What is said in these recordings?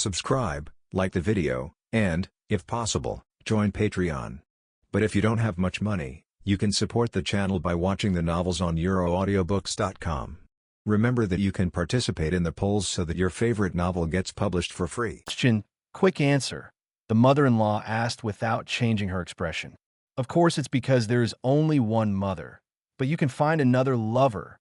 subscribe, like the video, and, if possible, join Patreon. But if you don't have much money, you can support the channel by watching the novels on euroaudiobooks.com. Remember that you can participate in the polls so that your favorite novel gets published for free. Question, quick answer. The mother-in-law asked without changing her expression. Of course, it's because there is only one mother, but you can find another lover.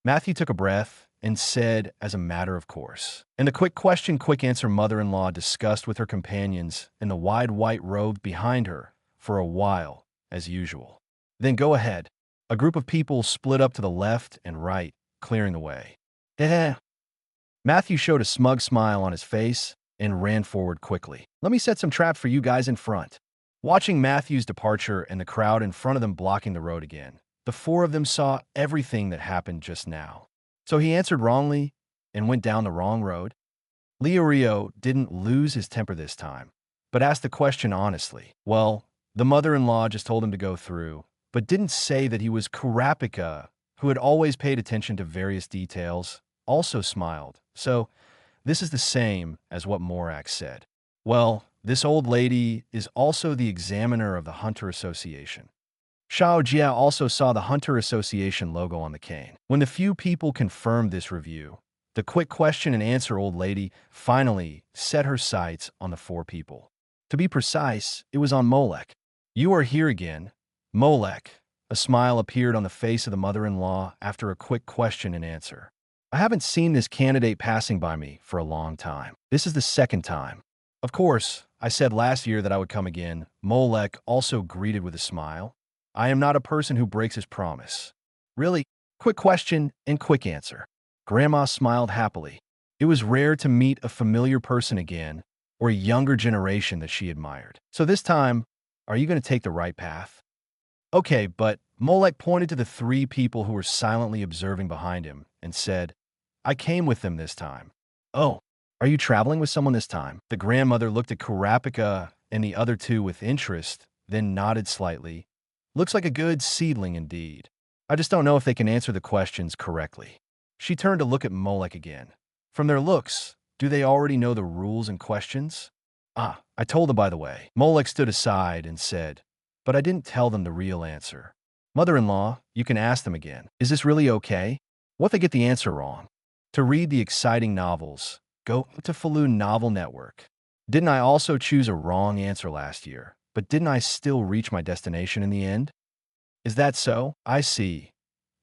Matthew took a breath and said as a matter of course. And the quick question, quick answer mother-in-law discussed with her companions in the wide white robe behind her for a while, as usual. Then go ahead. A group of people split up to the left and right, clearing the way. Matthew showed a smug smile on his face and ran forward quickly. Let me set some traps for you guys in front. Watching Matthew's departure and the crowd in front of them blocking the road again, the four of them saw everything that happened just now. So he answered wrongly and went down the wrong road. Rio didn't lose his temper this time, but asked the question honestly. Well, the mother-in-law just told him to go through, but didn't say that he was Kurapika, who had always paid attention to various details, also smiled. So, this is the same as what Molek said. Well, this old lady is also the examiner of the Hunter Association. Xiao Jia also saw the Hunter Association logo on the cane. When the few people confirmed this review, the quick question and answer old lady finally set her sights on the four people. To be precise, it was on Molek. You are here again, Molek. A smile appeared on the face of the mother-in-law after a quick question and answer. I haven't seen this candidate passing by me for a long time. This is the second time. Of course, I said last year that I would come again. Molek also greeted with a smile. I am not a person who breaks his promise. Really? Quick question and quick answer. Grandma smiled happily. It was rare to meet a familiar person again, or a younger generation that she admired. So this time, are you going to take the right path? Okay, but Molek pointed to the three people who were silently observing behind him and said, I came with them this time. Oh, are you traveling with someone this time? The grandmother looked at Kurapika and the other two with interest, then nodded slightly. Looks like a good seedling indeed. I just don't know if they can answer the questions correctly. She turned to look at Molek again. From their looks, do they already know the rules and questions? Ah, I told them by the way. Molek stood aside and said, but I didn't tell them the real answer. Mother-in-law, you can ask them again. Is this really okay? What if they get the answer wrong? To read the exciting novels, go to Falun Novel Network. Didn't I also choose a wrong answer last year? But didn't I still reach my destination in the end? Is that so? I see.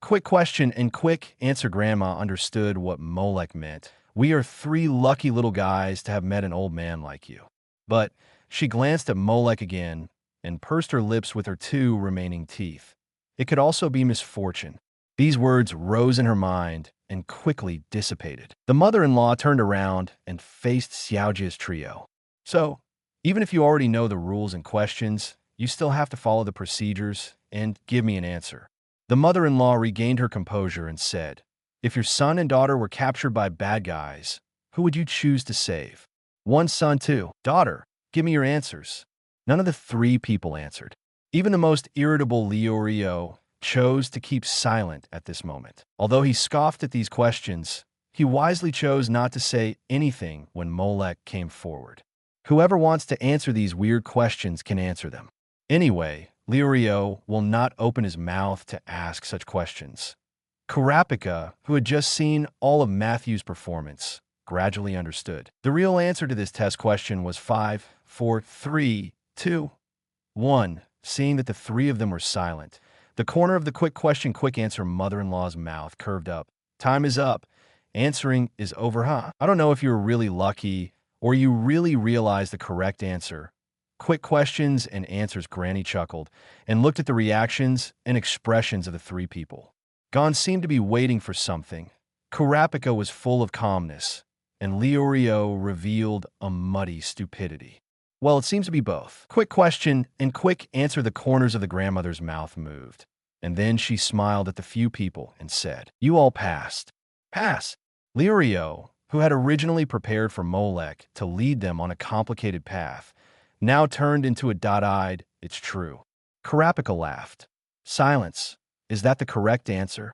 Quick question and quick answer. Grandma understood what Molek meant. We are three lucky little guys to have met an old man like you. But she glanced at Molek again and pursed her lips with her two remaining teeth. It could also be misfortune. These words rose in her mind and quickly dissipated. The mother-in-law turned around and faced Xiaojia's trio. So, even if you already know the rules and questions, you still have to follow the procedures and give me an answer. The mother-in-law regained her composure and said, if your son and daughter were captured by bad guys, who would you choose to save? One son, two. Daughter, give me your answers. None of the three people answered. Even the most irritable Rio chose to keep silent at this moment. Although he scoffed at these questions, he wisely chose not to say anything when Molek came forward. Whoever wants to answer these weird questions can answer them. Anyway, Rio will not open his mouth to ask such questions. Kurapika, who had just seen all of Matthew's performance, gradually understood. The real answer to this test question was 5, 4, 3, 2, 1. Seeing that the three of them were silent, the corner of the quick question, quick answer mother-in-law's mouth curved up. Time is up. Answering is over, huh? I don't know if you were really lucky or you really realized the correct answer. Quick questions and answers. Granny chuckled and looked at the reactions and expressions of the three people. Gon seemed to be waiting for something. Kurapika was full of calmness, and Rio revealed a muddy stupidity. Well, it seems to be both. Quick question and quick answer. The corners of the grandmother's mouth moved, and then she smiled at the few people and said, you all passed. Pass. Rio, who had originally prepared for Molek to lead them on a complicated path, now turned into a dot-eyed, it's true. Kurapika laughed. Silence. Is that the correct answer?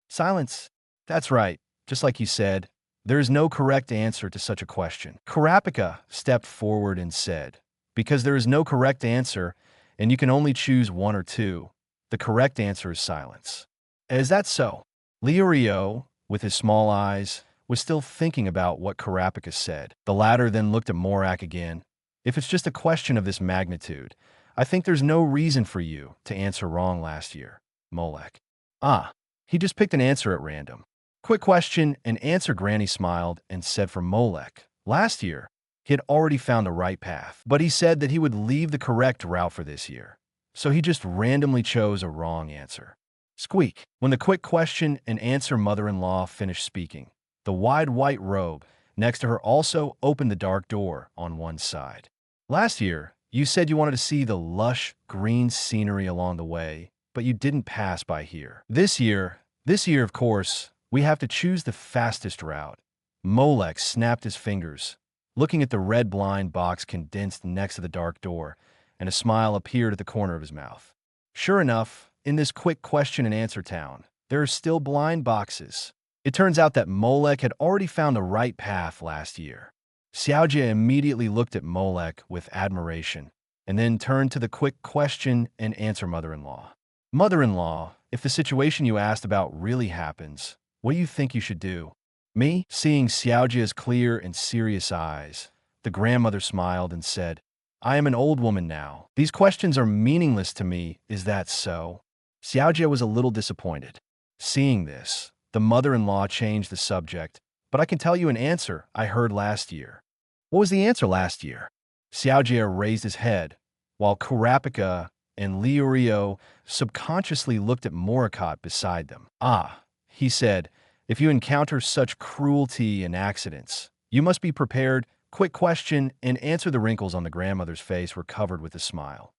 Silence. That's right. Just like you said, There is no correct answer to such a question. Karapika stepped forward and said, because there is no correct answer, and you can only choose one or two, the correct answer is silence. Is that so? Leorio, with his small eyes, was still thinking about what Karapika said. The latter then looked at Molek again. If it's just a question of this magnitude, I think there's no reason for you to answer wrong last year, Molek. Ah, he just picked an answer at random. Quick question and answer. Granny smiled and said for Molek, last year, he had already found the right path, but he said that he would leave the correct route for this year. So he just randomly chose a wrong answer. Squeak. When the quick question and answer mother-in-law finished speaking, the wide white robe next to her also opened the dark door on one side. Last year, you said you wanted to see the lush green scenery along the way, but you didn't pass by here. This year, of course, we have to choose the fastest route. Molek snapped his fingers, looking at the red blind box condensed next to the dark door, and a smile appeared at the corner of his mouth. Sure enough, in this quick question and answer town, there are still blind boxes. It turns out that Molek had already found the right path last year. Xiaojie immediately looked at Molek with admiration, and then turned to the quick question and answer mother-in-law. Mother-in-law, if the situation you asked about really happens, what do you think you should do? Me? Seeing Xiaojie's clear and serious eyes, the grandmother smiled and said, I am an old woman now. These questions are meaningless to me, is that so? Xiaojie was a little disappointed. Seeing this, the mother-in-law changed the subject, but I can tell you an answer I heard last year. What was the answer last year? Xiaojie raised his head, while Karapika and Leorio subconsciously looked at Morakat beside them. Ah, he said, if you encounter such cruelty and accidents, you must be prepared. Quick question and answer. The wrinkles on the grandmother's face were covered with a smile.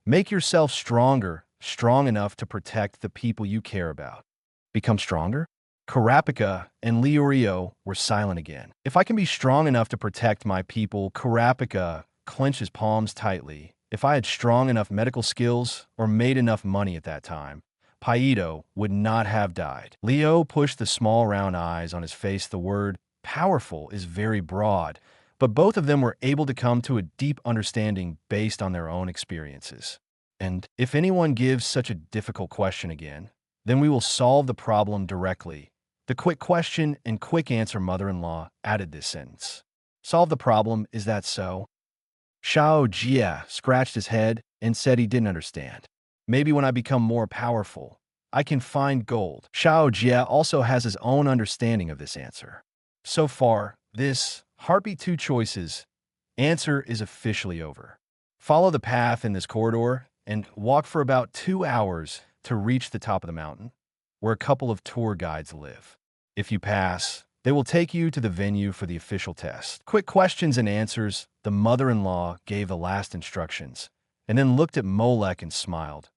Make yourself stronger, strong enough to protect the people you care about. Become stronger? Karapika and Leorio were silent again. If I can be strong enough to protect my people, Karapika clenched his palms tightly. If I had strong enough medical skills or made enough money at that time, Paito would not have died. Leo pushed the small round eyes on his face. The word powerful is very broad, but both of them were able to come to a deep understanding based on their own experiences. And if anyone gives such a difficult question again, then we will solve the problem directly. The quick question and quick answer mother-in-law added this sentence. Solve the problem, is that so? Xiao Jia scratched his head and said he didn't understand. Maybe when I become more powerful, I can find gold. Xiao Jia also has his own understanding of this answer. So far, this Heartbeat 2 choices answer is officially over. Follow the path in this corridor and walk for about 2 hours to reach the top of the mountain, where a couple of tour guides live. If you pass, they will take you to the venue for the official test. Quick questions and answers. The mother-in-law gave the last instructions, and then looked at Molek and smiled.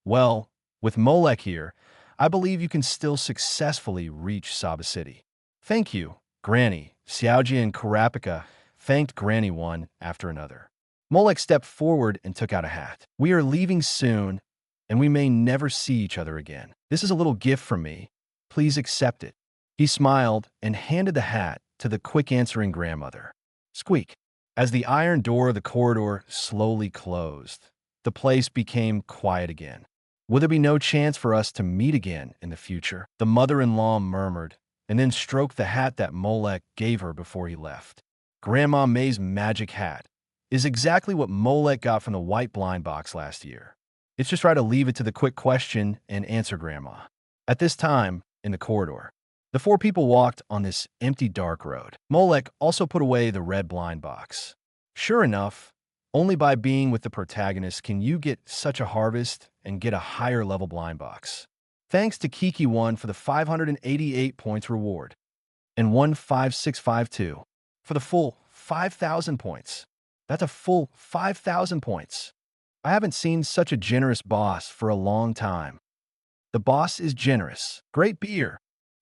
Well, with Molek here, I believe you can still successfully reach Saba City. Thank you, Granny. Xiaojie and Karapika thanked Granny one after another. Molek stepped forward and took out a hat. We are leaving soon, and we may never see each other again. This is a little gift from me. Please accept it. He smiled and handed the hat to the quick answering grandmother. Squeak. As the iron door of the corridor slowly closed, the place became quiet again. Will there be no chance for us to meet again in the future? The mother-in-law murmured, and then stroked the hat that Molek gave her before he left. Grandma May's magic hat is exactly what Molek got from the white blind box last year. It's just right to leave it to the quick question and answer grandma. At this time, in the corridor, the four people walked on this empty dark road. Molek also put away the red blind box. Sure enough, only by being with the protagonist can you get such a harvest and get a higher level blind box. Thanks to Kiki1 for the 588 points reward, and 15652 for the full 5,000 points. That's a full 5,000 points. I haven't seen such a generous boss for a long time. The boss is generous. Great beer.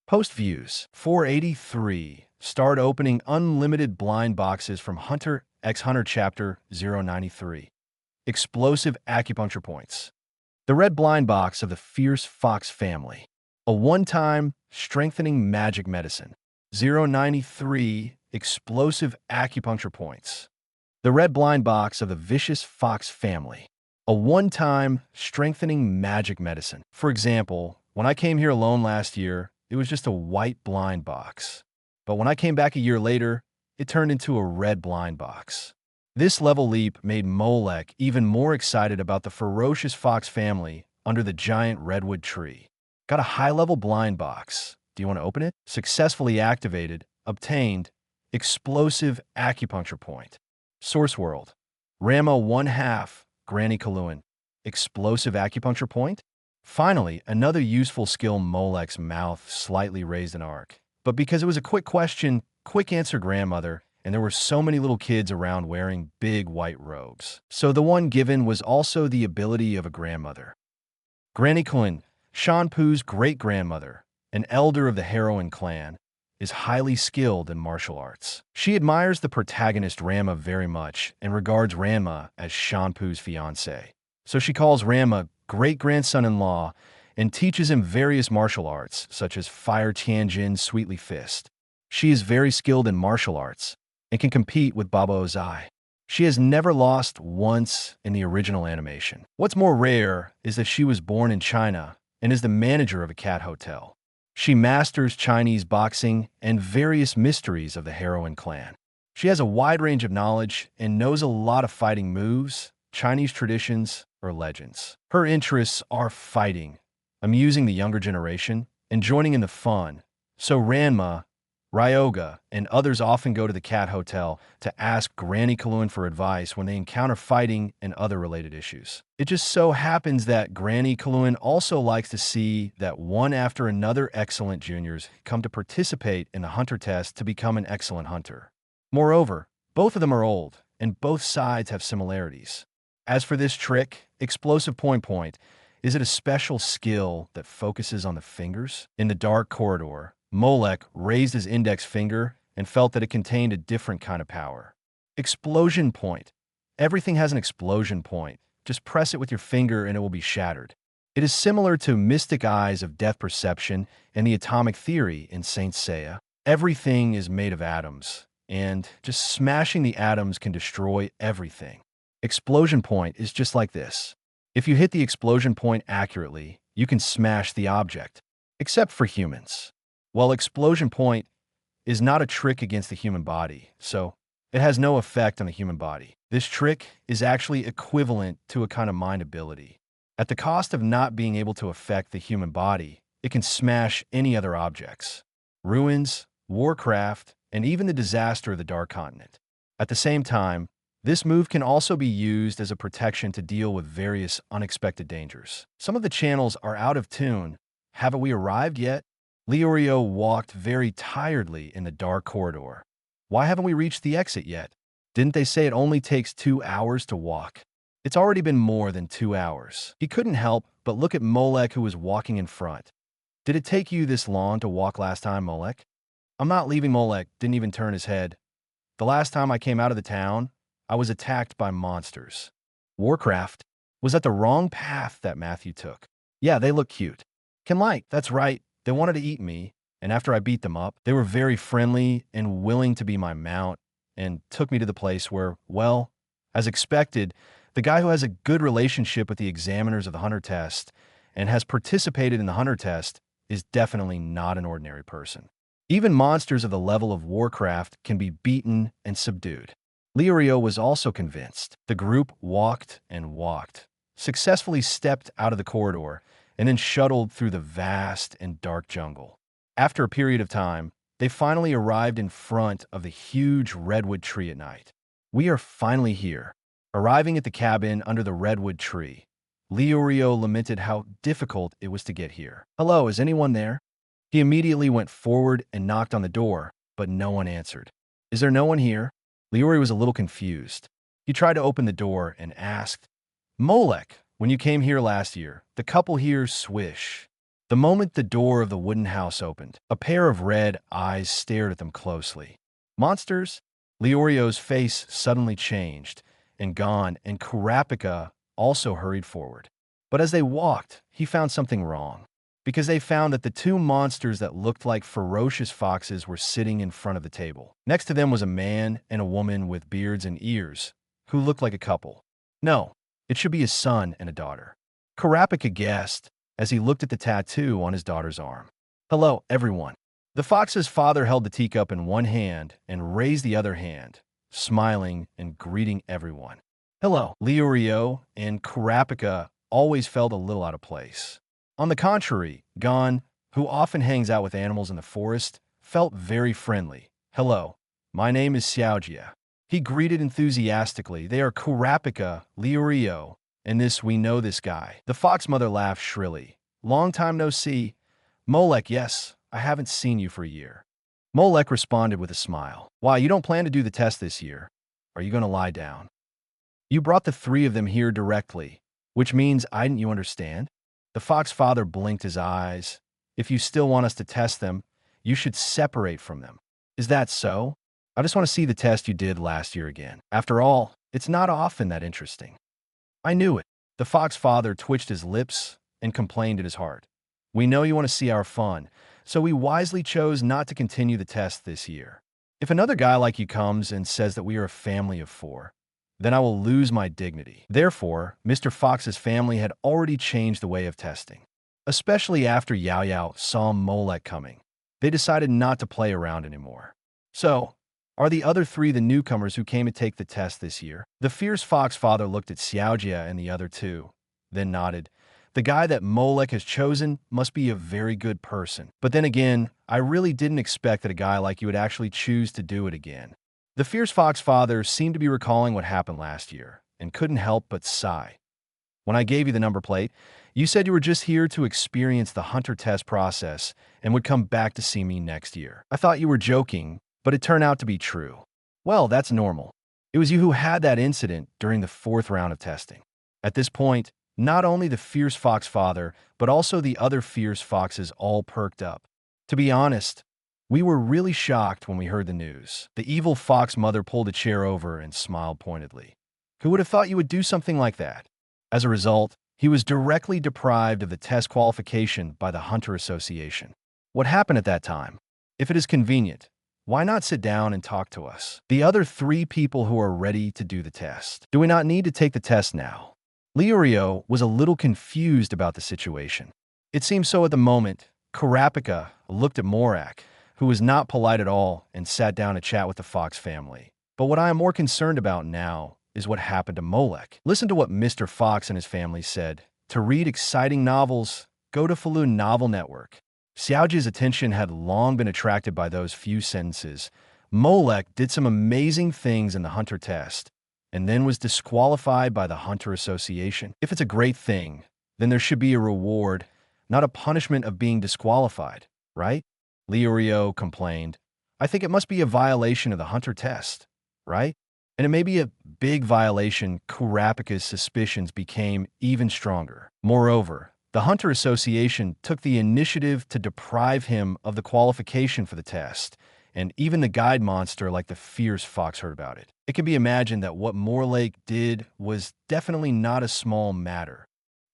Post views 483. Start opening unlimited blind boxes from Hunter x Hunter Chapter 093. Explosive acupuncture points. The red blind box of the Fierce Fox family. A one-time strengthening magic medicine. 093 explosive acupuncture points. The red blind box of the vicious fox family. A one-time strengthening magic medicine. For example, when I came here alone last year, it was just a white blind box. But when I came back a year later, it turned into a red blind box. This level leap made Molek even more excited about the ferocious fox family under the giant redwood tree. Got a high-level blind box. Do you want to open it? Successfully activated. Obtained. Explosive acupuncture point. Source world. Rama 1/2. Granny Kaluan. Explosive acupuncture point? Finally, another useful skill. Molek's mouth slightly raised an arc. But because it was a quick question, quick answer grandmother, and there were so many little kids around wearing big white robes. So the one given was also the ability of a grandmother. Granny Kaluan, Shanpu's great-grandmother, an elder of the heroine clan, is highly skilled in martial arts. She admires the protagonist Rama very much and regards Rama as Shanpu's fiancé. So she calls Rama great-grandson-in-law and teaches him various martial arts, such as Fire Tianjin Sweetly Fist. She is very skilled in martial arts and can compete with Baba Ozai. She has never lost once in the original animation. What's more rare is that she was born in China and is the manager of a cat hotel. She masters Chinese boxing and various mysteries of the heroine clan. She has a wide range of knowledge and knows a lot of fighting moves, Chinese traditions, or legends. Her interests are fighting, amusing the younger generation, and joining in the fun. So Ranma, Ryoga, and others often go to the cat hotel to ask Granny Kaluan for advice when they encounter fighting and other related issues. It just so happens that Granny Kaluan also likes to see that one after another excellent juniors come to participate in the hunter test to become an excellent hunter. Moreover, both of them are old, and both sides have similarities. As for this trick, explosive point, is it a special skill that focuses on the fingers? In the dark corridor, Molek raised his index finger and felt that it contained a different kind of power. Explosion point. Everything has an explosion point. Just press it with your finger and it will be shattered. It is similar to mystic eyes of depth perception and the atomic theory in Saint Seiya. Everything is made of atoms, and just smashing the atoms can destroy everything. Explosion point is just like this. If you hit the explosion point accurately, you can smash the object, except for humans. Well, explosion point is not a trick against the human body, so it has no effect on the human body. This trick is actually equivalent to a kind of mind ability. At the cost of not being able to affect the human body, it can smash any other objects. Ruins, Warcraft, and even the disaster of the Dark Continent. At the same time, this move can also be used as a protection to deal with various unexpected dangers. Some of the channels are out of tune. Haven't we arrived yet? Leorio walked very tiredly in the dark corridor. Why haven't we reached the exit yet? Didn't they say it only takes 2 hours to walk? It's already been more than 2 hours. He couldn't help but look at Molek, who was walking in front. Did it take you this long to walk last time, Molek? I'm not leaving. Molek didn't even turn his head. The last time I came out of the town, I was attacked by monsters. Warcraft? Was that the wrong path that Matthew took? Yeah, they look cute. Can like, that's right. They wanted to eat me, and after I beat them up, they were very friendly and willing to be my mount, and took me to the place where, well, as expected, the guy who has a good relationship with the examiners of the hunter test and has participated in the hunter test is definitely not an ordinary person. Even monsters of the level of Warcraft can be beaten and subdued. Leorio was also convinced. The group walked and walked, successfully stepped out of the corridor, and then shuttled through the vast and dark jungle. After a period of time, they finally arrived in front of the huge redwood tree at night. We are finally here. Arriving at the cabin under the redwood tree, Leorio lamented how difficult it was to get here. Hello, is anyone there? He immediately went forward and knocked on the door, but no one answered. Is there no one here? Leorio was a little confused. He tried to open the door and asked, Molek, when you came here last year, the couple here swish. The moment the door of the wooden house opened, a pair of red eyes stared at them closely. Monsters? Leorio's face suddenly changed and gone, and Kurapika also hurried forward. But as they walked, he found something wrong. because they found that the two monsters that looked like ferocious foxes were sitting in front of the table. Next to them was a man and a woman with beards and ears, who looked like a couple. No, it should be a son and a daughter. Karapika guessed as he looked at the tattoo on his daughter's arm. Hello, everyone. The fox's father held the teacup in one hand and raised the other hand, smiling and greeting everyone. Hello. Liurio and Karapika always felt a little out of place. On the contrary, Gon, who often hangs out with animals in the forest, felt very friendly. Hello, my name is Xiaojia. He greeted enthusiastically. They are Kurapika, Liurio, and we know this guy. The fox mother laughed shrilly. Long time no see. Molek, yes, I haven't seen you for a year. Molek responded with a smile. Why, you don't plan to do the test this year? Are you going to lie down? You brought the three of them here directly, which means didn't you understand? The fox father blinked his eyes. If you still want us to test them, you should separate from them. Is that so? I just want to see the test you did last year again. After all, it's not often that interesting. I knew it. The fox father twitched his lips and complained in his heart. We know you want to see our fun, so we wisely chose not to continue the test this year. If another guy like you comes and says that we are a family of four, then I will lose my dignity. Therefore, Mr. Fox's family had already changed the way of testing. Especially after Yao Yao saw Molek coming, they decided not to play around anymore. So, are the other three the newcomers who came to take the test this year? The fierce fox father looked at Xiaojia and the other two, then nodded. The guy that Molek has chosen must be a very good person. But then again, I really didn't expect that a guy like you would actually choose to do it again. The fierce fox father seemed to be recalling what happened last year and couldn't help but sigh. When I gave you the number plate, you said you were just here to experience the hunter test process and would come back to see me next year. I thought you were joking, but it turned out to be true. Well, that's normal. It was you who had that incident during the 4th round of testing. At this point, not only the fierce fox father, but also the other fierce foxes all perked up. To be honest, we were really shocked when we heard the news. The evil fox mother pulled a chair over and smiled pointedly. Who would have thought you would do something like that? As a result, he was directly deprived of the test qualification by the Hunter Association. What happened at that time? If it is convenient, why not sit down and talk to us? The other 3 people who are ready to do the test. Do we not need to take the test now? Liurio was a little confused about the situation. It seemed so at the moment. Karapika looked at Molek, who was not polite at all, and sat down to chat with the Fox family. But what I am more concerned about now is what happened to Molek. Listen to what Mr. Fox and his family said. To read exciting novels, go to Falun Novel Network. Xiaoji's attention had long been attracted by those few sentences. Molek did some amazing things in the Hunter test, and then was disqualified by the Hunter Association. If it's a great thing, then there should be a reward, not a punishment of being disqualified, right? Liurio complained. I think it must be a violation of the Hunter test, right? And it may be a big violation. Kurapika's suspicions became even stronger. Moreover, the Hunter Association took the initiative to deprive him of the qualification for the test, and even the guide monster like the fierce fox heard about it. It can be imagined that what Molek did was definitely not a small matter.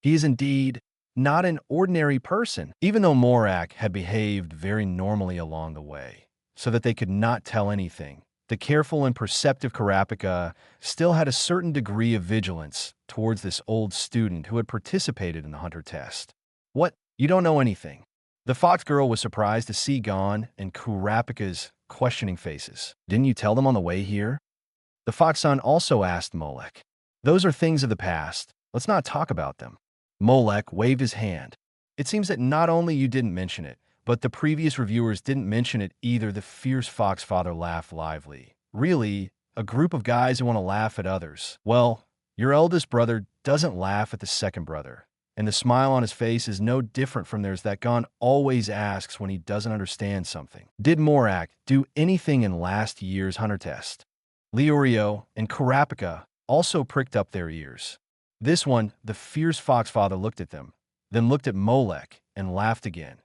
He is indeed not an ordinary person, even though Molek had behaved very normally along the way, so that they could not tell anything. The careful and perceptive Karapika still had a certain degree of vigilance towards this old student who had participated in the Hunter test. What? You don't know anything? The fox girl was surprised to see Gon and Kurapika's questioning faces. Didn't you tell them on the way here? The fox son also asked Molek. Those are things of the past. Let's not talk about them. Molek waved his hand. It seems that not only you didn't mention it, but the previous reviewers didn't mention it either. The fierce fox father laughed lively. Really, a group of guys who want to laugh at others. Well, your eldest brother doesn't laugh at the second brother, and the smile on his face is no different from theirs that Gon always asks when he doesn't understand something. Did Molek do anything in last year's Hunter test? Liurio and Karapika also pricked up their ears. This one, the fierce fox father looked at them, then looked at Molek and laughed again.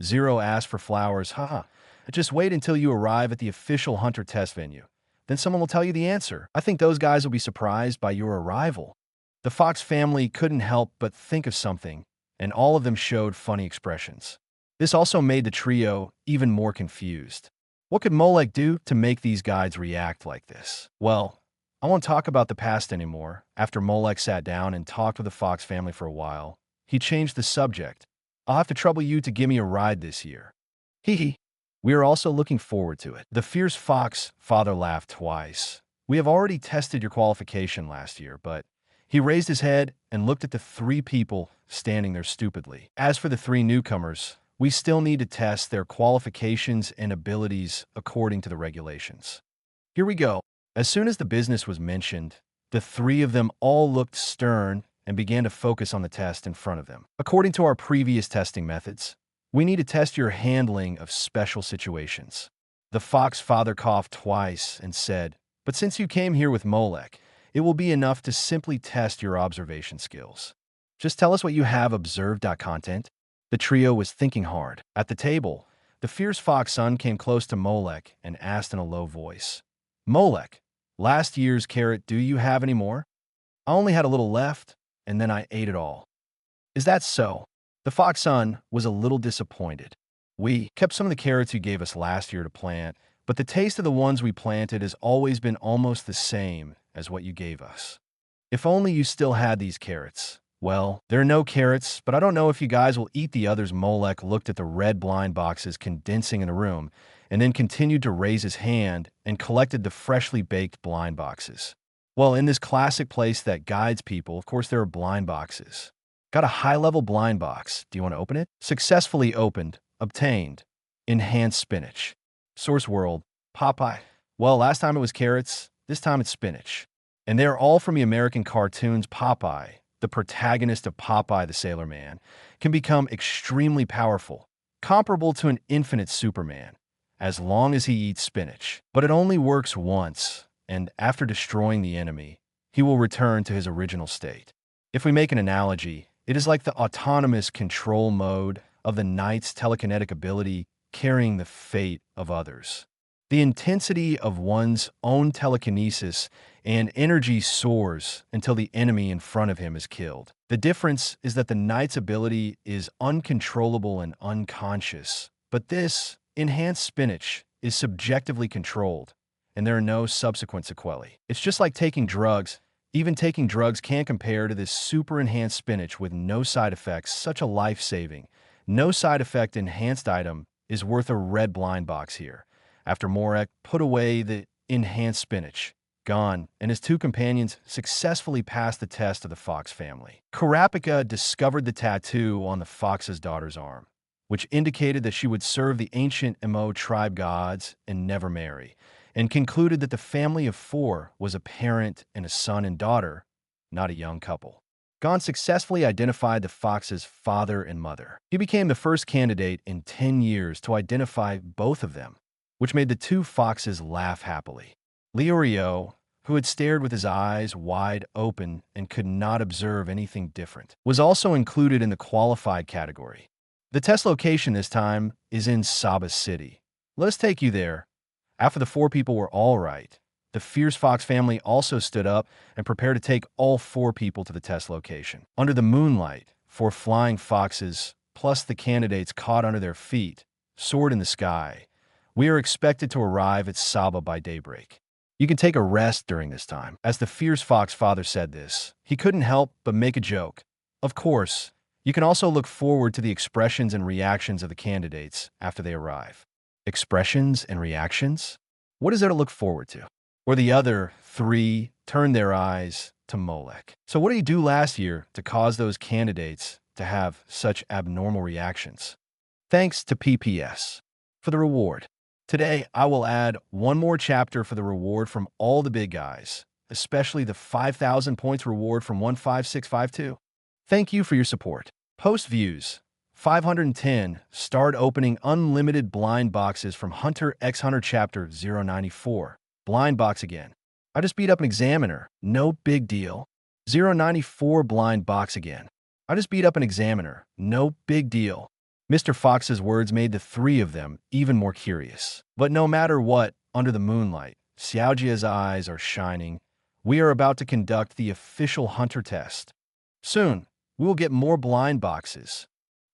Zero asked for flowers. Haha. Just wait until you arrive at the official Hunter test venue. Then someone will tell you the answer. I think those guys will be surprised by your arrival. The Fox family couldn't help but think of something and all of them showed funny expressions. This also made the trio even more confused. What could Molek do to make these guides react like this? Well, I won't talk about the past anymore. After Molek sat down and talked with the Fox family for a while, he changed the subject. I'll have to trouble you to give me a ride this year. Hee hee. We are also looking forward to it. The fierce fox father laughed twice. We have already tested your qualification last year, but he raised his head and looked at the three people standing there stupidly. As for the three newcomers, we still need to test their qualifications and abilities according to the regulations. Here we go. As soon as the business was mentioned, the three of them all looked stern and began to focus on the test in front of them. According to our previous testing methods, we need to test your handling of special situations. The fox father coughed twice and said, "But since you came here with Molek, it will be enough to simply test your observation skills. Just tell us what you have observed. Content." The trio was thinking hard. At the table, the fierce fox son came close to Molek and asked in a low voice, "Molek, last year's carrot, do you have any more? I only had a little left, and then I ate it all." "Is that so?" The fox son was a little disappointed. "We kept some of the carrots you gave us last year to plant, but the taste of the ones we planted has always been almost the same as what you gave us. If only you still had these carrots." "Well, there are no carrots, but I don't know if you guys will eat the others." Molek looked at the red blind boxes condensing in the room and then continued to raise his hand and collected the freshly baked blind boxes. Well, in this classic place that guides people, of course, there are blind boxes. Got a high-level blind box. Do you want to open it? Successfully opened. Obtained. Enhanced spinach. Source world. Popeye. Well, last time it was carrots. This time it's spinach. And they're all from the American cartoons. Popeye, the protagonist of Popeye the Sailor Man, can become extremely powerful, comparable to an infinite Superman, as long as he eats spinach. But it only works once, and after destroying the enemy, he will return to his original state. If we make an analogy, it is like the autonomous control mode of the knight's telekinetic ability carrying the fate of others. The intensity of one's own telekinesis and energy soars until the enemy in front of him is killed. The difference is that the knight's ability is uncontrollable and unconscious, but this enhanced spinach is subjectively controlled, and there are no subsequent sequelae. It's just like taking drugs. Even taking drugs can't compare to this super enhanced spinach with no side effects. Such a life-saving, no side effect enhanced item is worth a red blind box here. After Molek put away the enhanced spinach, gone, and his two companions successfully passed the test of the fox family. Karapika discovered the tattoo on the fox's daughter's arm, which indicated that she would serve the ancient Emo tribe gods and never marry, and concluded that the family of four was a parent and a son and daughter, not a young couple. Gon successfully identified the fox's father and mother. He became the first candidate in 10 years to identify both of them, which made the two foxes laugh happily. Leorio, who had stared with his eyes wide open and could not observe anything different, was also included in the qualified category. The test location this time is in Saba City. Let us take you there. After the four people were all right, the fierce fox family also stood up and prepared to take all four people to the test location. Under the moonlight, four flying foxes, plus the candidates caught under their feet, soared in the sky. We are expected to arrive at Saba by daybreak. You can take a rest during this time. As the fierce fox father said this, he couldn't help but make a joke. Of course, you can also look forward to the expressions and reactions of the candidates after they arrive. Expressions and reactions? What is there to look forward to? Or the other three turned their eyes to Molek. So what did he do last year to cause those candidates to have such abnormal reactions? Thanks to PPS for the reward. Today, I will add one more chapter for the reward from all the big guys, especially the 5,000 points reward from 15652. Thank you for your support. Post views. 510. Start opening unlimited blind boxes from Hunter x Hunter Chapter 094. Blind box again. I just beat up an examiner. No big deal. 094 blind box again. I just beat up an examiner. No big deal. Mr. Fox's words made the three of them even more curious. But no matter what, under the moonlight, Xiaojia's eyes are shining. We are about to conduct the official hunter test. Soon, We will get more blind boxes.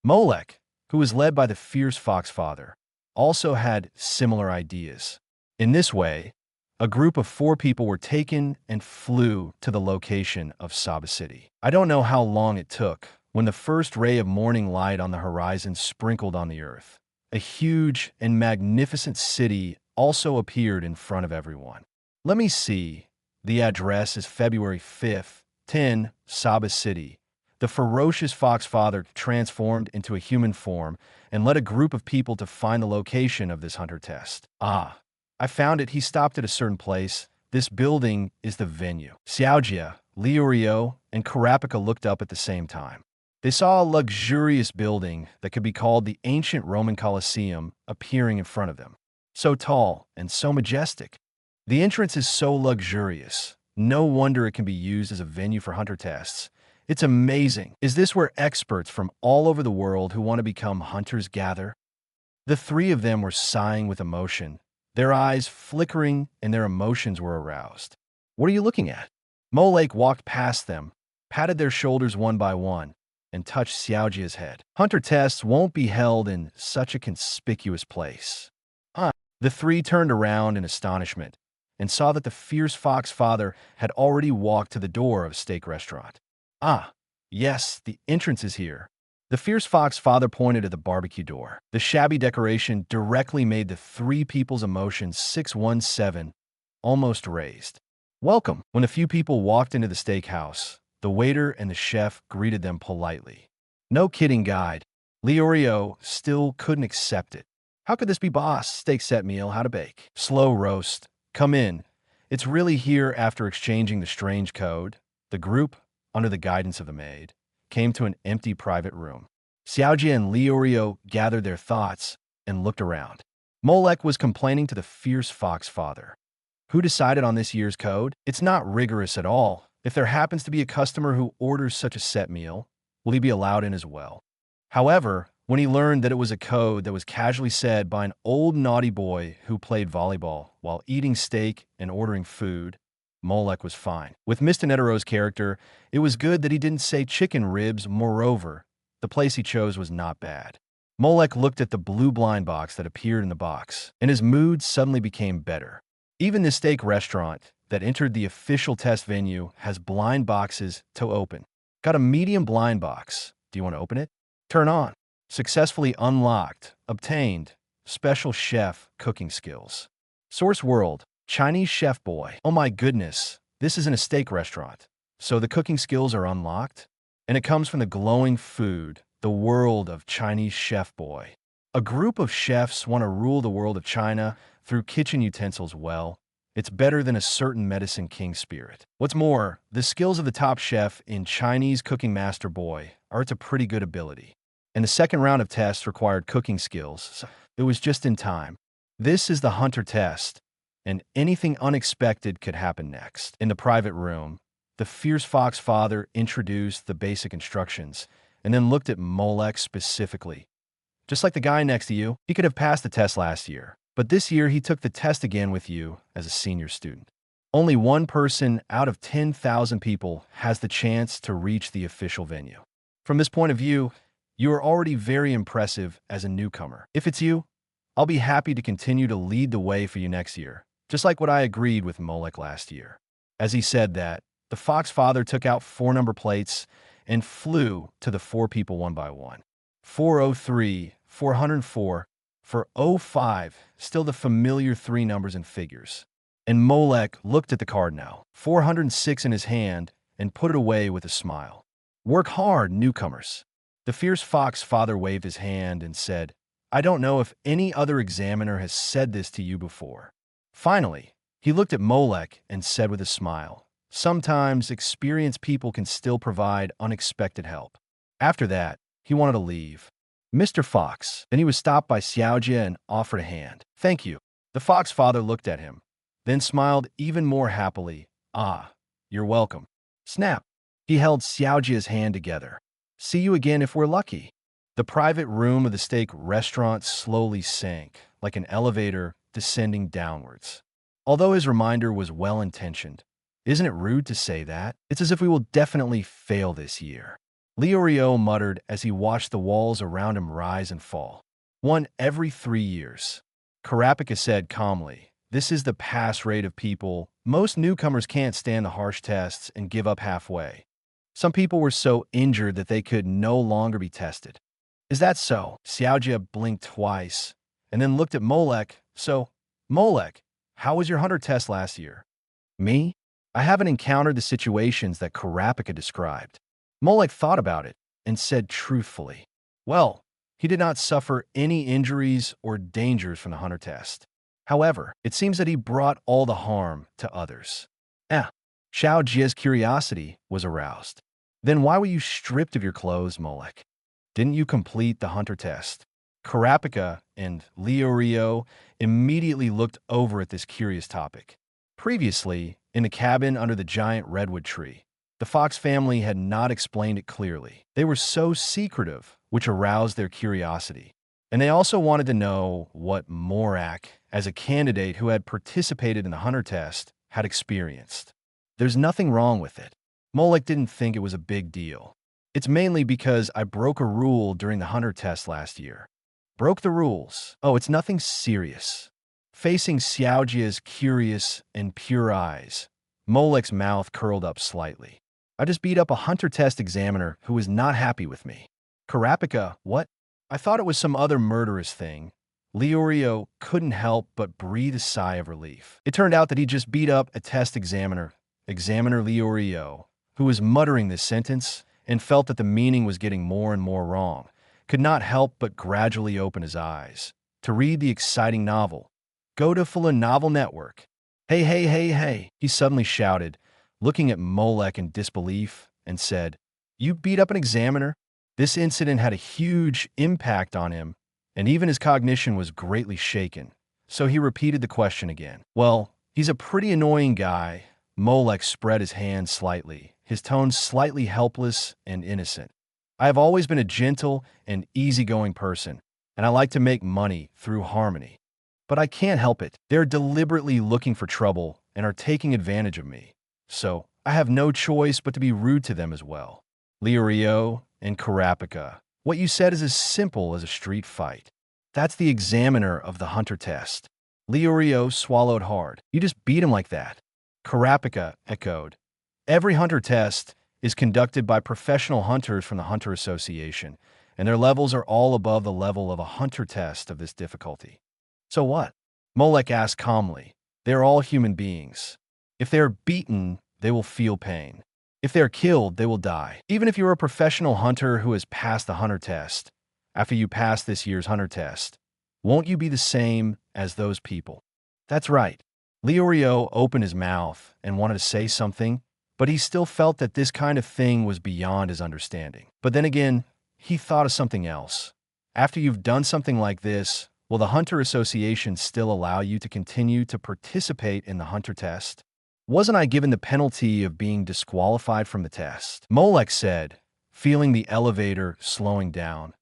Molek, who was led by the fierce fox father, also had similar ideas. In this way, a group of 4 people were taken and flew to the location of Saba City. I don't know how long it took when the first ray of morning light on the horizon sprinkled on the earth. A huge and magnificent city also appeared in front of everyone. Let me see. The address is February 5th, 10, Saba City. The ferocious fox father transformed into a human form and led a group of people to find the location of this hunter test. Ah, I found it. He stopped at a certain place. This building is the venue. Xiaojia, Liurio, and Karapika looked up at the same time. They saw a luxurious building that could be called the ancient Roman Colosseum appearing in front of them. So tall and so majestic. The entrance is so luxurious. No wonder it can be used as a venue for hunter tests. It's amazing. Is this where experts from all over the world who want to become hunters gather? The 3 of them were sighing with emotion, their eyes flickering and their emotions were aroused. What are you looking at? Molek walked past them, patted their shoulders one by one, and touched Xiaojia's head. Hunter tests won't be held in such a conspicuous place. The 3 turned around in astonishment and saw that the fierce fox father had already walked to the door of a steak restaurant. Ah, yes, the entrance is here. The fierce fox father pointed at the barbecue door. The shabby decoration directly made the 3 people's emotions 617 almost raised. Welcome. When a few people walked into the steakhouse, the waiter and the chef greeted them politely. No kidding, guide. Liurio still couldn't accept it. How could this be, boss? Steak set meal, how to bake. Slow roast. Come in. It's really here. After exchanging the strange code, the group, under the guidance of the maid, came to an empty private room. Xiaojia and Liurio gathered their thoughts and looked around. Molek was complaining to the fierce fox father. Who decided on this year's code? It's not rigorous at all. If there happens to be a customer who orders such a set meal, will he be allowed in as well? However, when he learned that it was a code that was casually said by an old naughty boy who played volleyball while eating steak and ordering food, Molek was fine. With Mr. Netero's character, it was good that he didn't say chicken ribs. Moreover, the place he chose was not bad. Molek looked at the blue blind box that appeared in the box, and his mood suddenly became better. Even the steak restaurant that entered the official test venue has blind boxes to open. Got a medium blind box. Do you want to open it? Turn on. Successfully unlocked. Obtained. Special chef cooking skills. Source world. Chinese chef boy. Oh my goodness. This isn't a steak restaurant. So the cooking skills are unlocked? And it comes from the glowing food, the world of Chinese chef boy. A group of chefs want to rule the world of China through kitchen utensils. Well, it's better than a certain medicine king spirit. What's more, the skills of the top chef in Chinese cooking master boy are a pretty good ability. And the second round of tests required cooking skills, so it was just in time. This is the hunter test, and anything unexpected could happen next. In the private room, the fierce fox father introduced the basic instructions and then looked at Molek specifically. Just like the guy next to you, he could have passed the test last year, but this year he took the test again with you as a senior student. Only 1 person out of 10,000 people has the chance to reach the official venue. From this point of view, you are already very impressive as a newcomer. If it's you, I'll be happy to continue to lead the way for you next year, just like what I agreed with Molek last year. As he said that, the fox father took out 4 number plates and flew to the 4 people one by one. 403, 404, 405, still the familiar 3 numbers and figures. And Molek looked at the card now, 406 in his hand, and put it away with a smile. Work hard, newcomers. The fierce fox father waved his hand and said, I don't know if any other examiner has said this to you before. Finally, he looked at Molek and said with a smile, sometimes experienced people can still provide unexpected help. After that, he wanted to leave. Mr. Fox. Then he was stopped by Xiaojia and offered a hand. Thank you. The fox father looked at him, then smiled even more happily. Ah, you're welcome. Snap. He held Xiaojia's hand together. See you again if we're lucky. The private room of the steak restaurant slowly sank, like an elevator descending downwards. Although his reminder was well-intentioned, isn't it rude to say that? It's as if we will definitely fail this year. Liu Rio muttered as he watched the walls around him rise and fall. One every 3 years. Karapika said calmly, "This is the pass rate of people. Most newcomers can't stand the harsh tests and give up halfway. Some people were so injured that they could no longer be tested." "Is that so?" Xiaojia blinked twice, and then looked at Molek. "So, Molek, how was your hunter test last year?" "Me? I haven't encountered the situations that Karapika described." Molek thought about it and said truthfully, "Well, he did not suffer any injuries or dangers from the hunter test. However, it seems that he brought all the harm to others." Xiao Jia's curiosity was aroused. "Then why were you stripped of your clothes, Molek? Didn't you complete the hunter test?" Karapika and Liu Rio immediately looked over at this curious topic. Previously, in the cabin under the giant redwood tree, the Fox family had not explained it clearly. They were so secretive, which aroused their curiosity. And they also wanted to know what Molek, as a candidate who had participated in the hunter test, had experienced. There's nothing wrong with it. Molek didn't think it was a big deal. It's mainly because I broke a rule during the hunter test last year. Broke the rules. Oh, it's nothing serious. Facing Xiaojia's curious and pure eyes, Molek's mouth curled up slightly. I just beat up a hunter test examiner who was not happy with me. Karapika, what? I thought it was some other murderous thing. Liu Rio couldn't help but breathe a sigh of relief. It turned out that he just beat up a test examiner, Examiner Liu Rio, who was muttering this sentence and felt that the meaning was getting more and more wrong, could not help but gradually open his eyes to read the exciting novel. Go to Full Novel Network. Hey, hey, hey, hey, he suddenly shouted, looking at Molek in disbelief, and said, "You beat up an examiner?" This incident had a huge impact on him, and even his cognition was greatly shaken. So he repeated the question again. "Well, he's a pretty annoying guy." Molek spread his hand slightly, his tone slightly helpless and innocent. "I have always been a gentle and easygoing person, and I like to make money through harmony. But I can't help it. They're deliberately looking for trouble and are taking advantage of me. So I have no choice but to be rude to them as well." Liu Rio and Karapika, what you said is as simple as a street fight. That's the examiner of the hunter test. Liu Rio swallowed hard. You just beat him like that. Karapika echoed. Every hunter test is conducted by professional hunters from the Hunter Association, and their levels are all above the level of a hunter test of this difficulty. So what? Molek asked calmly. They are all human beings. If they are beaten, they will feel pain. If they are killed, they will die. Even if you are a professional hunter who has passed the hunter test, after you pass this year's hunter test, won't you be the same as those people? That's right. Liu Rio opened his mouth and wanted to say something, but he still felt that this kind of thing was beyond his understanding. But then again, he thought of something else. After you've done something like this, will the Hunter Association still allow you to continue to participate in the hunter test? Wasn't I given the penalty of being disqualified from the test? Molek said, feeling the elevator slowing down.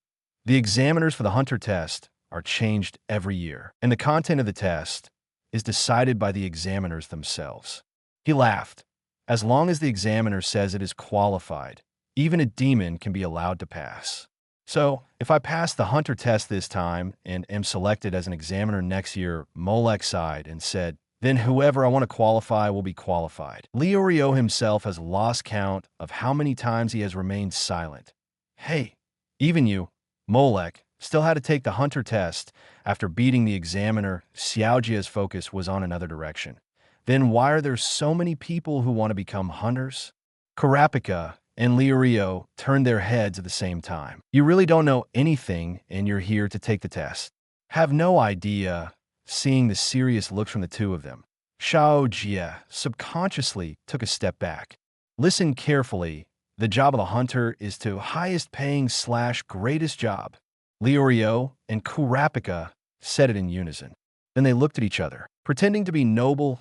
The examiners for the hunter test are changed every year, and the content of the test is decided by the examiners themselves. He laughed. As long as the examiner says it is qualified, even a demon can be allowed to pass. So, if I pass the hunter test this time and am selected as an examiner next year, Molek sighed and said, then whoever I want to qualify will be qualified. Liu Rio himself has lost count of how many times he has remained silent. Hey, even you, Molek, still had to take the hunter test after beating the examiner. Xiaojia's focus was on another direction. Then why are there so many people who want to become hunters? Karapika and Liu Rio turned their heads at the same time. You really don't know anything and you're here to take the test. Have no idea, seeing the serious looks from the two of them. Xiaojia subconsciously took a step back. Listen carefully. The job of the hunter is to highest paying / greatest job. Liu Rio and Karapika said it in unison. Then they looked at each other, pretending to be noble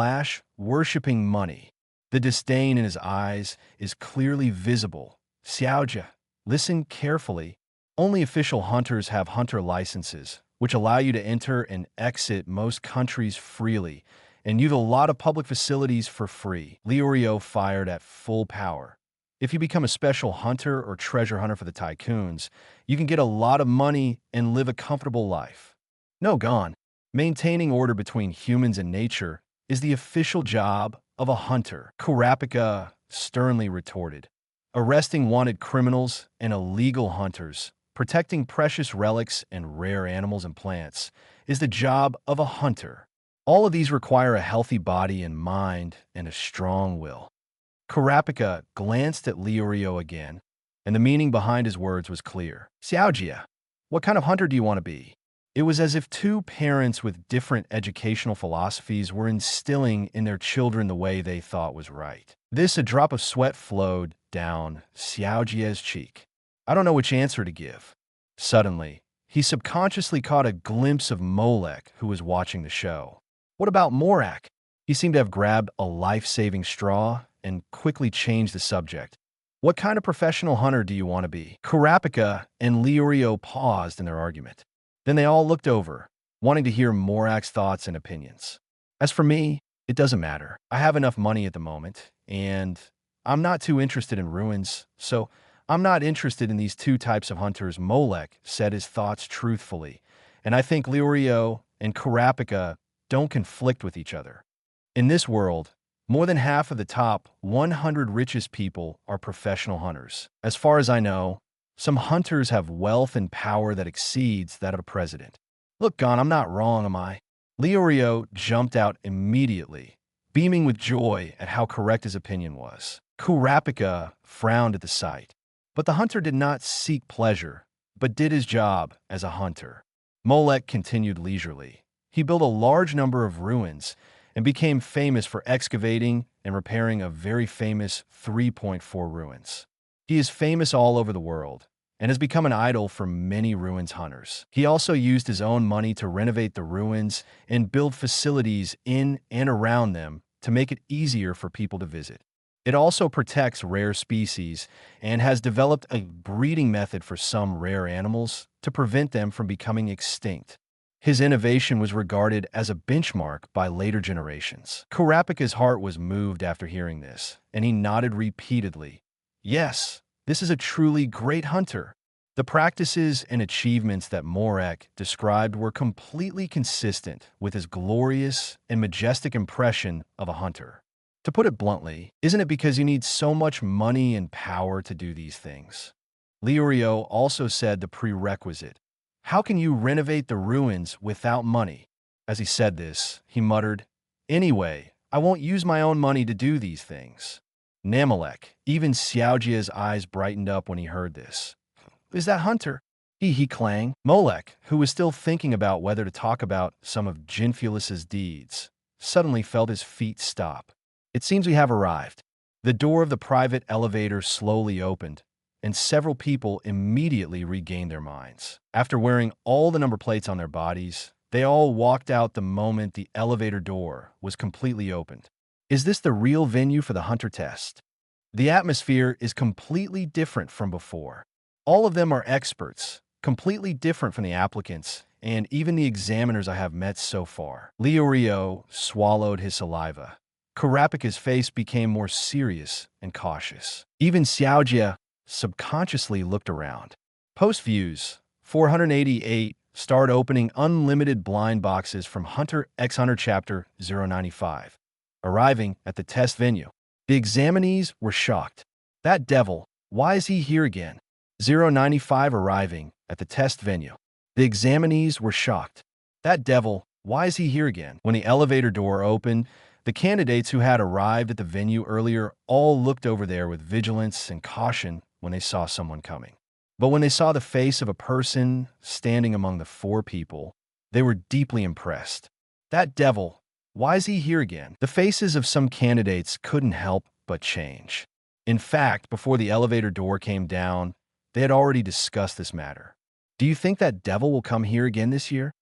/ worshipping money. The disdain in his eyes is clearly visible. Xiaojia, listen carefully. Only official hunters have hunter licenses, which allow you to enter and exit most countries freely, and use a lot of public facilities for free. Liu Rio fired at full power. If you become a special hunter or treasure hunter for the tycoons, you can get a lot of money and live a comfortable life. No, gone. Maintaining order between humans and nature is the official job of a hunter, Kurapika sternly retorted. Arresting wanted criminals and illegal hunters, protecting precious relics and rare animals and plants, is the job of a hunter. All of these require a healthy body and mind and a strong will. Kurapika glanced at Leorio again, and the meaning behind his words was clear. Xiaojia, what kind of hunter do you want to be? It was as if two parents with different educational philosophies were instilling in their children the way they thought was right. A drop of sweat flowed down Xiaojia's cheek. I don't know which answer to give. Suddenly, he subconsciously caught a glimpse of Molek, who was watching the show. What about Morak? He seemed to have grabbed a life-saving straw and quickly changed the subject. What kind of professional hunter do you want to be? Kurapika and Leorio paused in their argument. Then they all looked over, wanting to hear Morak's thoughts and opinions. As for me, it doesn't matter. I have enough money at the moment, and I'm not too interested in ruins, so I'm not interested in these two types of hunters. Molek said his thoughts truthfully, and I think Leorio and Kurapika don't conflict with each other. In this world, more than half of the top 100 richest people are professional hunters. As far as I know, some hunters have wealth and power that exceeds that of a president. Look, Gon, I'm not wrong, am I? Leorio jumped out immediately, beaming with joy at how correct his opinion was. Kurapika frowned at the sight. But the hunter did not seek pleasure, but did his job as a hunter. Molek continued leisurely. He built a large number of ruins and became famous for excavating and repairing a very famous 3.4 ruins. He is famous all over the world and has become an idol for many ruins hunters. He also used his own money to renovate the ruins and build facilities in and around them to make it easier for people to visit. It also protects rare species and has developed a breeding method for some rare animals to prevent them from becoming extinct. His innovation was regarded as a benchmark by later generations. Kurapika's heart was moved after hearing this, and he nodded repeatedly. Yes, this is a truly great hunter. The practices and achievements that Molek described were completely consistent with his glorious and majestic impression of a hunter. To put it bluntly, isn't it because you need so much money and power to do these things? Leorio also said the prerequisite. How can you renovate the ruins without money? As he said this, he muttered, Anyway, I won't use my own money to do these things. Namalek, even Xiaojia's eyes brightened up when he heard this. Is that Hunter? He clang. Molek, who was still thinking about whether to talk about some of Jinfulus's deeds, suddenly felt his feet stop. It seems we have arrived. The door of the private elevator slowly opened, and several people immediately regained their minds. After wearing all the number plates on their bodies, they all walked out the moment the elevator door was completely opened. Is this the real venue for the hunter test? The atmosphere is completely different from before. All of them are experts, completely different from the applicants, and even the examiners I have met so far. Leorio swallowed his saliva. Kurapika's face became more serious and cautious. Even Xiaojia subconsciously looked around. Post views, 488, start opening unlimited blind boxes from Hunter x Hunter Chapter 095. Arriving at the test venue, the examinees were shocked. That devil, why is he here again? 095 arriving at the test venue. The examinees were shocked. That devil, why is he here again? When the elevator door opened, the candidates who had arrived at the venue earlier all looked over there with vigilance and caution when they saw someone coming. But when they saw the face of a person standing among the four people, they were deeply impressed. That devil, why is he here again? The faces of some candidates couldn't help but change. In fact, before the elevator door came down, they had already discussed this matter. Do you think that devil will come here again this year?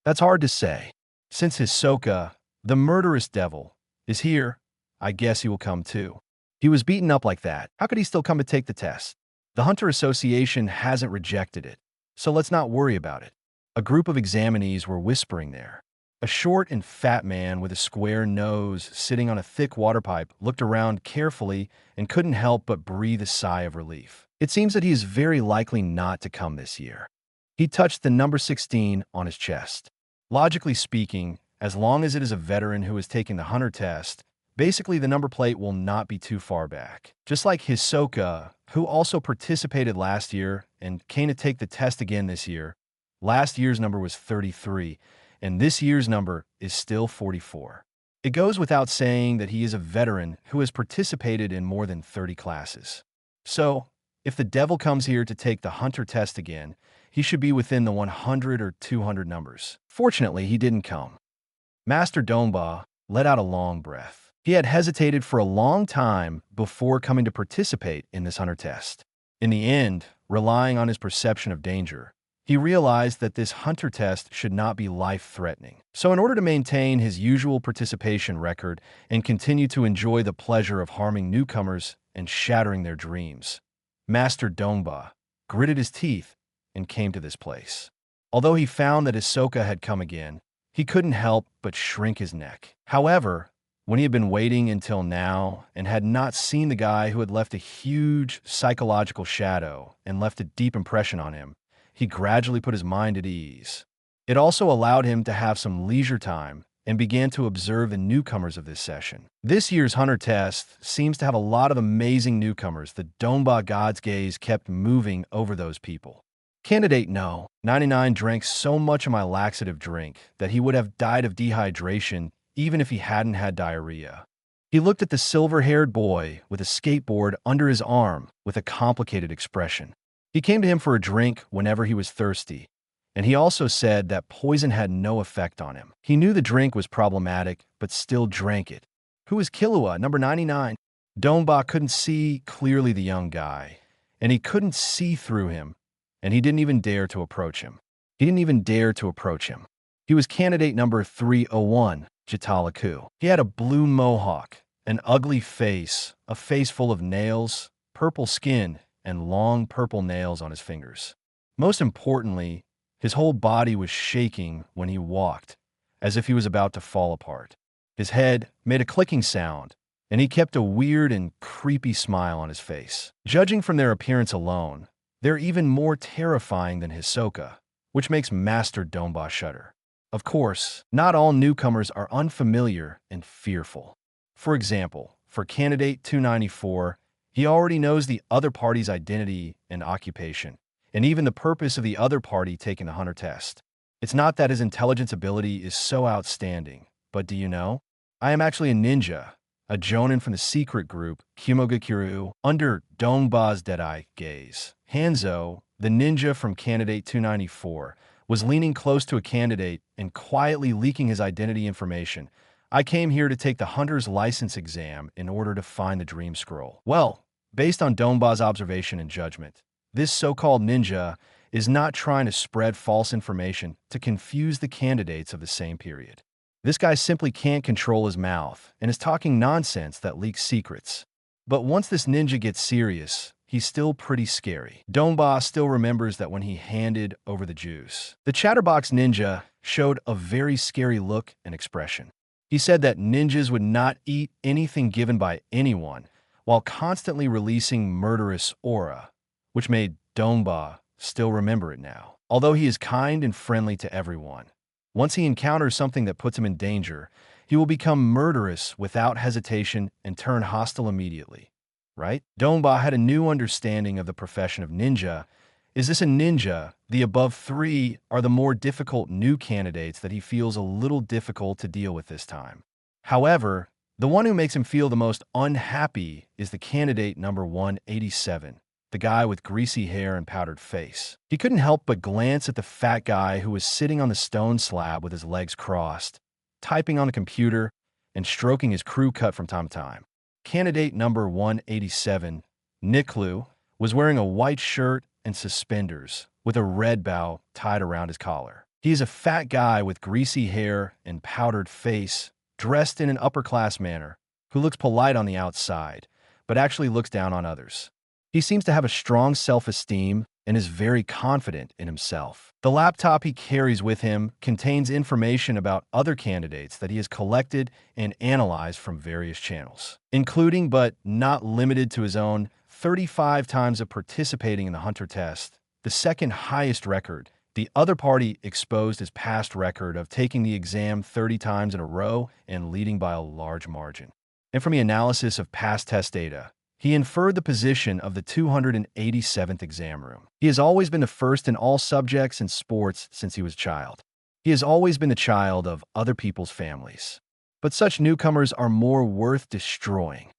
That's hard to say. Since Hisoka, the murderous devil, is here, I guess he will come too. He was beaten up like that. How could he still come to take the test? The Hunter Association hasn't rejected it, so let's not worry about it. A group of examinees were whispering there. A short and fat man with a square nose sitting on a thick water pipe looked around carefully and couldn't help but breathe a sigh of relief. It seems that he is very likely not to come this year. He touched the number 16 on his chest. Logically speaking, as long as it is a veteran who is taking the hunter test, basically the number plate will not be too far back. Just like Hisoka, who also participated last year and came to take the test again this year, last year's number was 33, and this year's number is still 44. It goes without saying that he is a veteran who has participated in more than 30 classes. So, if the devil comes here to take the hunter test again, he should be within the 100 or 200 numbers. Fortunately, he didn't come. Master Donba let out a long breath. He had hesitated for a long time before coming to participate in this hunter test. In the end, relying on his perception of danger, he realized that this hunter test should not be life-threatening. So in order to maintain his usual participation record and continue to enjoy the pleasure of harming newcomers and shattering their dreams, Master Donba gritted his teeth and came to this place. Although he found that Hisoka had come again, he couldn't help but shrink his neck. However, when he had been waiting until now and had not seen the guy who had left a huge psychological shadow and left a deep impression on him, he gradually put his mind at ease. It also allowed him to have some leisure time and began to observe the newcomers of this session. This year's hunter test seems to have a lot of amazing newcomers. The Donba God's gaze kept moving over those people. Candidate No. 99 drank so much of my laxative drink that he would have died of dehydration even if he hadn't had diarrhea. He looked at the silver-haired boy with a skateboard under his arm with a complicated expression. He came to him for a drink whenever he was thirsty, and he also said that poison had no effect on him. He knew the drink was problematic, but still drank it. Who is Killua, number 99? Donba couldn't see clearly the young guy, and he couldn't see through him, and he didn't even dare to approach him. He was candidate number 301, Jitalaku. He had a blue mohawk, an ugly face, a face full of nails, purple skin, and long purple nails on his fingers. Most importantly, his whole body was shaking when he walked, as if he was about to fall apart. His head made a clicking sound, and he kept a weird and creepy smile on his face. Judging from their appearance alone, they're even more terrifying than Hisoka, which makes Master Donba shudder. Of course, not all newcomers are unfamiliar and fearful. For example, for candidate 294, he already knows the other party's identity and occupation, and even the purpose of the other party taking the hunter test. It's not that his intelligence ability is so outstanding, but do you know? I am actually a ninja, a jonin from the secret group Kimogakuru, under Donba's dead-eye gaze. Hanzo, the ninja from candidate 294, was leaning close to a candidate and quietly leaking his identity information. I came here to take the hunter's license exam in order to find the dream scroll. Well, based on Donba's observation and judgment, this so-called ninja is not trying to spread false information to confuse the candidates of the same period. This guy simply can't control his mouth and is talking nonsense that leaks secrets. But once this ninja gets serious, he's still pretty scary. Donba still remembers that when he handed over the juice. The Chatterbox Ninja showed a very scary look and expression. He said that ninjas would not eat anything given by anyone, while constantly releasing murderous aura, which made Donba still remember it now. Although he is kind and friendly to everyone, once he encounters something that puts him in danger, he will become murderous without hesitation and turn hostile immediately. Right? Donba had a new understanding of the profession of ninja. Is this a ninja? The above three are the more difficult new candidates that he feels a little difficult to deal with this time. However, the one who makes him feel the most unhappy is the candidate number 187, the guy with greasy hair and powdered face. He couldn't help but glance at the fat guy who was sitting on the stone slab with his legs crossed, typing on the computer and stroking his crew cut from time to time. Candidate number 187, Niklu, was wearing a white shirt and suspenders with a red bow tied around his collar. He is a fat guy with greasy hair and powdered face, dressed in an upper-class manner, who looks polite on the outside, but actually looks down on others. He seems to have a strong self-esteem and is very confident in himself. The laptop he carries with him contains information about other candidates that he has collected and analyzed from various channels, including but not limited to his own 35 times of participating in the Hunter test, the second highest record. The other party exposed his past record of taking the exam 30 times in a row and leading by a large margin. And from the analysis of past test data, he inferred the position of the 287th exam room. He has always been the first in all subjects and sports since he was a child. He has always been the child of other people's families. But such newcomers are more worth destroying.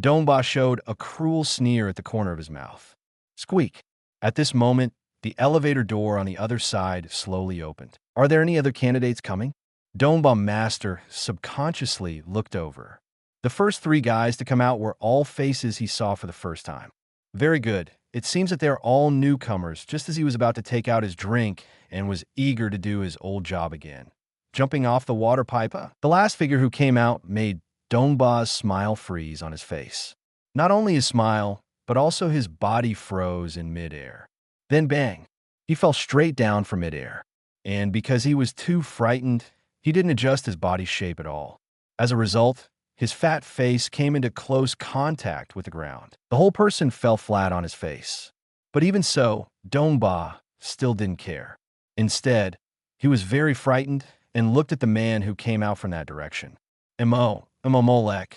Dongba showed a cruel sneer at the corner of his mouth. Squeak. At this moment, the elevator door on the other side slowly opened. Are there any other candidates coming? Dongba Master subconsciously looked over. The first 3 guys to come out were all faces he saw for the first time. Very good. It seems that they're all newcomers, just as he was about to take out his drink and was eager to do his old job again. Jumping off the water pipe, the last figure who came out made Dongba's smile freeze on his face. Not only his smile, but also his body froze in midair. Then bang, he fell straight down from midair. And because he was too frightened, he didn't adjust his body shape at all. As a result, his fat face came into close contact with the ground. The whole person fell flat on his face. But even so, Dongba still didn't care. Instead, he was very frightened and looked at the man who came out from that direction. Molek.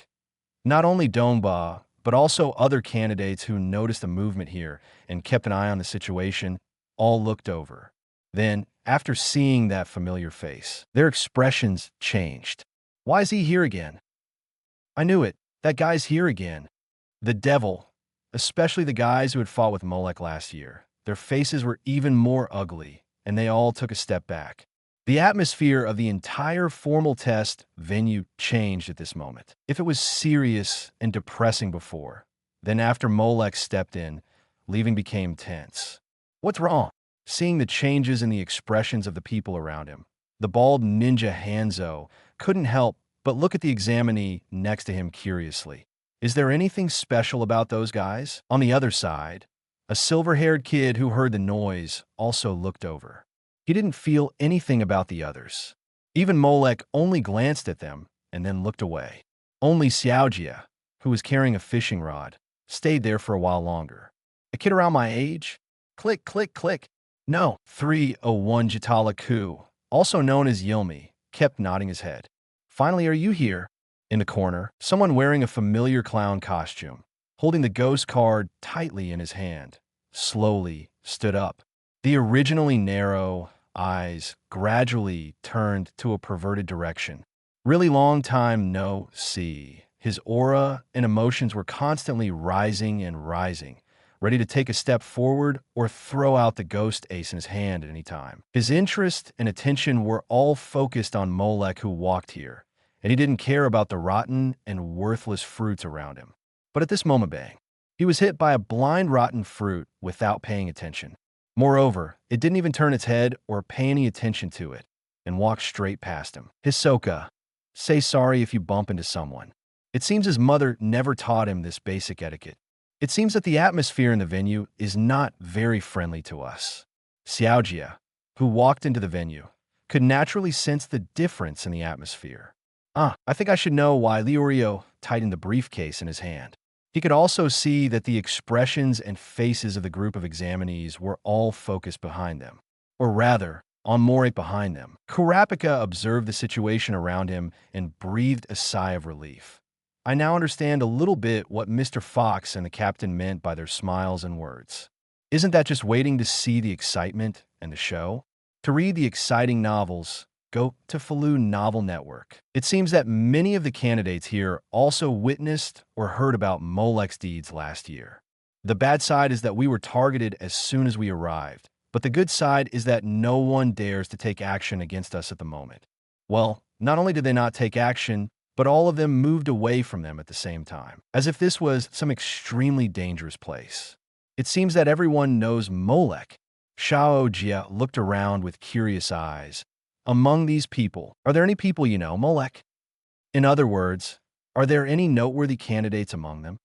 Not only Dongba, but also other candidates who noticed the movement here and kept an eye on the situation, all looked over. Then, after seeing that familiar face, their expressions changed. Why is he here again? I knew it. That guy's here again. The devil, especially the guys who had fought with Molek last year. Their faces were even more ugly, and they all took a step back. The atmosphere of the entire formal test venue changed at this moment. If it was serious and depressing before, then after Molek stepped in, leaving became tense. What's wrong? Seeing the changes in the expressions of the people around him, the bald ninja Hanzo couldn't help but look at the examinee next to him curiously. Is there anything special about those guys? On the other side, a silver-haired kid who heard the noise also looked over. He didn't feel anything about the others. Even Molek only glanced at them and then looked away. Only Xiaojia, who was carrying a fishing rod, stayed there for a while longer. A kid around my age? Click, click, click. No, 301 Jitala Ku, also known as Yilmi, kept nodding his head. Finally, are you here? In the corner, someone wearing a familiar clown costume, holding the ghost card tightly in his hand, slowly stood up. The originally narrow eyes gradually turned to a perverted direction. Really long time no see. His aura and emotions were constantly rising and rising, ready to take a step forward or throw out the ghost ace in his hand at any time. His interest and attention were all focused on Molek, who walked here, and he didn't care about the rotten and worthless fruits around him. But at this moment, bang, he was hit by a blind rotten fruit without paying attention. Moreover, it didn't even turn its head or pay any attention to it, and walked straight past him. Hisoka, say sorry if you bump into someone. It seems his mother never taught him this basic etiquette. It seems that the atmosphere in the venue is not very friendly to us. Xiaojia, who walked into the venue, could naturally sense the difference in the atmosphere. I think I should know why Liurio tightened the briefcase in his hand. He could also see that the expressions and faces of the group of examinees were all focused behind them. Or rather, on Molek behind them. Kurapika observed the situation around him and breathed a sigh of relief. I now understand a little bit what Mr. Fox and the captain meant by their smiles and words. Isn't that just waiting to see the excitement and the show? To read the exciting novels, go to Falu Novel Network. It seems that many of the candidates here also witnessed or heard about Molek's deeds last year. The bad side is that we were targeted as soon as we arrived, but the good side is that no one dares to take action against us at the moment. Well, not only did they not take action, but all of them moved away from them at the same time, as if this was some extremely dangerous place. It seems that everyone knows Molek. Xiaojia looked around with curious eyes. Among these people, are there any people you know, Molek? In other words, are there any noteworthy candidates among them?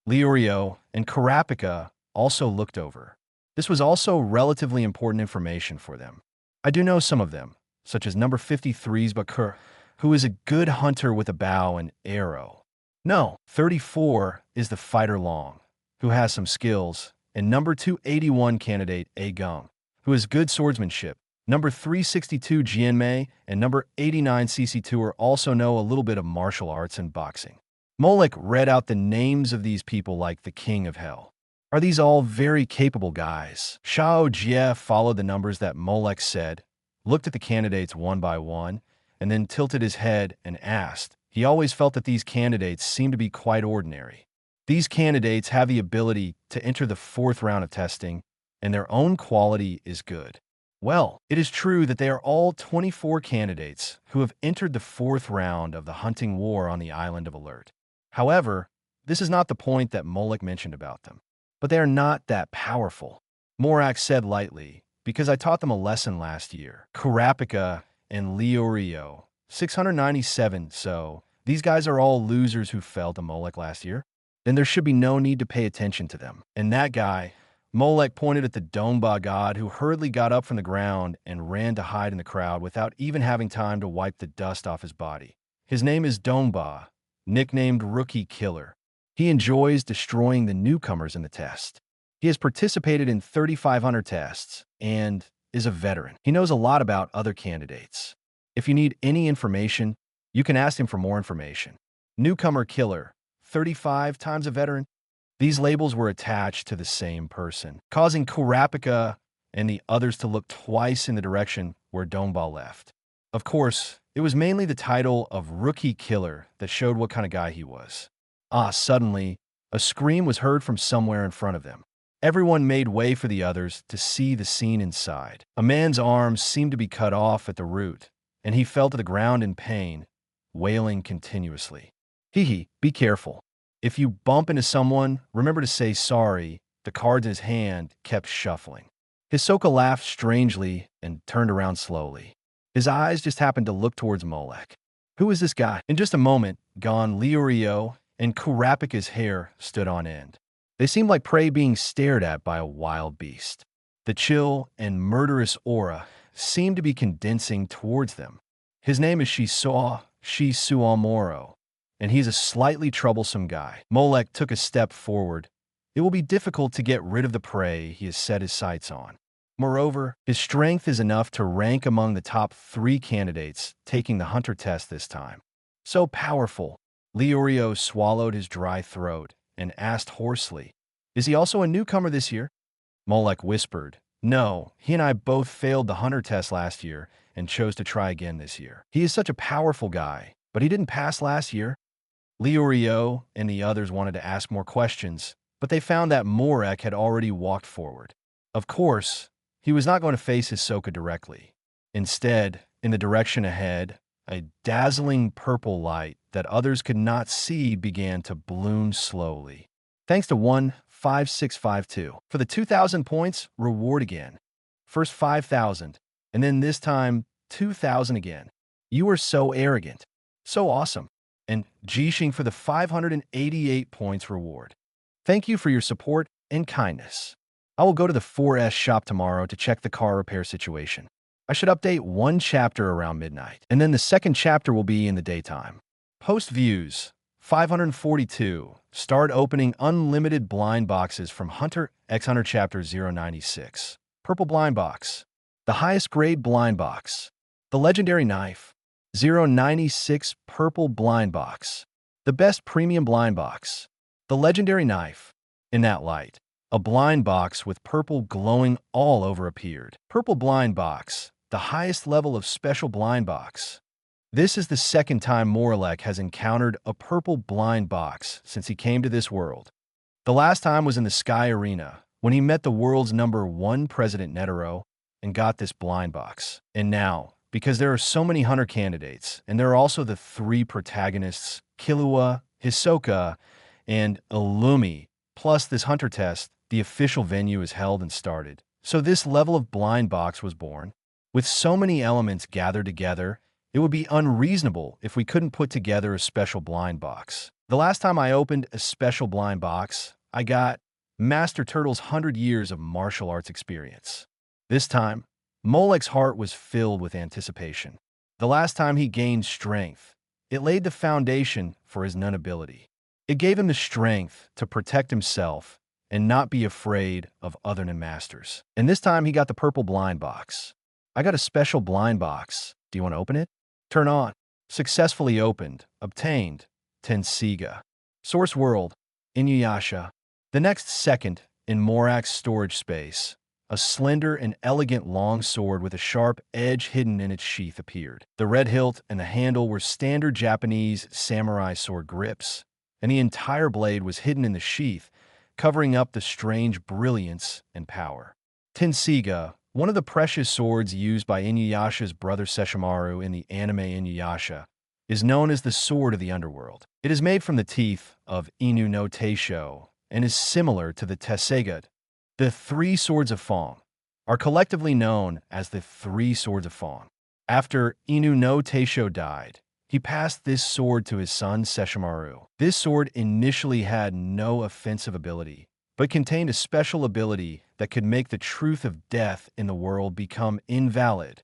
Liurio and Kurapika also looked over. This was also relatively important information for them. I do know some of them, such as number 53's Bakur, who is a good hunter with a bow and arrow. No, 34 is the fighter Long, who has some skills, and number 281 candidate A Gung, who has good swordsmanship. Number 362 Jianmei and number 89 CC2 are also know a little bit of martial arts and boxing. Molek read out the names of these people like the king of hell. Are these all very capable guys? Xiao Jie followed the numbers that Molek said, looked at the candidates one by one, and then tilted his head and asked. He always felt that these candidates seemed to be quite ordinary. These candidates have the ability to enter the 4th round of testing, and their own quality is good. Well, it is true that they are all 24 candidates who have entered the 4th round of the hunting war on the island of Alert. However, this is not the point that Molek mentioned about them. But they are not that powerful. Morak said lightly, because I taught them a lesson last year. Kurapika and Leorio, 697, so these guys are all losers who fell to Molek last year. Then there should be no need to pay attention to them. And that guy, Molek pointed at the Dongba god who hurriedly got up from the ground and ran to hide in the crowd without even having time to wipe the dust off his body. His name is Dongba, nicknamed Rookie Killer. He enjoys destroying the newcomers in the test. He has participated in 3,500 tests and is a veteran. He knows a lot about other candidates. If you need any information, you can ask him for more information. Newcomer Killer, 35 times a veteran. These labels were attached to the same person, causing Kurapika and the others to look twice in the direction where Dongba left. Of course, it was mainly the title of Rookie Killer that showed what kind of guy he was. Suddenly, a scream was heard from somewhere in front of them. Everyone made way for the others to see the scene inside. A man's arms seemed to be cut off at the root, and he fell to the ground in pain, wailing continuously. Hee, be careful. If you bump into someone, remember to say sorry. The cards in his hand kept shuffling. Hisoka laughed strangely and turned around slowly. His eyes just happened to look towards Molek. Who is this guy? In just a moment, Gon Leorio and Kurapika's hair stood on end. They seemed like prey being stared at by a wild beast. The chill and murderous aura seemed to be condensing towards them. His name is Shisuamoro, and he's a slightly troublesome guy. Molek took a step forward. It will be difficult to get rid of the prey he has set his sights on. Moreover, his strength is enough to rank among the top 3 candidates taking the hunter test this time. So powerful. Leorio swallowed his dry throat and asked hoarsely, "Is he also a newcomer this year?" Molek whispered, "No, he and I both failed the hunter test last year and chose to try again this year. He is such a powerful guy, but he didn't pass last year." Leorio and the others wanted to ask more questions, but they found that Molek had already walked forward. Of course, he was not going to face Hisoka directly. Instead, in the direction ahead, a dazzling purple light that others could not see began to bloom slowly. Thanks to 15652 for the 2,000 points reward again. First 5,000, and then this time 2,000 again. You are so arrogant. So awesome. And Jishing for the 588 points reward. Thank you for your support and kindness. I will go to the 4S shop tomorrow to check the car repair situation. I should update 1 chapter around midnight, and then the 2nd chapter will be in the daytime. Post views, 542. Start opening unlimited blind boxes from Hunter x Hunter Chapter 096. Purple blind box. The highest grade blind box. The legendary knife. 096 purple blind box. The best premium blind box. The legendary knife. In that light, a blind box with purple glowing all over appeared. Purple blind box. The highest level of special blind box. This is the 2nd time Molek has encountered a purple blind box since he came to this world. The last time was in the Sky Arena, when he met the world's number 1 President Netero and got this blind box. And now, because there are so many hunter candidates, and there are also the 3 protagonists, Killua, Hisoka, and Illumi, plus this hunter test, the official venue is held and started. So this level of blind box was born. With so many elements gathered together, it would be unreasonable if we couldn't put together a special blind box. The last time I opened a special blind box, I got Master Turtle's 100 years of martial arts experience. This time, Molek's heart was filled with anticipation. The last time he gained strength, it laid the foundation for his nun ability. It gave him the strength to protect himself and not be afraid of other nin masters. And this time he got the purple blind box. I got a special blind box. Do you want to open it? Turn on. Successfully opened. Obtained. Tensiga. Source world. Inuyasha. The next second, in Morak's storage space, a slender and elegant long sword with a sharp edge hidden in its sheath appeared. The red hilt and the handle were standard Japanese samurai sword grips, and the entire blade was hidden in the sheath, covering up the strange brilliance and power. Tensiga, one of the precious swords used by Inuyasha's brother Sesshomaru in the anime Inuyasha, is known as the Sword of the Underworld. It is made from the teeth of Inu no Teisho and is similar to the Tessegat. The Three Swords of Fong are collectively known as the Three Swords of Fong. After Inu no Teisho died, he passed this sword to his son Sesshomaru. This sword initially had no offensive ability, but contained a special ability that could make the truth of death in the world become invalid.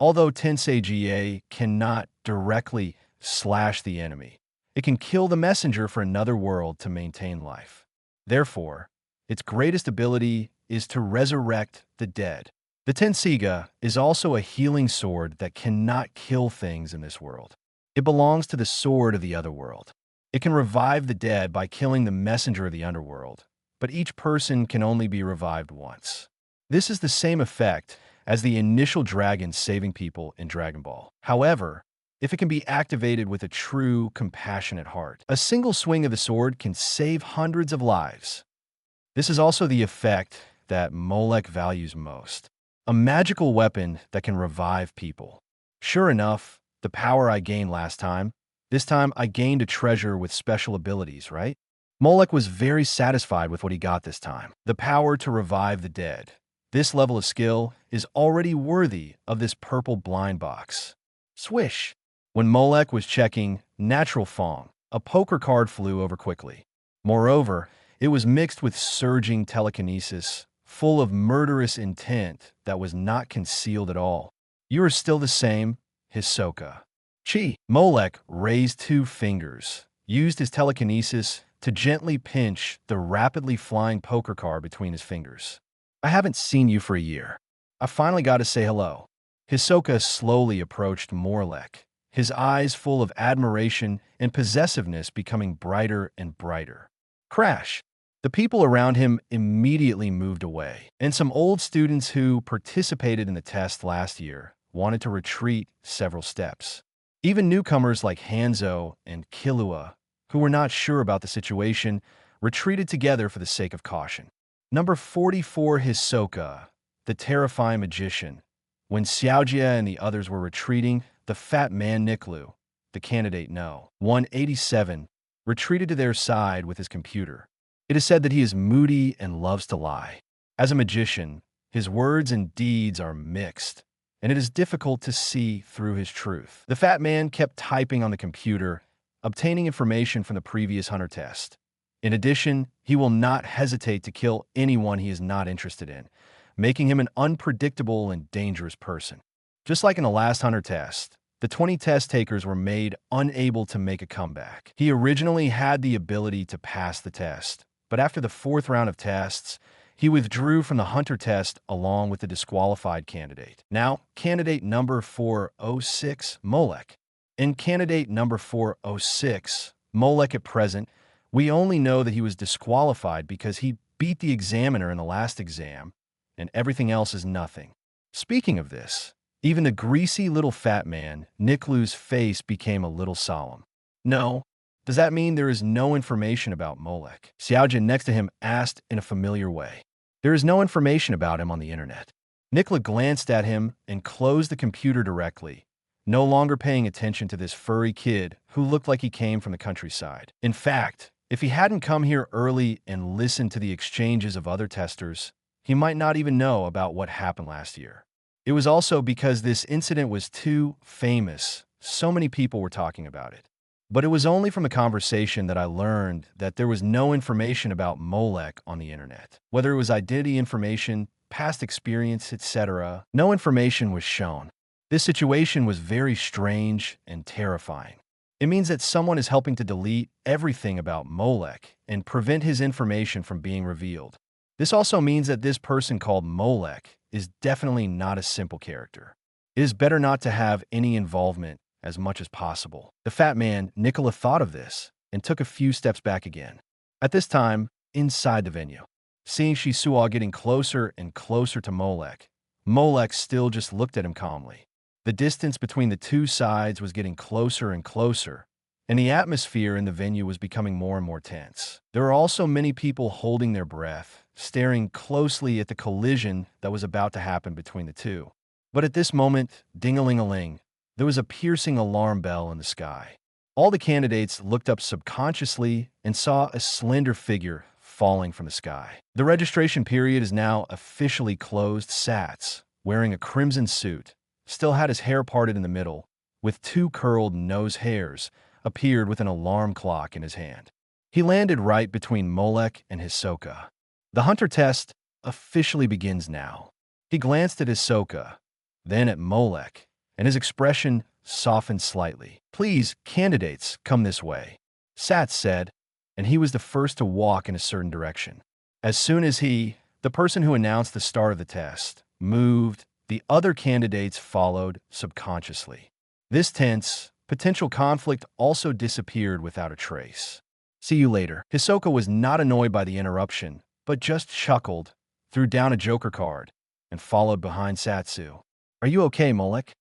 Although Tensei cannot directly slash the enemy, it can kill the messenger for another world to maintain life. Therefore, its greatest ability is to resurrect the dead. The Tensiga is also a healing sword that cannot kill things in this world. It belongs to the sword of the otherworld. It can revive the dead by killing the messenger of the underworld, but each person can only be revived once. This is the same effect as the initial dragon saving people in Dragon Ball. However, if it can be activated with a true, compassionate heart, a single swing of the sword can save hundreds of lives. This is also the effect that Molek values most. A magical weapon that can revive people. Sure enough, the power I gained last time, this time I gained a treasure with special abilities, right? Molek was very satisfied with what he got this time. The power to revive the dead. This level of skill is already worthy of this purple blind box. Swish! When Molek was checking Natural Fong, a poker card flew over quickly. Moreover, it was mixed with surging telekinesis, full of murderous intent that was not concealed at all. You are still the same, Hisoka. Chi. Molek raised 2 fingers, used his telekinesis to gently pinch the rapidly flying poker card between his fingers. I haven't seen you for a year. I finally got to say hello. Hisoka slowly approached Molek, his eyes full of admiration and possessiveness becoming brighter and brighter. Crash! The people around him immediately moved away, and some old students who participated in the test last year wanted to retreat several steps. Even newcomers like Hanzo and Killua, who were not sure about the situation, retreated together for the sake of caution. Number 44 Hisoka, the terrifying magician. When Xiaojia and the others were retreating, the fat man Niklu, the candidate No. 187, retreated to their side with his computer. It is said that he is moody and loves to lie. As a magician, his words and deeds are mixed, and it is difficult to see through his truth. The fat man kept typing on the computer, obtaining information from the previous hunter test. In addition, he will not hesitate to kill anyone he is not interested in, making him an unpredictable and dangerous person. Just like in the last hunter test, the 20 test takers were made unable to make a comeback. He originally had the ability to pass the test, but after the 4th round of tests, he withdrew from the hunter test along with the disqualified candidate. Now, candidate number 406, Molek. In candidate number 406, Molek at present, we only know that he was disqualified because he beat the examiner in the last exam, and everything else is nothing. Speaking of this, even the greasy little fat man, Niklu's face became a little solemn. No. Does that mean there is no information about Molek? Xiaojin next to him asked in a familiar way. There is no information about him on the internet. Nikla glanced at him and closed the computer directly, no longer paying attention to this furry kid who looked like he came from the countryside. In fact, if he hadn't come here early and listened to the exchanges of other testers, he might not even know about what happened last year. It was also because this incident was too famous. So many people were talking about it. But it was only from a conversation that I learned that there was no information about Molek on the internet. Whether it was identity information, past experience, etc., no information was shown. This situation was very strange and terrifying. It means that someone is helping to delete everything about Molek and prevent his information from being revealed. This also means that this person called Molek is definitely not a simple character. It is better not to have any involvement as much as possible. The fat man, Nicola, thought of this and took a few steps back again. At this time, inside the venue, seeing Shisua getting closer and closer to Molek, Molek still just looked at him calmly. The distance between the two sides was getting closer and closer, and the atmosphere in the venue was becoming more and more tense. There were also many people holding their breath, staring closely at the collision that was about to happen between the two. But at this moment, ding-a-ling-a-ling, there was a piercing alarm bell in the sky. All the candidates looked up subconsciously and saw a slender figure falling from the sky. The registration period is now officially closed. Sats, wearing a crimson suit, still had his hair parted in the middle, with two curled nose hairs, appeared with an alarm clock in his hand. He landed right between Molek and Hisoka. The hunter test officially begins now. He glanced at Hisoka, then at Molek, and his expression softened slightly. "Please, candidates, come this way," Sats said, and he was the first to walk in a certain direction. As soon as he, the person who announced the start of the test, moved, the other candidates followed subconsciously. This tense, potential conflict also disappeared without a trace. "See you later." Hisoka was not annoyed by the interruption, but just chuckled, threw down a joker card, and followed behind Satsu. "Are you okay, Molek?"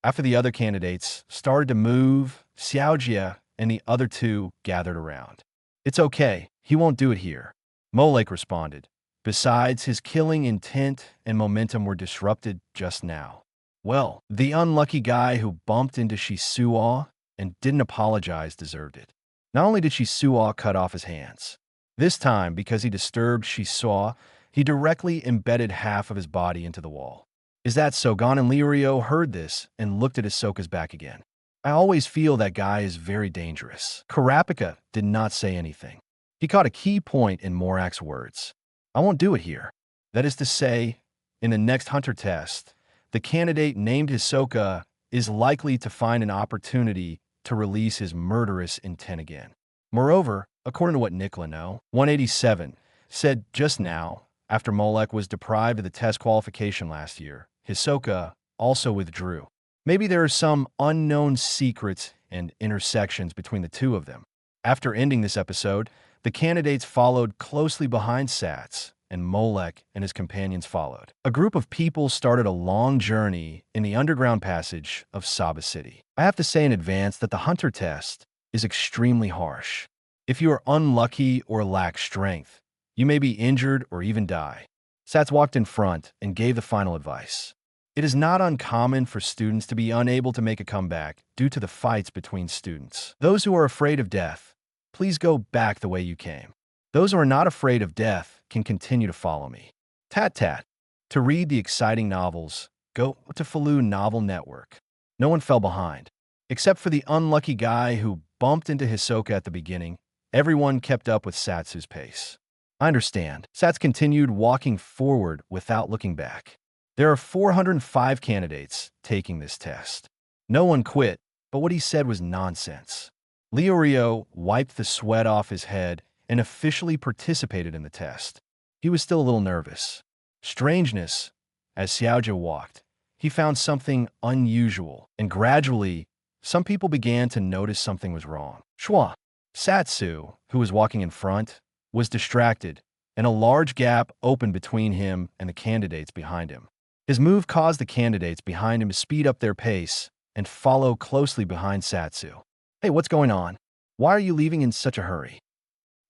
After the other candidates started to move, Xiaojia and the other two gathered around. "It's okay, he won't do it here," Molek responded. Besides, his killing intent and momentum were disrupted just now. Well, the unlucky guy who bumped into Shisua and didn't apologize deserved it. Not only did Shisua cut off his hands, this time because he disturbed Shisua, he directly embedded half of his body into the wall. "Is that so?" Gon and Liurio heard this and looked at Hisoka's back again. "I always feel that guy is very dangerous." Karapika did not say anything. He caught a key point in Morak's words. "I won't do it here." That is to say, in the next hunter test, the candidate named Hisoka is likely to find an opportunity to release his murderous intent again. Moreover, according to what Nicola know, 187 said just now, after Molek was deprived of the test qualification last year, Hisoka also withdrew. Maybe there are some unknown secrets and intersections between the two of them. After ending this episode, the candidates followed closely behind Sats, and Molek and his companions followed. A group of people started a long journey in the underground passage of Saba City. I have to say in advance that the hunter test is extremely harsh. If you are unlucky or lack strength, you may be injured or even die. Sats walked in front and gave the final advice. It is not uncommon for students to be unable to make a comeback due to the fights between students. Those who are afraid of death, please go back the way you came. Those who are not afraid of death can continue to follow me. Tat tat. To read the exciting novels, go to Falu Novel Network. No one fell behind. Except for the unlucky guy who bumped into Hisoka at the beginning, everyone kept up with Satsu's pace. I understand. Sats continued walking forward without looking back. There are 405 candidates taking this test. No one quit, but what he said was nonsense. Liurio wiped the sweat off his head and officially participated in the test. He was still a little nervous. Strangeness, as Xiaojia walked, he found something unusual, and gradually, some people began to notice something was wrong. Shua, Satsu, who was walking in front, was distracted, and a large gap opened between him and the candidates behind him. His move caused the candidates behind him to speed up their pace and follow closely behind Satsu. "Hey, what's going on? Why are you leaving in such a hurry?"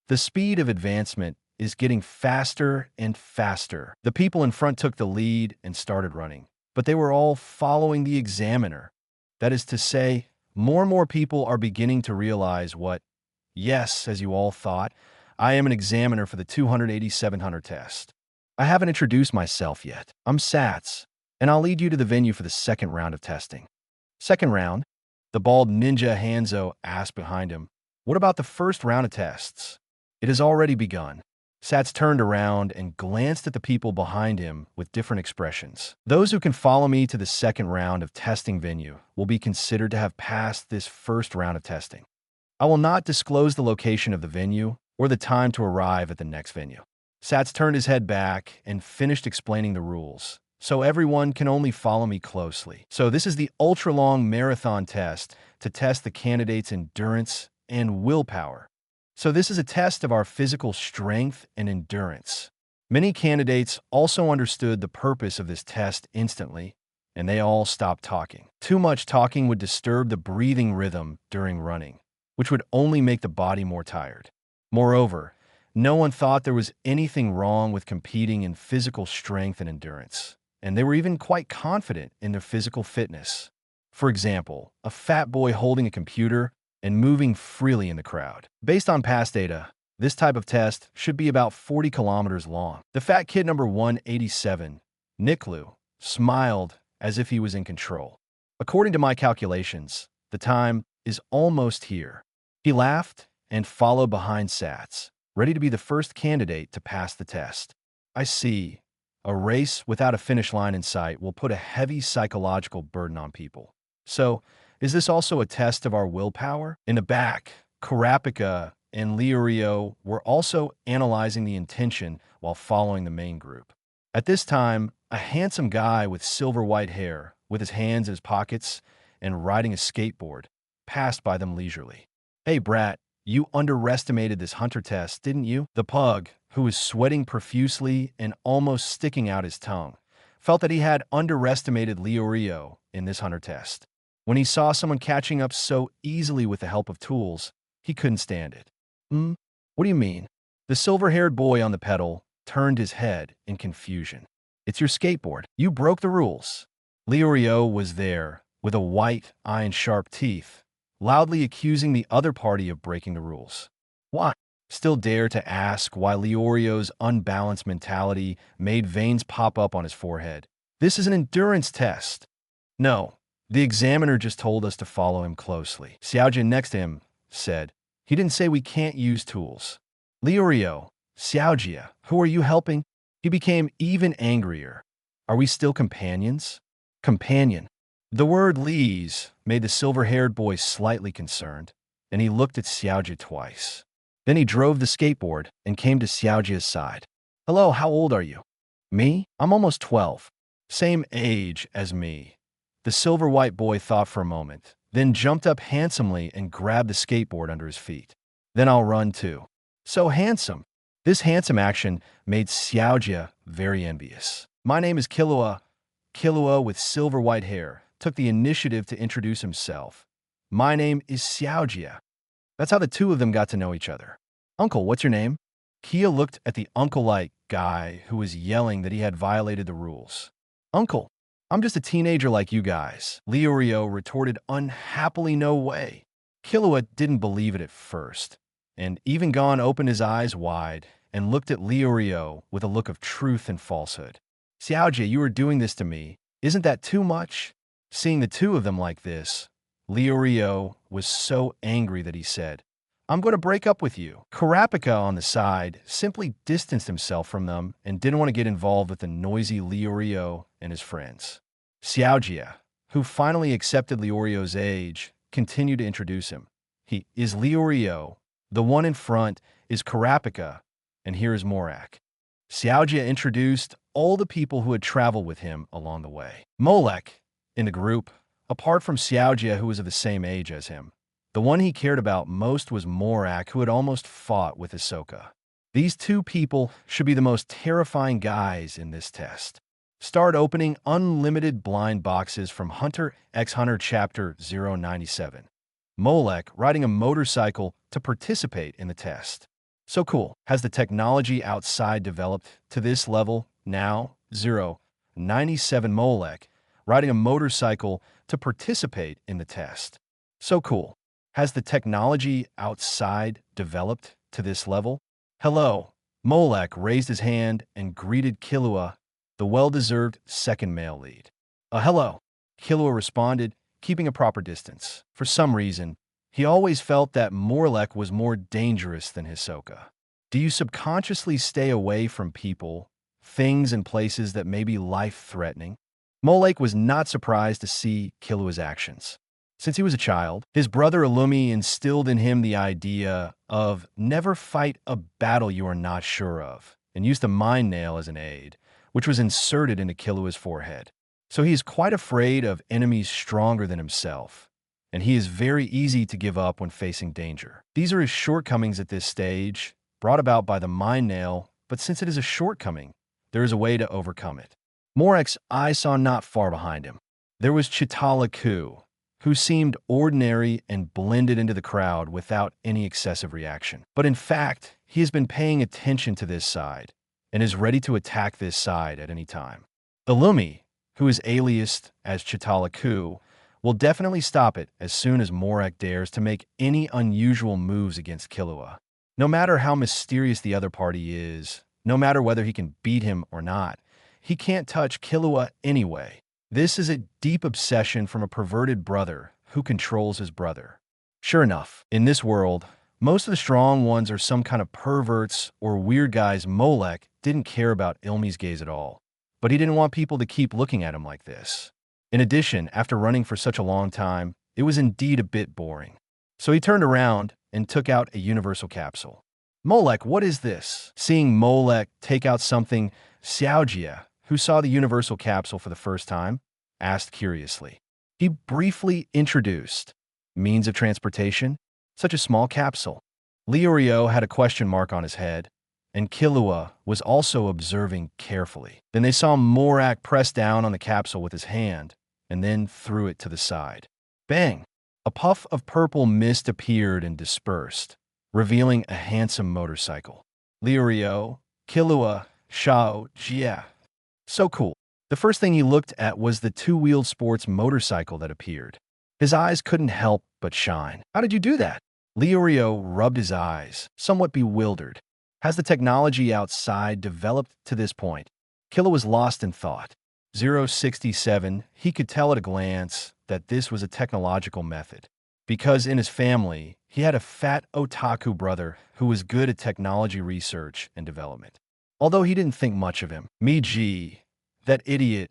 The speed of advancement is getting faster and faster. The people in front took the lead and started running, but they were all following the examiner. That is to say, more and more people are beginning to realize what, yes, as you all thought, I am an examiner for the 287 test. I haven't introduced myself yet. I'm Sats, and I'll lead you to the venue for the second round of testing. Second round? The bald ninja Hanzo asked behind him. What about the first round of tests? It has already begun. Sats turned around and glanced at the people behind him with different expressions. Those who can follow me to the second round of testing venue will be considered to have passed this first round of testing. I will not disclose the location of the venue or the time to arrive at the next venue. Sats turned his head back and finished explaining the rules, so everyone can only follow me closely. So this is the ultra-long marathon test to test the candidate's endurance and willpower. So this is a test of our physical strength and endurance. Many candidates also understood the purpose of this test instantly, and they all stopped talking. Too much talking would disturb the breathing rhythm during running, which would only make the body more tired. Moreover, no one thought there was anything wrong with competing in physical strength and endurance, and they were even quite confident in their physical fitness. For example, a fat boy holding a computer and moving freely in the crowd. Based on past data, this type of test should be about 40 kilometers long. The fat kid number 187, Niklu, smiled as if he was in control. According to my calculations, the time is almost here. He laughed and followed behind Sats, ready to be the first candidate to pass the test. I see. A race without a finish line in sight will put a heavy psychological burden on people. So, is this also a test of our willpower? In the back, Karapika and Leorio were also analyzing the intention while following the main group. At this time, a handsome guy with silver white hair, with his hands in his pockets and riding a skateboard, passed by them leisurely. Hey, brat, you underestimated this hunter test, didn't you? The pug, who was sweating profusely and almost sticking out his tongue, felt that he had underestimated Leorio in this hunter test. When he saw someone catching up so easily with the help of tools, he couldn't stand it. What do you mean? The silver-haired boy on the pedal turned his head in confusion. It's your skateboard. You broke the rules. Leorio was there, with a white eye and sharp teeth, loudly accusing the other party of breaking the rules. Why? Still dare to ask why Leorio's unbalanced mentality made veins pop up on his forehead. This is an endurance test. No. The examiner just told us to follow him closely. Xiaojin next to him said, he didn't say we can't use tools. Leorio, Xiaojia, who are you helping? He became even angrier. Are we still companions? Companion. The word Lees made the silver-haired boy slightly concerned, and he looked at Xiaojia twice. Then he drove the skateboard and came to Xiaojia's side. Hello, how old are you? Me? I'm almost 12. Same age as me. The silver-white boy thought for a moment, then jumped up handsomely and grabbed the skateboard under his feet. Then I'll run too. So handsome. This handsome action made Xiaojia very envious. My name is Killua. Killua with silver-white hair took the initiative to introduce himself. My name is Xiaojia. That's how the two of them got to know each other. Uncle, what's your name? Kia looked at the uncle-like guy who was yelling that he had violated the rules. Uncle, I'm just a teenager like you guys. Leorio retorted unhappily, no way. Killua didn't believe it at first, and even Gon opened his eyes wide and looked at Leorio with a look of truth and falsehood. Xiaojia, you are doing this to me. Isn't that too much? Seeing the two of them like this, Leorio was so angry that he said, I'm going to break up with you. Karapika on the side simply distanced himself from them and didn't want to get involved with the noisy Leorio and his friends. Xiaojia, who finally accepted Leorio's age, continued to introduce him. He is Leorio. The one in front is Karapika, and here is Morak. Xiaojia introduced all the people who had traveled with him along the way. Molek, in the group, apart from Xiaojia, who was of the same age as him, the one he cared about most was Morak, who had almost fought with Ahsoka. These two people should be the most terrifying guys in this test. Start opening unlimited blind boxes from Hunter x Hunter Chapter 097. Molek riding a motorcycle to participate in the test. So cool. Has the technology outside developed to this level now? 097 Molek riding a motorcycle to participate in the test. So cool. Has the technology outside developed to this level? Hello. Molek raised his hand and greeted Killua, the well-deserved second male lead. Hello. Killua responded, keeping a proper distance. For some reason, he always felt that Molek was more dangerous than Hisoka. Do you subconsciously stay away from people, things, and places that may be life-threatening? Molek was not surprised to see Killua's actions. Since he was a child, his brother Illumi instilled in him the idea of never fight a battle you are not sure of, and used a mind nail as an aid, which was inserted into Killua's forehead. So he is quite afraid of enemies stronger than himself, and he is very easy to give up when facing danger. These are his shortcomings at this stage, brought about by the mind nail, but since it is a shortcoming, there is a way to overcome it. Molek's eye saw not far behind him. There was Chitala-ku, who seemed ordinary and blended into the crowd without any excessive reaction. But in fact, he has been paying attention to this side, and is ready to attack this side at any time. Illumi, who is aliased as Chitala-ku, will definitely stop it as soon as Molek dares to make any unusual moves against Killua. No matter how mysterious the other party is, no matter whether he can beat him or not, he can't touch Killua anyway. This is a deep obsession from a perverted brother who controls his brother. Sure enough, in this world, most of the strong ones are some kind of perverts or weird guys. Molek didn't care about Ilmi's gaze at all, but he didn't want people to keep looking at him like this. In addition, after running for such a long time, it was indeed a bit boring. So he turned around and took out a universal capsule. Molek, what is this? Seeing Molek take out something, Xiaojia, who saw the universal capsule for the first time, asked curiously. He briefly introduced means of transportation, such a small capsule. Liurio had a question mark on his head, and Killua was also observing carefully. Then they saw Molek press down on the capsule with his hand, and then threw it to the side. Bang! A puff of purple mist appeared and dispersed, revealing a handsome motorcycle. Liurio, Killua, Shao, Jia. So cool. The first thing he looked at was the two-wheeled sports motorcycle that appeared. His eyes couldn't help but shine. How did you do that? Liurio rubbed his eyes, somewhat bewildered. Has the technology outside developed to this point? Killua was lost in thought. 067, he could tell at a glance that this was a technological method, because in his family, he had a fat otaku brother who was good at technology research and development. Although he didn't think much of him, Miji, that idiot,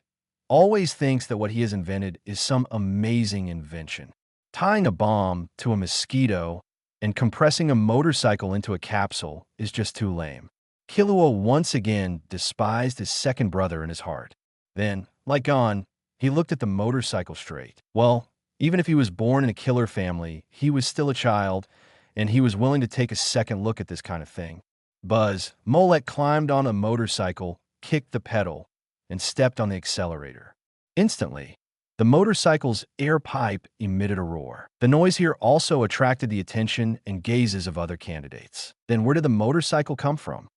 always thinks that what he has invented is some amazing invention. Tying a bomb to a mosquito and compressing a motorcycle into a capsule is just too lame. Killua once again despised his second brother in his heart. Then, like Gon, he looked at the motorcycle straight. Well, even if he was born in a killer family, he was still a child, and he was willing to take a second look at this kind of thing. Buzz, Molek climbed on a motorcycle, kicked the pedal, and stepped on the accelerator. Instantly, the motorcycle's air pipe emitted a roar. The noise here also attracted the attention and gazes of other candidates. Then where did the motorcycle come from?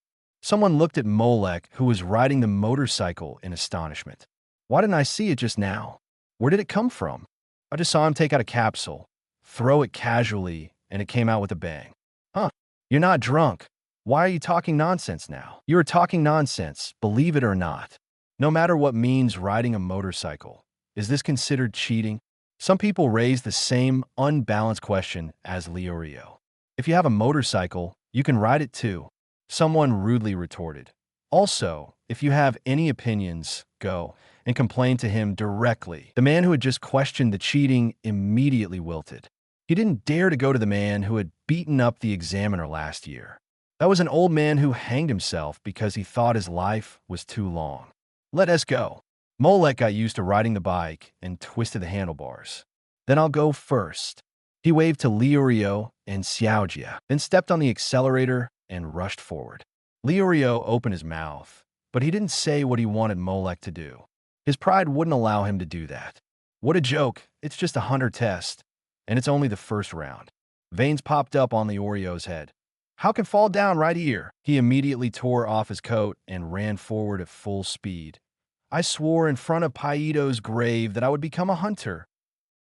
Someone looked at Molek, who was riding the motorcycle, in astonishment. Why didn't I see it just now? Where did it come from? I just saw him take out a capsule, throw it casually, and it came out with a bang. Huh, you're not drunk. Why are you talking nonsense now? You are talking nonsense, believe it or not. No matter what means riding a motorcycle, is this considered cheating? Some people raise the same unbalanced question as Liurio. If you have a motorcycle, you can ride it too. Someone rudely retorted. Also, if you have any opinions, go and complain to him directly. The man who had just questioned the cheating immediately wilted. He didn't dare to go to the man who had beaten up the examiner last year. That was an old man who hanged himself because he thought his life was too long. Let us go. Molek got used to riding the bike and twisted the handlebars. Then I'll go first. He waved to Liurio and Xiaojia, then stepped on the accelerator and rushed forward. Liurio opened his mouth, but he didn't say what he wanted Molek to do. His pride wouldn't allow him to do that. What a joke, it's just a hunter test, and it's only the first round. Veins popped up on Liurio's head. How can fall down right here? He immediately tore off his coat and ran forward at full speed. I swore in front of Paito's grave that I would become a hunter.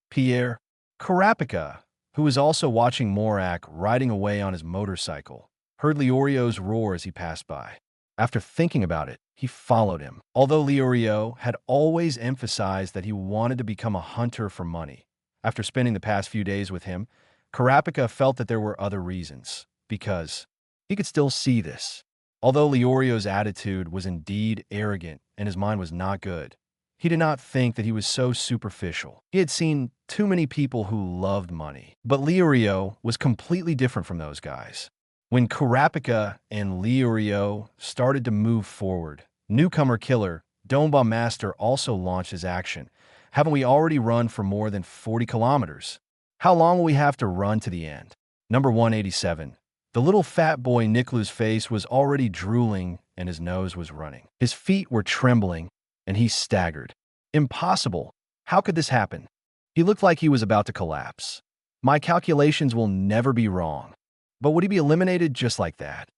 Pierre Karapika, who was also watching Molek riding away on his motorcycle, heard Liurio's roar as he passed by. After thinking about it, he followed him. Although Liurio had always emphasized that he wanted to become a hunter for money, After spending the past few days with him, Karapika felt that there were other reasons, because he could still see this. Although Leorio's attitude was indeed arrogant and his mind was not good, he did not think that he was so superficial. He had seen too many people who loved money. But Leorio was completely different from those guys. When Karapika and Leorio started to move forward, newcomer killer Domba Master also launched his action. Haven't we already run for more than 40 kilometers? How long will we have to run to the end? Number 187. The little fat boy Niklu's face was already drooling and his nose was running. His feet were trembling and he staggered. Impossible. How could this happen? He looked like he was about to collapse. My calculations will never be wrong. But would he be eliminated just like that?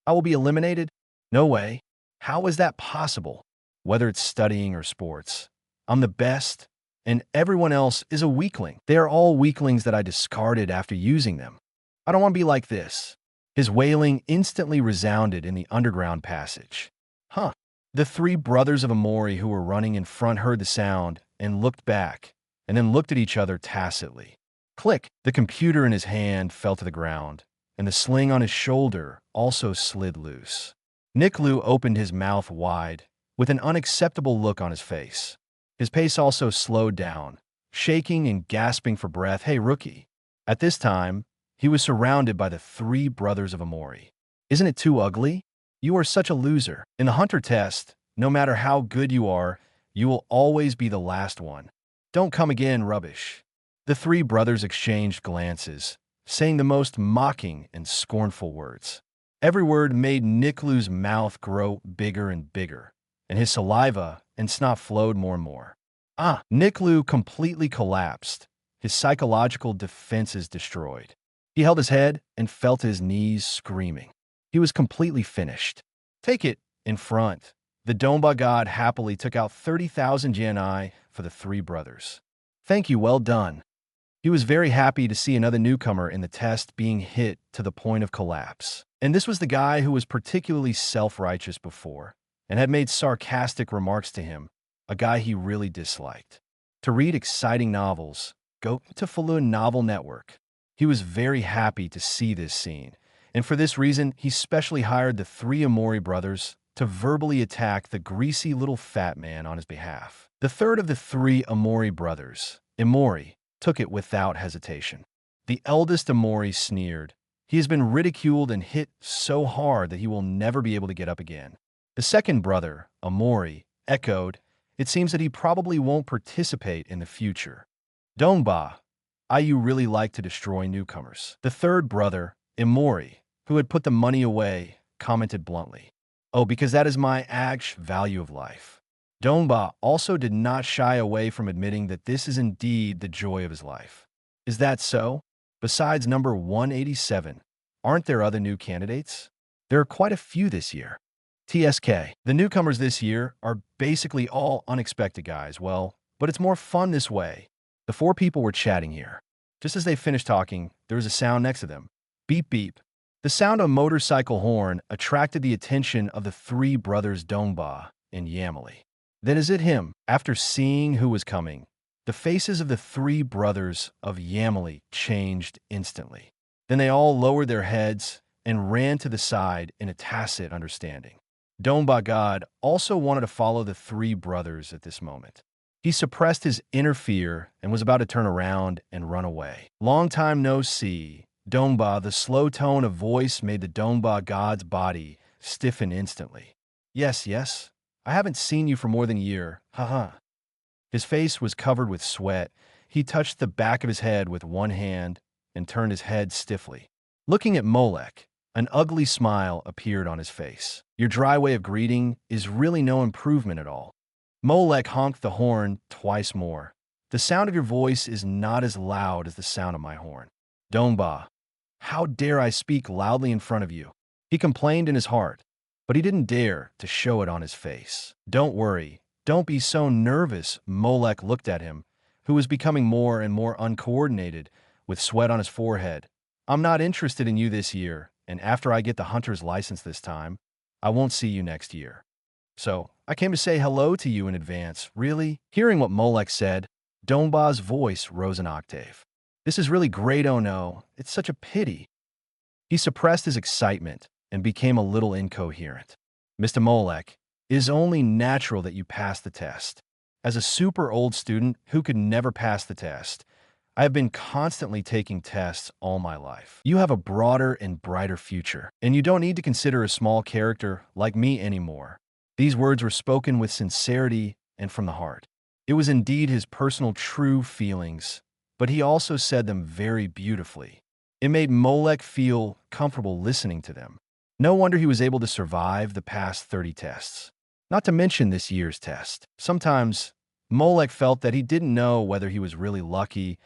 I will be eliminated? No way. How is that possible? Whether it's studying or sports, I'm the best, and everyone else is a weakling. They are all weaklings that I discarded after using them. I don't want to be like this. His wailing instantly resounded in the underground passage. Huh. The three brothers of Amori who were running in front heard the sound and looked back, and then looked at each other tacitly. Click! The computer in his hand fell to the ground, and the sling on his shoulder also slid loose. Niklu opened his mouth wide, with an unacceptable look on his face. His pace also slowed down, shaking and gasping for breath. Hey, rookie. At this time, he was surrounded by the three brothers of Amori. Isn't it too ugly? You are such a loser. In the hunter test, no matter how good you are, you will always be the last one. Don't come again, rubbish. The three brothers exchanged glances, saying the most mocking and scornful words. Every word made Niklu's mouth grow bigger and bigger, and his saliva and snot flowed more and more. Niklu completely collapsed, his psychological defenses destroyed. He held his head and felt his knees screaming. He was completely finished. Take it, in front. The Domba god happily took out 30,000 Janai for the three brothers. Thank you, well done. He was very happy to see another newcomer in the test being hit to the point of collapse. And this was the guy who was particularly self-righteous before, and had made sarcastic remarks to him, a guy he really disliked. To read exciting novels, go to Falun Novel Network. He was very happy to see this scene, and for this reason, he specially hired the three Amori brothers to verbally attack the greasy little fat man on his behalf. The third of the three Amori brothers, Amori, took it without hesitation. The eldest Amori sneered. He has been ridiculed and hit so hard that he will never be able to get up again. The second brother, Amori, echoed, it seems that he probably won't participate in the future. Dongba, you really like to destroy newcomers. The third brother, Amori, who had put the money away, commented bluntly, oh, because that is my actual value of life. Dongba also did not shy away from admitting that this is indeed the joy of his life. Is that so? Besides number 187, aren't there other new candidates? There are quite a few this year. TSK. The newcomers this year are basically all unexpected guys, well, but it's more fun this way. The four people were chatting here. Just as they finished talking, there was a sound next to them. Beep beep. The sound of a motorcycle horn attracted the attention of the three brothers Dongba and Yamali. Then is it him? After seeing who was coming, the faces of the three brothers of Yamali changed instantly. Then they all lowered their heads and ran to the side in a tacit understanding. Domba God also wanted to follow the three brothers at this moment. He suppressed his inner fear and was about to turn around and run away. Long time no see. Domba, the slow tone of voice made the Domba God's body stiffen instantly. Yes, I haven't seen you for more than a year, haha. His face was covered with sweat. He touched the back of his head with one hand and turned his head stiffly. Looking at Molek, an ugly smile appeared on his face. Your dry way of greeting is really no improvement at all. Molek honked the horn twice more. The sound of your voice is not as loud as the sound of my horn. Dongba, how dare I speak loudly in front of you? He complained in his heart, but he didn't dare to show it on his face. Don't worry. Don't be so nervous. Molek looked at him, who was becoming more and more uncoordinated, with sweat on his forehead. I'm not interested in you this year, and after I get the hunter's license this time, I won't see you next year. So, I came to say hello to you in advance, really? Hearing what Molek said, Domba's voice rose an octave. This is really great, oh no, it's such a pity. He suppressed his excitement and became a little incoherent. Mr. Molek, it is only natural that you pass the test. As a super old student who could never pass the test, I have been constantly taking tests all my life. You have a broader and brighter future, and you don't need to consider a small character like me anymore. These words were spoken with sincerity and from the heart. It was indeed his personal true feelings, but he also said them very beautifully. It made Molek feel comfortable listening to them. No wonder he was able to survive the past 30 tests. Not to mention this year's test. Sometimes, Molek felt that he didn't know whether he was really lucky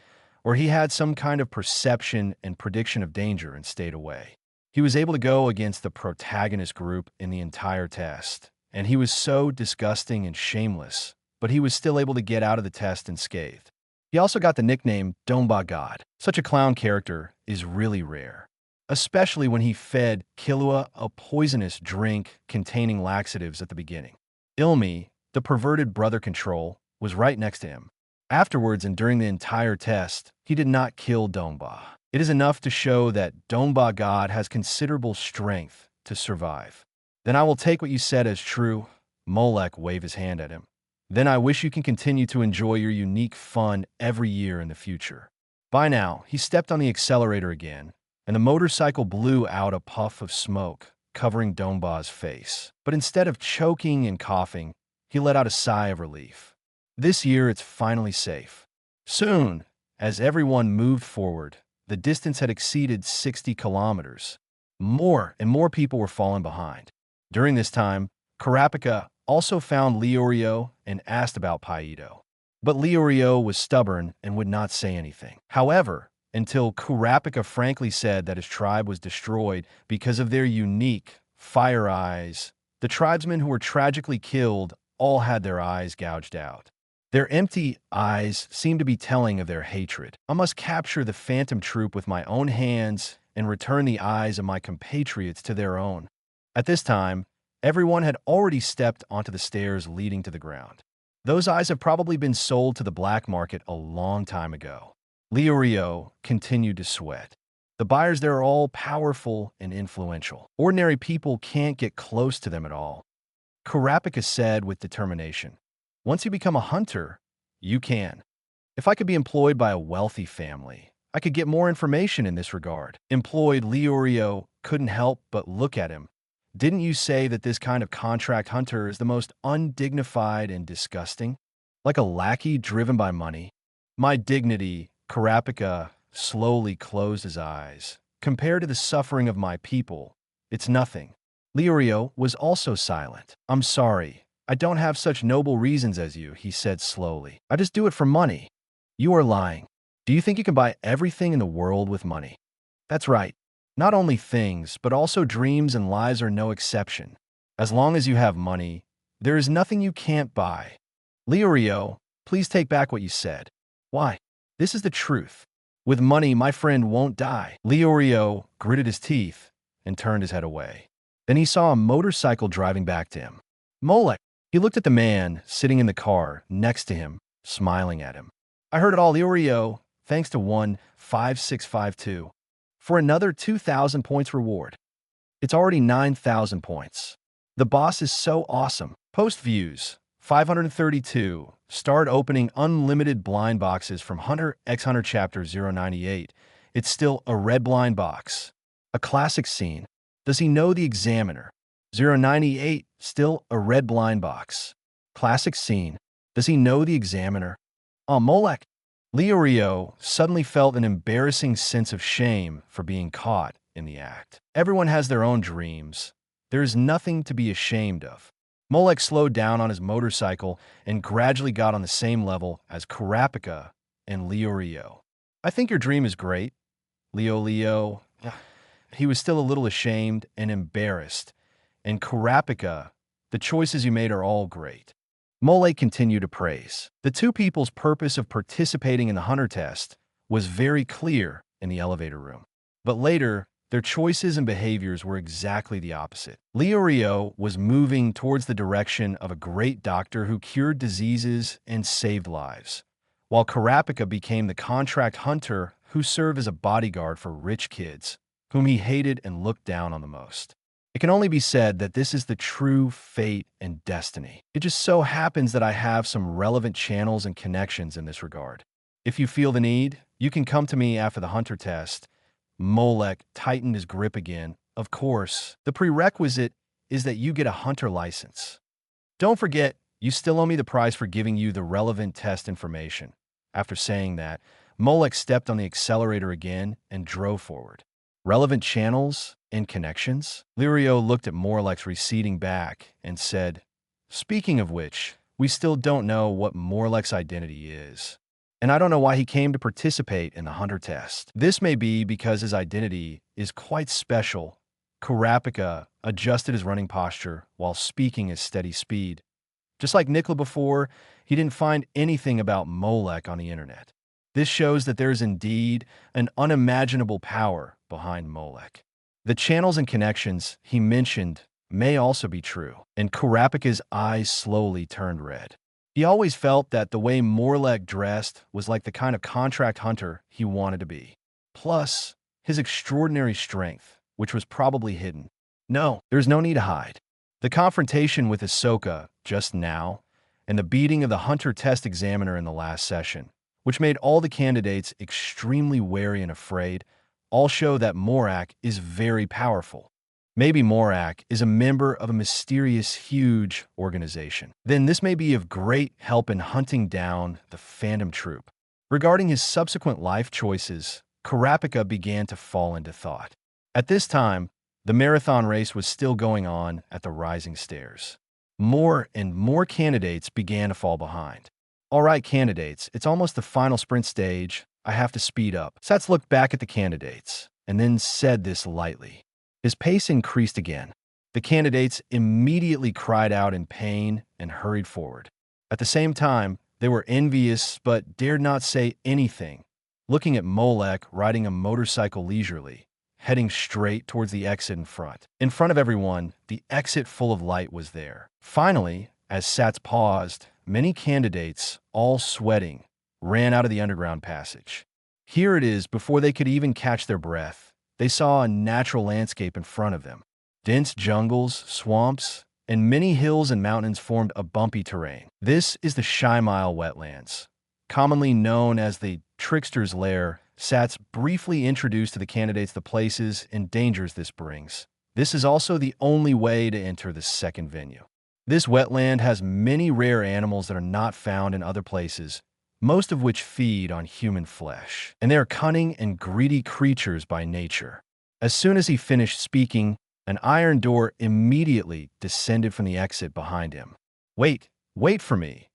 or he had some kind of perception and prediction of danger and stayed away. He was able to go against the protagonist group in the entire test, and he was so disgusting and shameless, but he was still able to get out of the test unscathed. He also got the nickname Domba God. Such a clown character is really rare, especially when he fed Killua a poisonous drink containing laxatives at the beginning. Ilmi, the perverted brother control, was right next to him. Afterwards and during the entire test, he did not kill Domba. It is enough to show that Domba God has considerable strength to survive. Then I will take what you said as true. Molek waved his hand at him. Then I wish you can continue to enjoy your unique fun every year in the future. By now, he stepped on the accelerator again, and the motorcycle blew out a puff of smoke, covering Domba's face. But instead of choking and coughing, he let out a sigh of relief. This year, it's finally safe. Soon, as everyone moved forward, the distance had exceeded 60 kilometers. More and more people were falling behind. During this time, Kurapika also found Leorio and asked about Paito. But Leorio was stubborn and would not say anything. However, until Kurapika frankly said that his tribe was destroyed because of their unique fire eyes, the tribesmen who were tragically killed all had their eyes gouged out. Their empty eyes seemed to be telling of their hatred. I must capture the phantom troop with my own hands and return the eyes of my compatriots to their own. At this time, everyone had already stepped onto the stairs leading to the ground. Those eyes have probably been sold to the black market a long time ago. Leorio continued to sweat. The buyers there are all powerful and influential. Ordinary people can't get close to them at all. Kurapika said with determination, "Once you become a hunter, you can. If I could be employed by a wealthy family, I could get more information in this regard." Employed Leorio couldn't help but look at him. Didn't you say that this kind of contract hunter is the most undignified and disgusting? Like a lackey driven by money? My dignity, Kurapika slowly closed his eyes. Compared to the suffering of my people, it's nothing. Leorio was also silent. "I'm sorry. I don't have such noble reasons as you," he said slowly. "I just do it for money." "You are lying. Do you think you can buy everything in the world with money?" "That's right. Not only things, but also dreams and lives are no exception. As long as you have money, there is nothing you can't buy." "Leorio, please take back what you said." "Why? This is the truth. With money, my friend won't die." Leorio gritted his teeth and turned his head away. Then he saw a motorcycle driving back to him. Molek. He looked at the man sitting in the car next to him, smiling at him. "I heard it all, Leorio, thanks to 15652. For another 2,000 points reward. It's already 9,000 points. The boss is so awesome." Post views, 532. Start opening unlimited blind boxes from Hunter x Hunter Chapter 098. It's still a red blind box. A classic scene. Does he know the examiner? 098. Still a red blind box. Classic scene. Does he know the examiner? Oh, Molek. Leorio suddenly felt an embarrassing sense of shame for being caught in the act. Everyone has their own dreams. There is nothing to be ashamed of. Molek slowed down on his motorcycle and gradually got on the same level as Kurapika and Leorio. "I think your dream is great, Leo." He was still a little ashamed and embarrassed. "And Kurapika, the choices you made are all great." Molek continued to praise. The two people's purpose of participating in the hunter test was very clear in the elevator room. But later, their choices and behaviors were exactly the opposite. Leorio was moving towards the direction of a great doctor who cured diseases and saved lives, while Karapika became the contract hunter who served as a bodyguard for rich kids, whom he hated and looked down on the most. It can only be said that this is the true fate and destiny. It just so happens that I have some relevant channels and connections in this regard. If you feel the need, you can come to me after the hunter test. Molek tightened his grip again. Of course, the prerequisite is that you get a hunter license. Don't forget, you still owe me the prize for giving you the relevant test information. After saying that, Molek stepped on the accelerator again and drove forward. Relevant channels and connections? Lirio looked at Morlek's receding back and said, "Speaking of which, we still don't know what Morlek's identity is. And I don't know why he came to participate in the hunter test. This may be because his identity is quite special." Karapika adjusted his running posture while speaking at steady speed. Just like Nikola before, he didn't find anything about Molek on the internet. This shows that there is indeed an unimaginable power behind Molek. The channels and connections he mentioned may also be true, and Karapika's eyes slowly turned red. He always felt that the way Molek dressed was like the kind of contract hunter he wanted to be. Plus, his extraordinary strength, which was probably hidden. No, there's no need to hide. The confrontation with Ahsoka just now, and the beating of the hunter test examiner in the last session, which made all the candidates extremely wary and afraid, all show that Morak is very powerful. Maybe Morak is a member of a mysterious, huge organization. Then this may be of great help in hunting down the Phantom Troop. Regarding his subsequent life choices, Karapika began to fall into thought. At this time, the marathon race was still going on at the rising stairs. More and more candidates began to fall behind. All right, candidates, it's almost the final sprint stage. I have to speed up. Satz looked back at the candidates and then said this lightly. His pace increased again. The candidates immediately cried out in pain and hurried forward. At the same time, they were envious but dared not say anything, looking at Molek riding a motorcycle leisurely, heading straight towards the exit in front. In front of everyone, the exit full of light was there. Finally, as Satz paused, many candidates, all sweating, ran out of the underground passage. Here it is, before they could even catch their breath, they saw a natural landscape in front of them. Dense jungles, swamps, and many hills and mountains formed a bumpy terrain. This is the Shy Mile wetlands. Commonly known as the Trickster's Lair, Satz briefly introduced to the candidates the places and dangers this brings. This is also the only way to enter the second venue. This wetland has many rare animals that are not found in other places, most of which feed on human flesh, and they are cunning and greedy creatures by nature. As soon as he finished speaking, an iron door immediately descended from the exit behind him. Wait for me."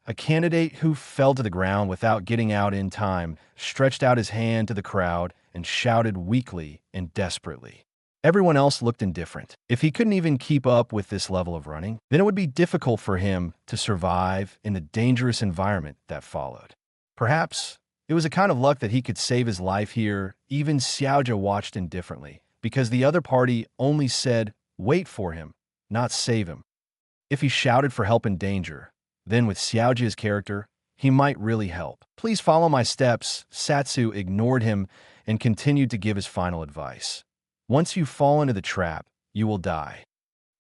A candidate who fell to the ground without getting out in time stretched out his hand to the crowd and shouted weakly and desperately. Everyone else looked indifferent. If he couldn't even keep up with this level of running, then it would be difficult for him to survive in the dangerous environment that followed. Perhaps it was a kind of luck that he could save his life here. Even Xiaojia watched indifferently, because the other party only said, "Wait for him, not save him." If he shouted for help in danger, then with Xiaojia's character, he might really help. "Please follow my steps." Satsu ignored him and continued to give his final advice. "Once you fall into the trap, you will die."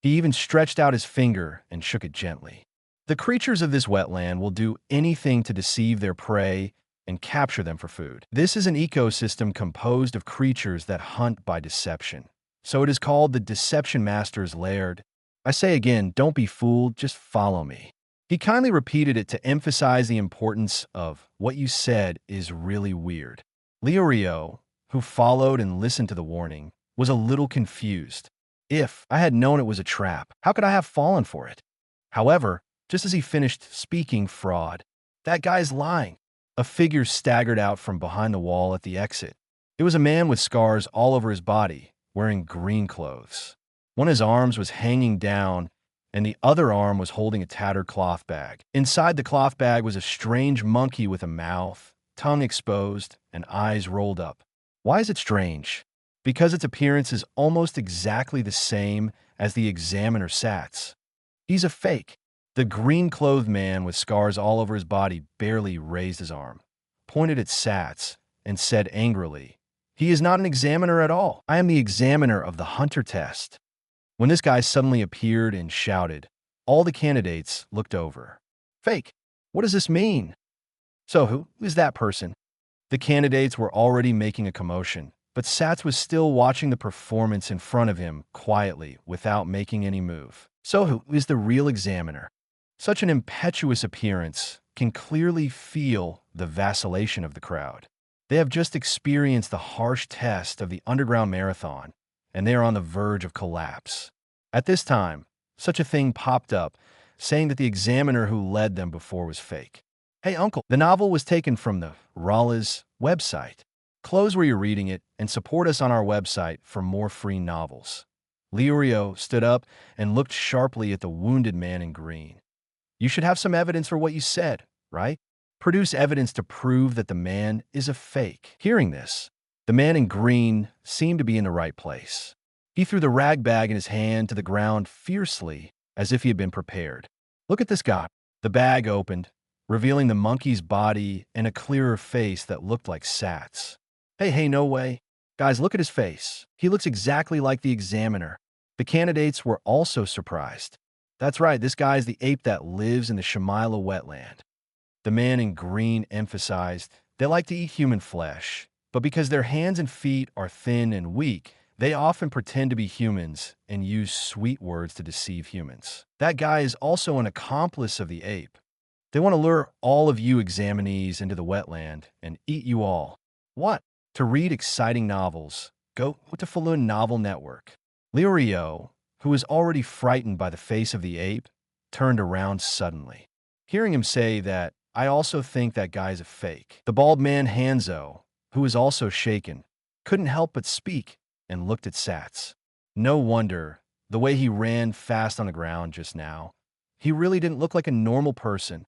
He even stretched out his finger and shook it gently. The creatures of this wetland will do anything to deceive their prey and capture them for food. This is an ecosystem composed of creatures that hunt by deception. So it is called the Deception Master's Lair. I say again, don't be fooled, just follow me. He kindly repeated it to emphasize the importance of what you said is really weird. Lirio, who followed and listened to the warning, was a little confused. If I had known it was a trap, how could I have fallen for it? However, just as he finished speaking, fraud. That guy's lying. A figure staggered out from behind the wall at the exit. It was a man with scars all over his body, wearing green clothes. One of his arms was hanging down, and the other arm was holding a tattered cloth bag. Inside the cloth bag was a strange monkey with a mouth, tongue exposed, and eyes rolled up. Why is it strange? Because its appearance is almost exactly the same as the examiner Satz. He's a fake. The green-clothed man with scars all over his body barely raised his arm, pointed at Sats, and said angrily, "He is not an examiner at all. I am the examiner of the hunter test." When this guy suddenly appeared and shouted, all the candidates looked over. Fake. What does this mean? So who is that person? The candidates were already making a commotion, but Sats was still watching the performance in front of him quietly without making any move. So who is the real examiner? Such an impetuous appearance can clearly feel the vacillation of the crowd. They have just experienced the harsh test of the underground marathon, and they are on the verge of collapse. At this time, such a thing popped up, saying that the examiner who led them before was fake. Hey, uncle, the novel was taken from the Ralla's website. Close where you're reading it and support us on our website for more free novels. Liurio stood up and looked sharply at the wounded man in green. You should have some evidence for what you said, right? Produce evidence to prove that the man is a fake. Hearing this, the man in green seemed to be in the right place. He threw the rag bag in his hand to the ground fiercely, as if he had been prepared. Look at this guy. The bag opened, revealing the monkey's body and a clearer face that looked like Sats. Hey, no way. Guys, look at his face. He looks exactly like the examiner. The candidates were also surprised. That's right, this guy is the ape that lives in the Shamila wetland. The man in green emphasized, they like to eat human flesh, but because their hands and feet are thin and weak, they often pretend to be humans and use sweet words to deceive humans. That guy is also an accomplice of the ape. They want to lure all of you examinees into the wetland and eat you all. What? To read exciting novels, go to Falun Novel Network. Liurio, who was already frightened by the face of the ape, turned around suddenly. Hearing him say that, I also think that guy's a fake. The bald man Hanzo, who was also shaken, couldn't help but speak and looked at Sats. No wonder, the way he ran fast on the ground just now. He really didn't look like a normal person.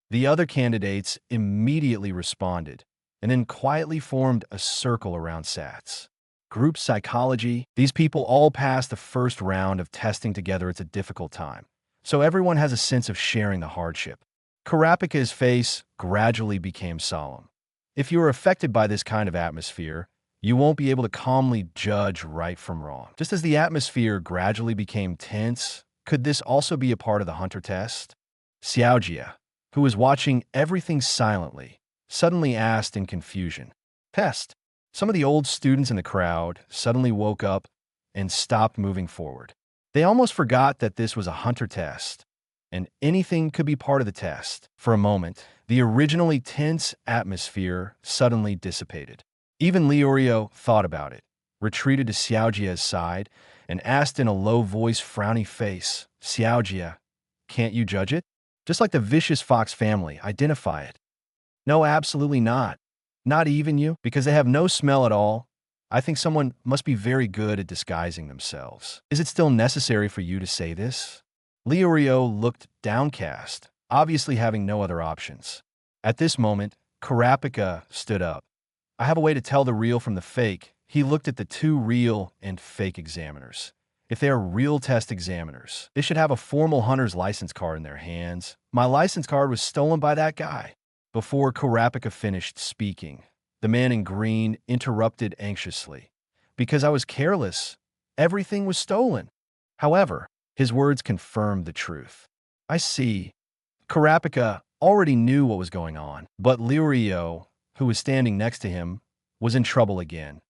The other candidates immediately responded, and then quietly formed a circle around Sats. Group psychology, these people all passed the first round of testing together. It's a difficult time, so everyone has a sense of sharing the hardship. Karapika's face gradually became solemn. If you are affected by this kind of atmosphere, you won't be able to calmly judge right from wrong. Just as the atmosphere gradually became tense, could this also be a part of the hunter test? Xiaojia, who was watching everything silently, suddenly asked in confusion, "Test." Some of the old students in the crowd suddenly woke up and stopped moving forward. They almost forgot that this was a hunter test, and anything could be part of the test. For a moment, the originally tense atmosphere suddenly dissipated. Even Liurio thought about it, retreated to Xiaojia's side, and asked in a low-voiced, frowny face, "Xiaojia, can't you judge it? Just like the vicious fox family, identify it." "No, absolutely not. Not even you, because they have no smell at all. I think someone must be very good at disguising themselves. Is it still necessary for you to say this?" Liurio looked downcast, obviously having no other options. At this moment, Karapika stood up. "I have a way to tell the real from the fake." He looked at the two real and fake examiners. If they are real test examiners, they should have a formal hunter's license card in their hands. My license card was stolen by that guy. Before Karapika finished speaking, the man in green interrupted anxiously. "Because I was careless, everything was stolen." However, his words confirmed the truth. "I see." Karapika already knew what was going on, but Liurio, who was standing next to him, was in trouble again.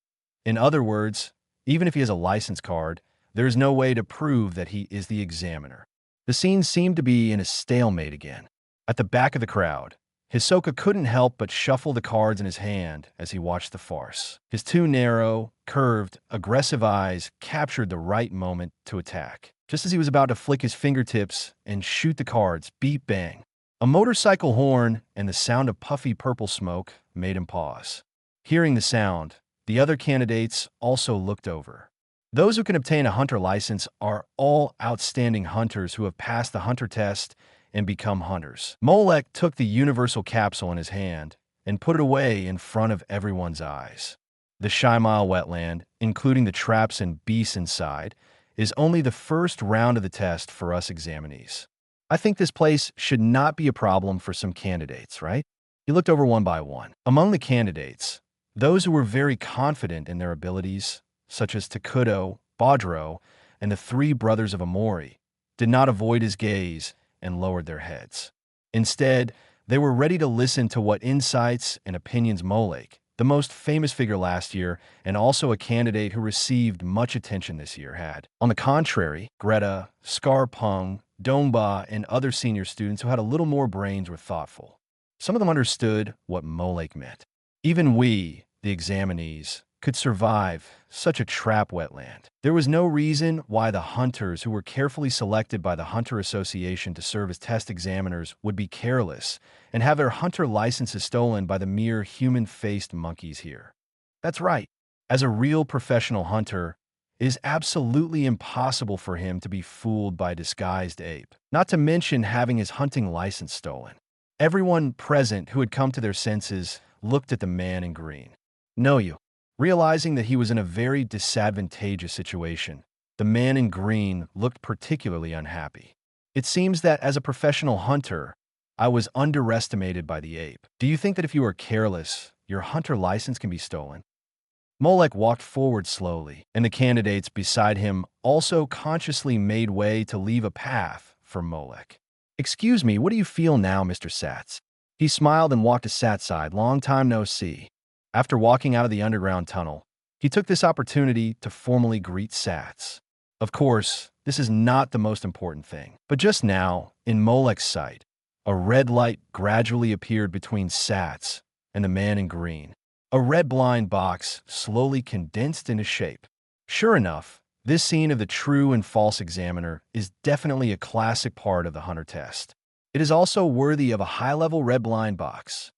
In other words, even if he has a license card, there is no way to prove that he is the examiner. The scene seemed to be in a stalemate again. At the back of the crowd, Hisoka couldn't help but shuffle the cards in his hand as he watched the farce. His two narrow, curved, aggressive eyes captured the right moment to attack. Just as he was about to flick his fingertips and shoot the cards, beep bang. A motorcycle horn and the sound of puffy purple smoke made him pause. Hearing the sound, the other candidates also looked over. Those who can obtain a hunter license are all outstanding hunters who have passed the hunter test and become hunters. Molek took the universal capsule in his hand and put it away in front of everyone's eyes. The Shamila wetland, including the traps and beasts inside, is only the first round of the test for us examinees. I think this place should not be a problem for some candidates, right? He looked over one by one. Among the candidates, those who were very confident in their abilities, such as Takuto, Baudreau, and the three brothers of Amori, did not avoid his gaze and lowered their heads. Instead, they were ready to listen to what insights and opinions Molek, the most famous figure last year and also a candidate who received much attention this year, had. On the contrary, Greta, Scarpung, Dongba, and other senior students who had a little more brains were thoughtful. Some of them understood what Molek meant. Even we, the examinees, could survive such a trap wetland. There was no reason why the hunters who were carefully selected by the Hunter Association to serve as test examiners would be careless and have their hunter licenses stolen by the mere human-faced monkeys here. That's right. As a real professional hunter, it is absolutely impossible for him to be fooled by a disguised ape, not to mention having his hunting license stolen. Everyone present who had come to their senses looked at the man in green. "Know you." Realizing that he was in a very disadvantageous situation, the man in green looked particularly unhappy. "It seems that as a professional hunter, I was underestimated by the ape. Do you think that if you are careless, your hunter license can be stolen?" Molek walked forward slowly, and the candidates beside him also consciously made way to leave a path for Molek. "Excuse me, what do you feel now, Mr. Satz?" He smiled and walked to Sat's side. "Long time no see." After walking out of the underground tunnel, he took this opportunity to formally greet Satz. Of course, this is not the most important thing. But just now, in Molek's sight, a red light gradually appeared between Satz and the man in green. A red blind box slowly condensed into shape. Sure enough, this scene of the true and false examiner is definitely a classic part of the hunter test. It is also worthy of a high-level red blind box.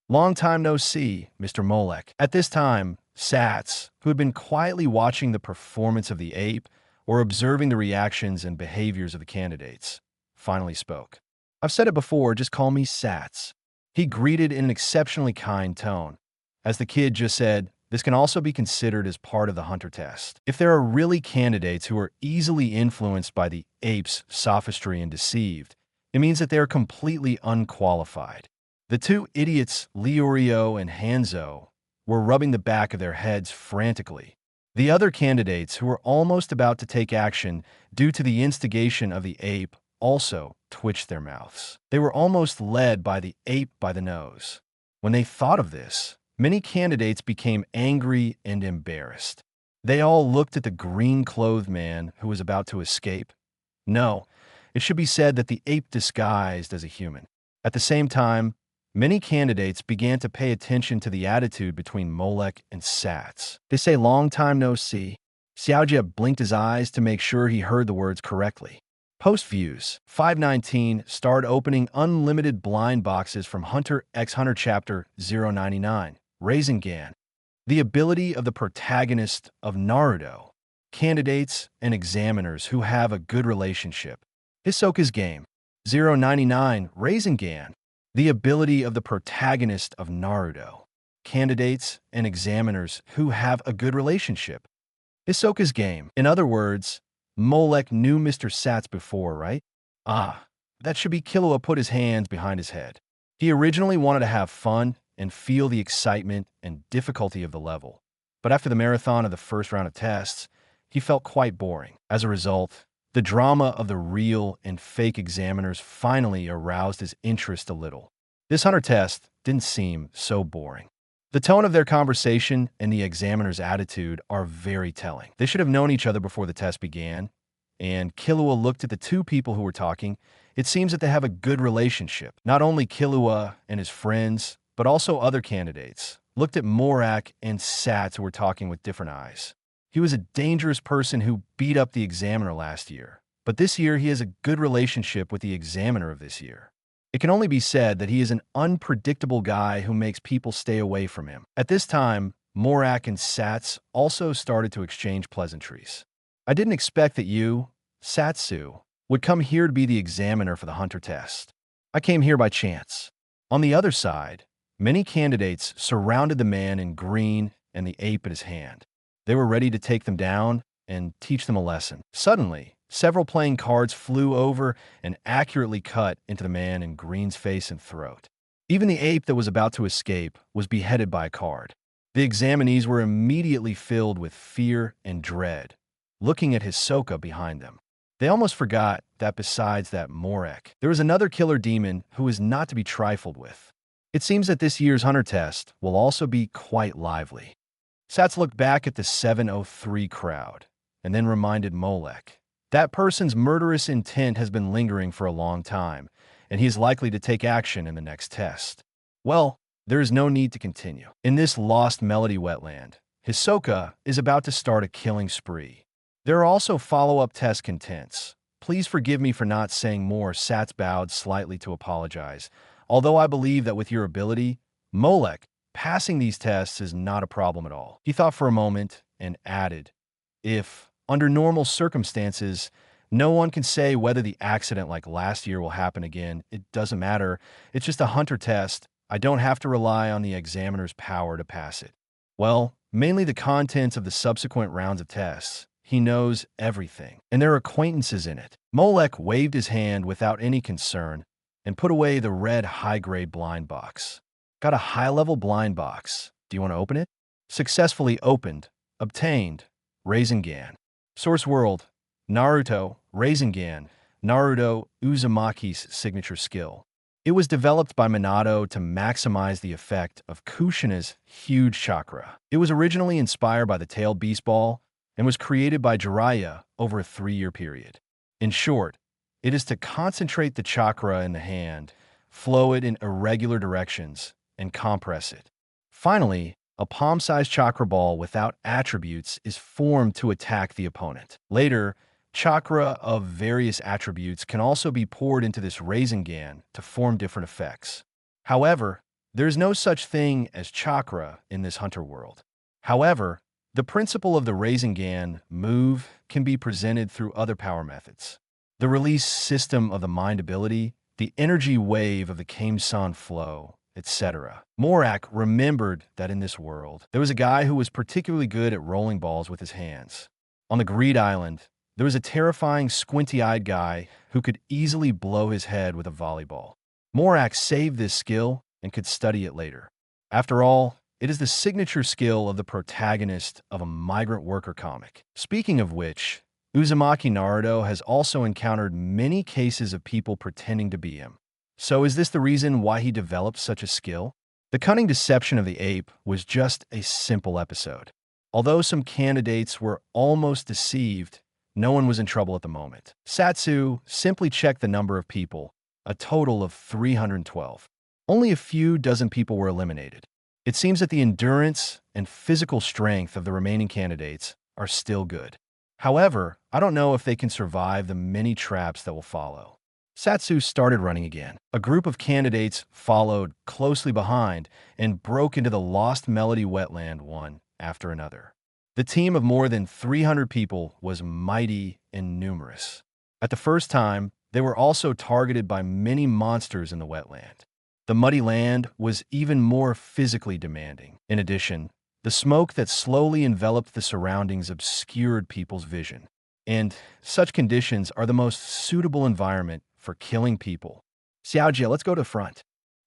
"Long time no see, Mr. Molek." At this time, Satz, who had been quietly watching the performance of the ape or observing the reactions and behaviors of the candidates, finally spoke. "I've said it before, just call me Satz." He greeted in an exceptionally kind tone. As the kid just said, this can also be considered as part of the hunter test. If there are really candidates who are easily influenced by the ape's sophistry and deceived, it means that they are completely unqualified. The two idiots, Leorio and Hanzo, were rubbing the back of their heads frantically. The other candidates, who were almost about to take action due to the instigation of the ape, also twitched their mouths. They were almost led by the ape by the nose. When they thought of this, many candidates became angry and embarrassed. They all looked at the green-clothed man who was about to escape. No, it should be said that the ape disguised as a human. At the same time, many candidates began to pay attention to the attitude between Molek and Satz. They say long time no see. Xiaojie blinked his eyes to make sure he heard the words correctly. Post views. 519 starred opening unlimited blind boxes from Hunter x Hunter Chapter 099. Rasengan. The ability of the protagonist of Naruto. Candidates and examiners who have a good relationship. Hisoka's game. 099. Rasengan. The ability of the protagonist of Naruto. Candidates and examiners who have a good relationship. Hisoka's game. In other words, Molek knew Mr. Satz before, right? Ah, that should be Killua put his hands behind his head. He originally wanted to have fun and feel the excitement and difficulty of the level. But after the marathon of the first round of tests, he felt quite boring. As a result, the drama of the real and fake examiners finally aroused his interest a little. This hunter test didn't seem so boring. The tone of their conversation and the examiner's attitude are very telling. They should have known each other before the test began, and Killua looked at the two people who were talking. It seems that they have a good relationship. Not only Killua and his friends, but also other candidates looked at Molek and Satz, who were talking with different eyes. He was a dangerous person who beat up the examiner last year, but this year he has a good relationship with the examiner of this year. It can only be said that he is an unpredictable guy who makes people stay away from him. At this time, Molek and Satz also started to exchange pleasantries. "I didn't expect that you, Satsu, would come here to be the examiner for the hunter test. I came here by chance." On the other side, many candidates surrounded the man in green and the ape at his hand. They were ready to take them down and teach them a lesson. Suddenly, Several playing cards flew over and accurately cut into the man in green's face and throat. Even the ape that was about to escape was beheaded by a card. The examinees were immediately filled with fear and dread, looking at Hisoka behind them. They almost forgot that besides that Molek, there was another killer demon who was not to be trifled with. It seems that this year's hunter test will also be quite lively. Sats looked back at the 703 crowd and then reminded Molek. That person's murderous intent has been lingering for a long time, and he is likely to take action in the next test. Well, there is no need to continue. In this lost melody wetland, Hisoka is about to start a killing spree. There are also follow-up test contents. Please forgive me for not saying more. Sats bowed slightly to apologize. Although I believe that with your ability, Molek, passing these tests is not a problem at all. He thought for a moment and added, if, under normal circumstances, no one can say whether the accident like last year will happen again. It doesn't matter. It's just a hunter test. I don't have to rely on the examiner's power to pass it. Well, mainly the contents of the subsequent rounds of tests. He knows everything, and there are acquaintances in it. Molek waved his hand without any concern and put away the red high-grade blind box. Got a high-level blind box. Do you want to open it? Successfully opened. Obtained. Rasengan. Source World. Naruto. Rasengan. Naruto Uzumaki's signature skill. It was developed by Minato to maximize the effect of Kushina's huge chakra. It was originally inspired by the tailed beast ball and was created by Jiraiya over a 3-year period. In short, it is to concentrate the chakra in the hand, flow it in irregular directions, and compress it. Finally, a palm-sized chakra ball without attributes is formed to attack the opponent. Later, chakra of various attributes can also be poured into this Rasengan to form different effects. However, there is no such thing as chakra in this hunter world. However, the principle of the Rasengan move can be presented through other power methods. The release system of the mind ability, the energy wave of the Kamesan flow, etc. Morak remembered that in this world, there was a guy who was particularly good at rolling balls with his hands. On the Greed Island, there was a terrifying squinty-eyed guy who could easily blow his head with a volleyball. Morak saved this skill and could study it later. After all, it is the signature skill of the protagonist of a migrant worker comic. Speaking of which, Uzumaki Naruto has also encountered many cases of people pretending to be him. So is this the reason why he developed such a skill? The cunning deception of the ape was just a simple episode. Although some candidates were almost deceived, no one was in trouble at the moment. Satsu simply checked the number of people, a total of 312. Only a few dozen people were eliminated. It seems that the endurance and physical strength of the remaining candidates are still good. However, I don't know if they can survive the many traps that will follow. Satsu started running again. A group of candidates followed closely behind and broke into the Lost Melody wetland one after another. The team of more than 300 people was mighty and numerous. At the first time, they were also targeted by many monsters in the wetland. The muddy land was even more physically demanding. In addition, the smoke that slowly enveloped the surroundings obscured people's vision. And such conditions are the most suitable environment for killing people. Xiaojie, let's go to front.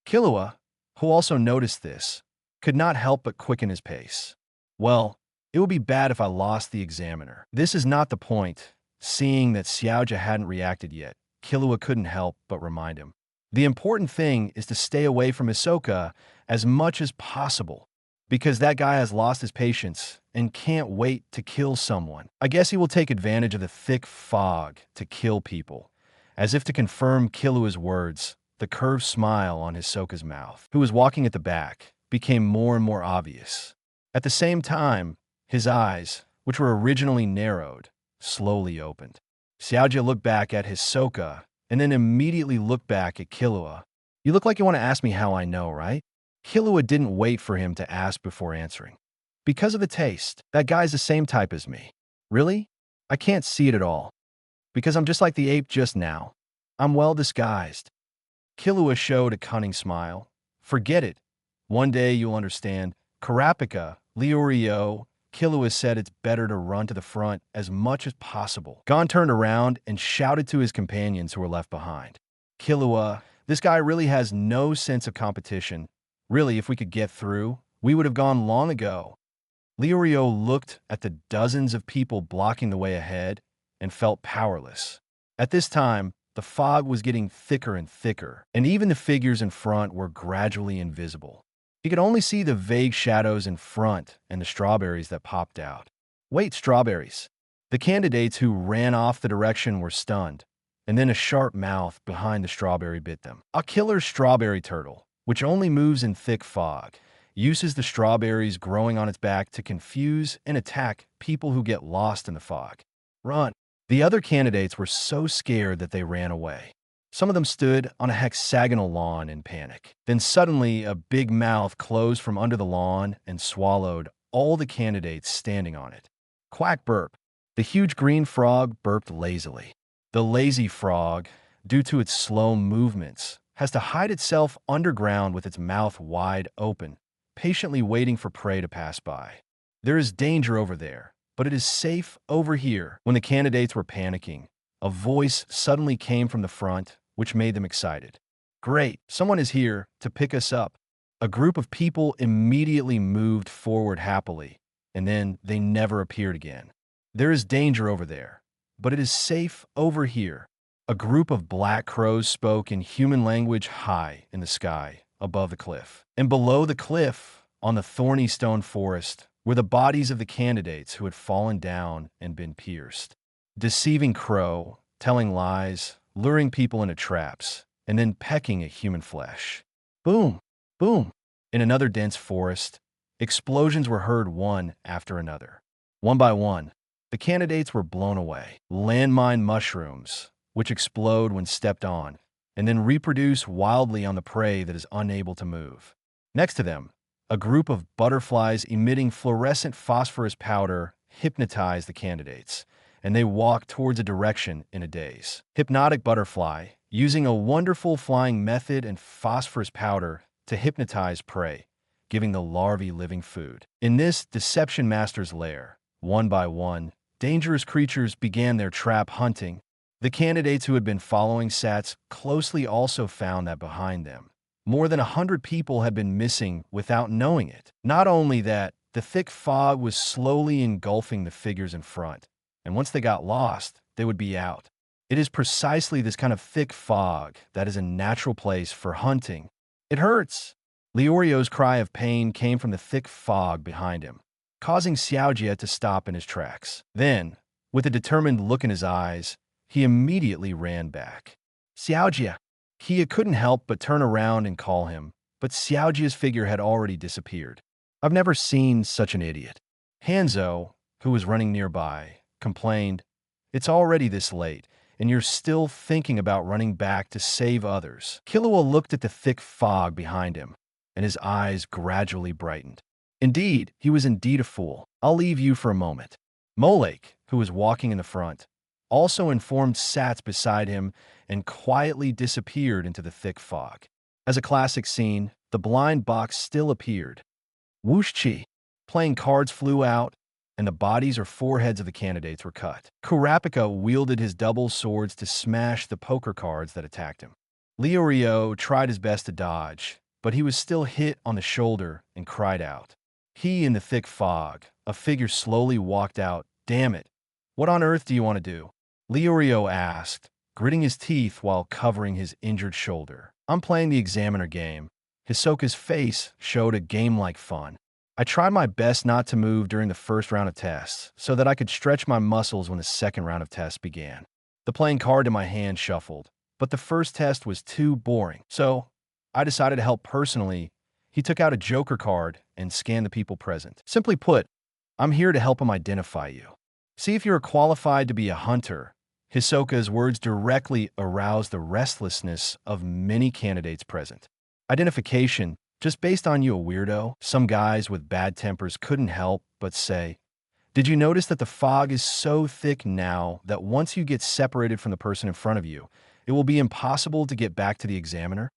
Killua, who also noticed this, could not help but quicken his pace. Well, it would be bad if I lost the examiner. This is not the point. Seeing that Xiaojie hadn't reacted yet, Killua couldn't help but remind him. The important thing is to stay away from Hisoka as much as possible, because that guy has lost his patience and can't wait to kill someone. I guess he will take advantage of the thick fog to kill people. As if to confirm Killua's words, the curved smile on Hisoka's mouth, who was walking at the back, became more and more obvious. At the same time, his eyes, which were originally narrowed, slowly opened. Xiaojie looked back at Hisoka and then immediately looked back at Killua. You look like you want to ask me how I know, right? Killua didn't wait for him to ask before answering. Because of the taste, that guy's the same type as me. Really? I can't see it at all. Because I'm just like the ape just now. I'm well disguised. Killua showed a cunning smile. Forget it. One day you'll understand. Karapika, Leorio, Killua said it's better to run to the front as much as possible. Gon turned around and shouted to his companions who were left behind. Killua, this guy really has no sense of competition. Really, if we could get through, we would have gone long ago. Leorio looked at the dozens of people blocking the way ahead and felt powerless. At this time, the fog was getting thicker and thicker, and even the figures in front were gradually invisible. He could only see the vague shadows in front and the strawberries that popped out. Wait, strawberries. The candidates who ran off the direction were stunned, and then a sharp mouth behind the strawberry bit them. A killer strawberry turtle, which only moves in thick fog, uses the strawberries growing on its back to confuse and attack people who get lost in the fog. Run. The other candidates were so scared that they ran away. Some of them stood on a hexagonal lawn in panic. Then suddenly, a big mouth closed from under the lawn and swallowed all the candidates standing on it. Quack burp. The huge green frog burped lazily. The lazy frog, due to its slow movements, has to hide itself underground with its mouth wide open, patiently waiting for prey to pass by. There is danger over there, but it is safe over here. When the candidates were panicking, a voice suddenly came from the front, which made them excited. Great, someone is here to pick us up. A group of people immediately moved forward happily, and then they never appeared again. There is danger over there, but it is safe over here. A group of black crows spoke in human language high in the sky, above the cliff. And below the cliff, on the thorny stone forest, were the bodies of the candidates who had fallen down and been pierced. Deceiving crow, telling lies, luring people into traps, and then pecking at human flesh. Boom! Boom! In another dense forest, explosions were heard one after another. One by one, the candidates were blown away. Landmine mushrooms, which explode when stepped on, and then reproduce wildly on the prey that is unable to move. Next to them, a group of butterflies emitting fluorescent phosphorus powder hypnotized the candidates, and they walked towards a direction in a daze. Hypnotic butterfly, using a wonderful flying method and phosphorus powder to hypnotize prey, giving the larvae living food. In this deception master's lair, one by one, dangerous creatures began their trap hunting. The candidates who had been following Sats closely also found that behind them, more than 100 people had been missing without knowing it. Not only that, the thick fog was slowly engulfing the figures in front, and once they got lost, they would be out. It is precisely this kind of thick fog that is a natural place for hunting. It hurts! Leorio's cry of pain came from the thick fog behind him, causing Xiaojie to stop in his tracks. Then, with a determined look in his eyes, he immediately ran back. Xiaojie! Kia couldn't help but turn around and call him, but Xiaojie's figure had already disappeared. I've never seen such an idiot. Hanzo, who was running nearby, complained, "It's already this late, and you're still thinking about running back to save others." Killua looked at the thick fog behind him, and his eyes gradually brightened. Indeed, he was indeed a fool. I'll leave you for a moment. Molek, who was walking in the front, also informed Sats beside him and quietly disappeared into the thick fog. As a classic scene, the blind box still appeared. Whoosh-chi! Playing cards flew out, and the bodies or foreheads of the candidates were cut. Kurapika wielded his double swords to smash the poker cards that attacked him. Leorio tried his best to dodge, but he was still hit on the shoulder and cried out. In the thick fog, a figure slowly walked out. Damn it! What on earth do you want to do? Leorio asked, gritting his teeth while covering his injured shoulder. I'm playing the examiner game. Hisoka's face showed a game-like fun. I tried my best not to move during the first round of tests, so that I could stretch my muscles when the second round of tests began. The playing card in my hand shuffled, but the first test was too boring, so I decided to help personally. He took out a joker card and scanned the people present. Simply put, I'm here to help him identify you. See if you're qualified to be a hunter. Hisoka's words directly aroused the restlessness of many candidates present. Identification, just based on you a weirdo? Some guys with bad tempers couldn't help but say, did you notice that the fog is so thick now that once you get separated from the person in front of you, it will be impossible to get back to the examiner?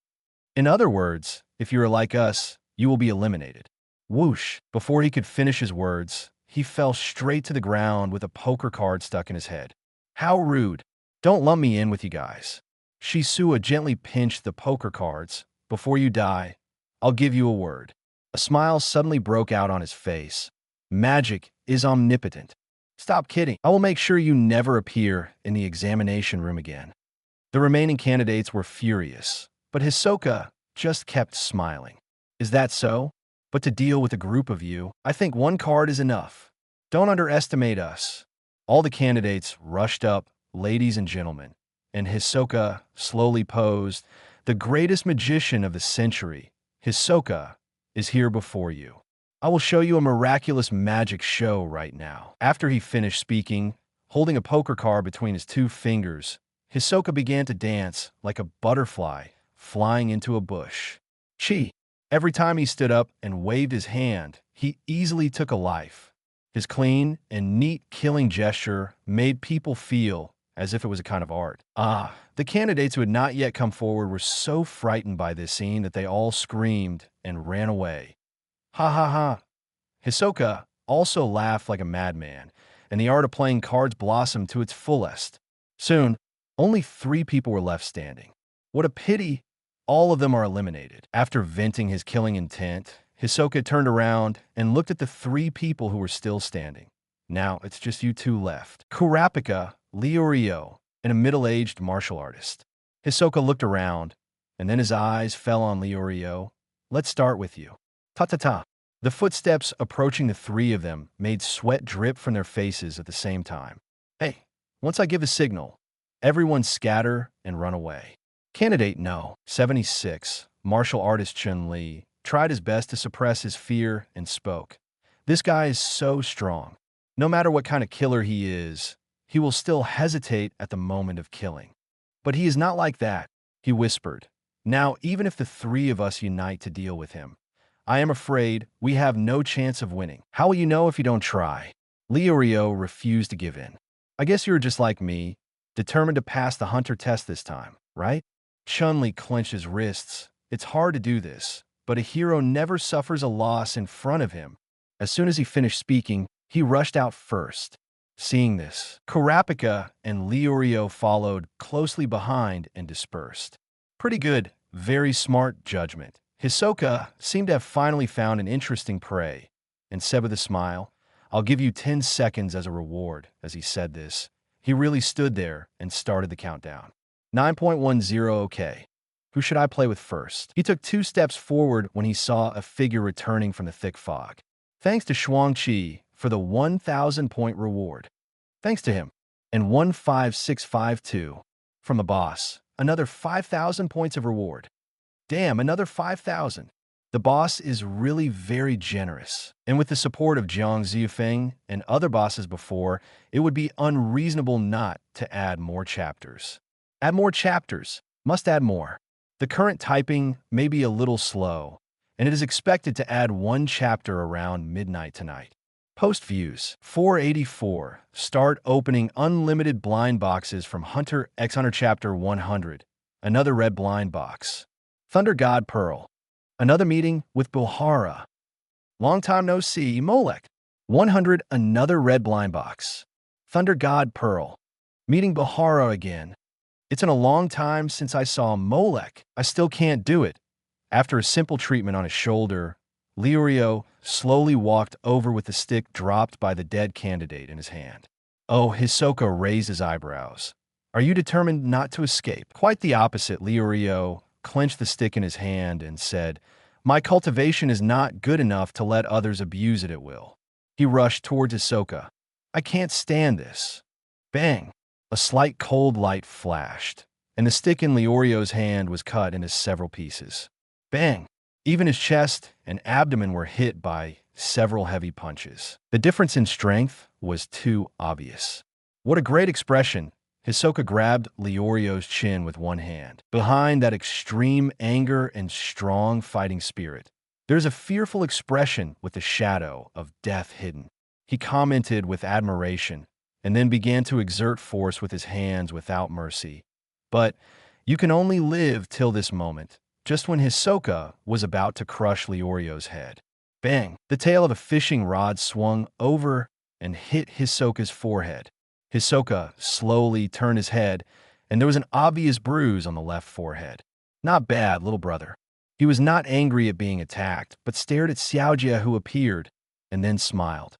In other words, if you're like us, you will be eliminated. Whoosh! Before he could finish his words, he fell straight to the ground with a poker card stuck in his head. How rude. Don't lump me in with you guys. Shisua gently pinched the poker cards. Before you die, I'll give you a word. A smile suddenly broke out on his face. Magic is omnipotent. Stop kidding. I will make sure you never appear in the examination room again. The remaining candidates were furious, but Hisoka just kept smiling. Is that so? But to deal with a group of you, I think one card is enough. Don't underestimate us. All the candidates rushed up, ladies and gentlemen, and Hisoka slowly posed. The greatest magician of the century, Hisoka, is here before you. I will show you a miraculous magic show right now. After he finished speaking, holding a poker card between his two fingers, Hisoka began to dance like a butterfly flying into a bush. Chi. Every time he stood up and waved his hand, he easily took a life. His clean and neat killing gesture made people feel as if it was a kind of art. The candidates who had not yet come forward were so frightened by this scene that they all screamed and ran away. Ha ha ha. Hisoka also laughed like a madman, and the art of playing cards blossomed to its fullest. Soon, only 3 people were left standing. What a pity! All of them are eliminated. After venting his killing intent, Hisoka turned around and looked at the 3 people who were still standing. Now it's just you 2 left. Kurapika, Leorio, and a middle-aged martial artist. Hisoka looked around, and then his eyes fell on Leorio. Let's start with you. Ta-ta-ta. The footsteps approaching the 3 of them made sweat drip from their faces at the same time. Hey, once I give a signal, everyone scatter and run away. Candidate No. 76, martial artist Chun-Li, tried his best to suppress his fear and spoke. This guy is so strong. No matter what kind of killer he is, he will still hesitate at the moment of killing. But he is not like that, he whispered. Now, even if the 3 of us unite to deal with him, I am afraid we have no chance of winning. How will you know if you don't try? Leorio refused to give in. I guess you're just like me, determined to pass the hunter test this time, right? Chun-Li clenched his wrists. It's hard to do this, but a hero never suffers a loss in front of him. As soon as he finished speaking, he rushed out first. Seeing this, Kurapika and Leorio followed closely behind and dispersed. Pretty good, very smart judgment. Hisoka seemed to have finally found an interesting prey, and said with a smile, I'll give you 10 seconds as a reward. As he said this, he really stood there and started the countdown. 9.10 okay. Who should I play with first? He took 2 steps forward when he saw a figure returning from the thick fog. Thanks to Shuangqi for the 1,000-point reward. Thanks to him. And 15652 from the boss. Another 5,000 points of reward. Damn, another 5,000. The boss is really very generous. And with the support of Jiang Ziyufeng and other bosses before, it would be unreasonable not to add more chapters. Add more chapters. Must add more. The current typing may be a little slow, and it is expected to add 1 chapter around midnight tonight. Post views. 484. Start opening unlimited blind boxes from Hunter x Hunter Chapter 100. Another red blind box. Thunder God Pearl. Another meeting with Buhara. Long time no see, Molek. 100. Another red blind box. Thunder God Pearl. Meeting Buhara again. It's been a long time since I saw Molek. I still can't do it. After a simple treatment on his shoulder, Leorio slowly walked over with the stick dropped by the dead candidate in his hand. Oh, Hisoka raised his eyebrows. Are you determined not to escape? Quite the opposite. Leorio clenched the stick in his hand and said, My cultivation is not good enough to let others abuse it at will. He rushed towards Hisoka. I can't stand this. Bang! A slight cold light flashed, and the stick in Leorio's hand was cut into several pieces. Bang! Even his chest and abdomen were hit by several heavy punches. The difference in strength was too obvious. What a great expression! Hisoka grabbed Leorio's chin with one hand. Behind that extreme anger and strong fighting spirit, there's a fearful expression with the shadow of death hidden. He commented with admiration, and then began to exert force with his hands without mercy. But you can only live till this moment, just when Hisoka was about to crush Leorio's head. Bang! The tail of a fishing rod swung over and hit Hisoka's forehead. Hisoka slowly turned his head, and there was an obvious bruise on the left forehead. Not bad, little brother. He was not angry at being attacked, but stared at Xiaojia, who appeared, and then smiled.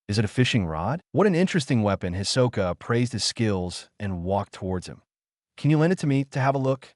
Is it a fishing rod? What an interesting weapon. Hisoka praised his skills and walked towards him. Can you lend it to me to have a look?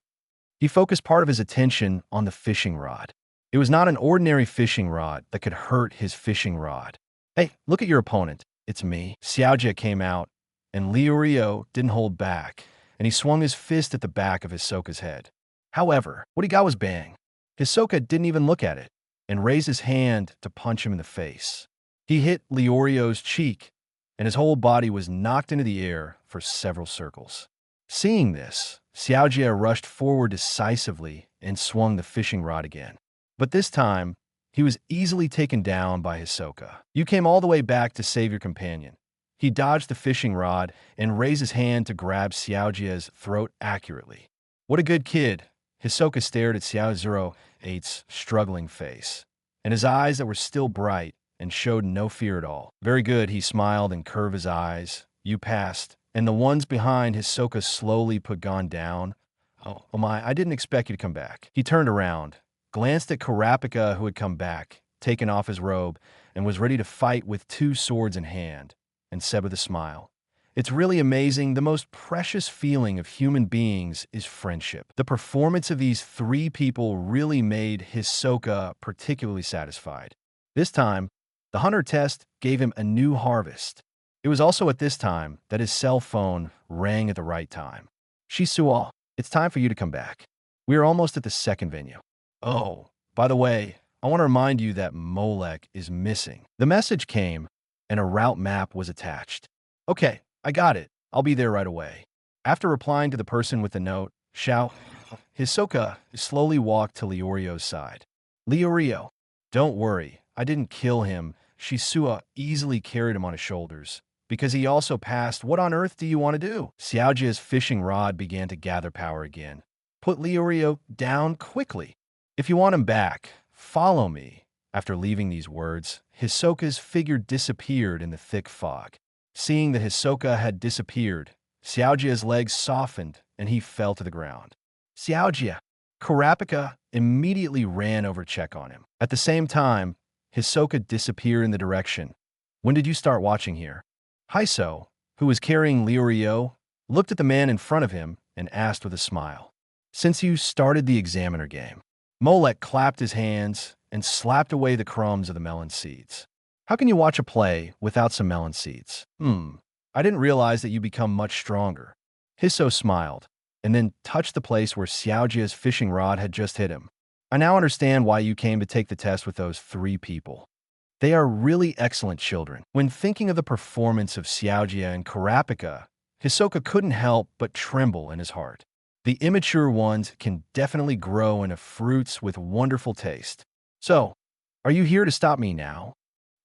He focused part of his attention on the fishing rod. It was not an ordinary fishing rod that could hurt his fishing rod. Hey, look at your opponent. It's me. Xiaojia came out, and Liurio didn't hold back, and he swung his fist at the back of Hisoka's head. However, what he got was bang. Hisoka didn't even look at it, and raised his hand to punch him in the face. He hit Liorio's cheek, and his whole body was knocked into the air for several circles. Seeing this, Xiaojia rushed forward decisively and swung the fishing rod again. But this time, he was easily taken down by Hisoka. You came all the way back to save your companion. He dodged the fishing rod and raised his hand to grab Xiaojia's throat accurately. What a good kid. Hisoka stared at Xiao 08's struggling face, and his eyes that were still bright and showed no fear at all. Very good, he smiled and curved his eyes. You passed, and the ones behind Hisoka slowly put Gon down. Oh my, I didn't expect you to come back. He turned around, glanced at Kurapika, who had come back, taken off his robe, and was ready to fight with 2 swords in hand, and said with a smile, "It's really amazing. The most precious feeling of human beings is friendship." The performance of these 3 people really made Hisoka particularly satisfied. This time, the hunter test gave him a new harvest. It was also at this time that his cell phone rang at the right time. Shisuo, it's time for you to come back. We are almost at the second venue. Oh, by the way, I want to remind you that Molek is missing. The message came, and a route map was attached. Okay, I got it. I'll be there right away. After replying to the person with the note, Hisoka slowly walked to Liorio's side. Liorio, don't worry, I didn't kill him. Shisuo easily carried him on his shoulders, because he also passed. What on earth do you want to do? Xiaojia's fishing rod began to gather power again. Put Liorio down quickly. If you want him back, follow me. After leaving these words, Hisoka's figure disappeared in the thick fog. Seeing that Hisoka had disappeared, Xiaojia's legs softened and he fell to the ground. Xiaojia! Kurapika immediately ran over to check on him. At the same time, Hisoka disappeared in the direction. When did you start watching here? Hiso, who was carrying Liorio, looked at the man in front of him and asked with a smile. Since you started the examiner game. Molek clapped his hands and slapped away the crumbs of the melon seeds. How can you watch a play without some melon seeds? I didn't realize that you become much stronger. Hiso smiled, and then touched the place where Xiaojia's fishing rod had just hit him. I now understand why you came to take the test with those 3 people. They are really excellent children. When thinking of the performance of Xiaojia and Kurapika, Hisoka couldn't help but tremble in his heart. The immature ones can definitely grow into fruits with wonderful taste. So, are you here to stop me now?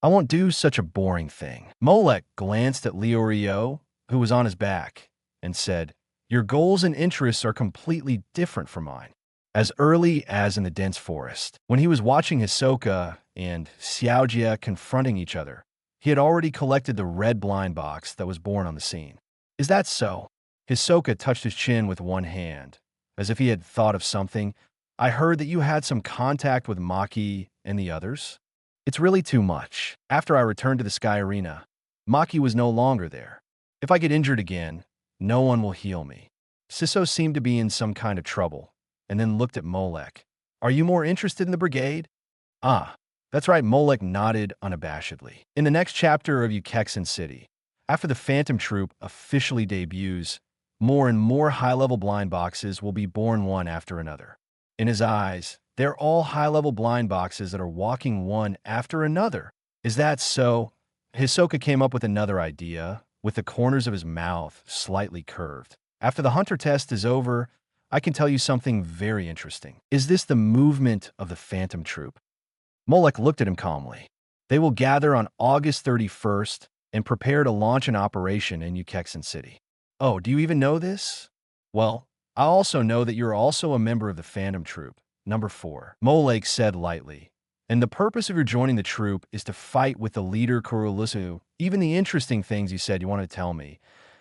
I won't do such a boring thing. Molek glanced at Liorio, who was on his back, and said, Your goals and interests are completely different from mine. As early as in the dense forest, when he was watching Hisoka and Xiaojia confronting each other, he had already collected the red blind box that was born on the scene. Is that so? Hisoka touched his chin with one hand, as if he had thought of something. I heard that you had some contact with Maki and the others. It's really too much. After I returned to the Sky Arena, Maki was no longer there. If I get injured again, no one will heal me. Siso seemed to be in some kind of trouble, and then looked at Molek. Are you more interested in the brigade? Ah, that's right, Molek nodded unabashedly. In the next chapter of Ukexin City, after the Phantom Troop officially debuts, more and more high-level blind boxes will be born one after another. In his eyes, they're all high-level blind boxes that are walking one after another. Is that so? Hisoka came up with another idea, with the corners of his mouth slightly curved. After the hunter test is over, I can tell you something very interesting. Is this the movement of the Phantom Troop? Molek looked at him calmly. They will gather on August 31st and prepare to launch an operation in Ukexin City. Oh, do you even know this? Well, I also know that you're also a member of the Phantom Troop, number 4. Molek said lightly, And the purpose of your joining the troop is to fight with the leader Kurulusu. Even the interesting things you said you wanted to tell me.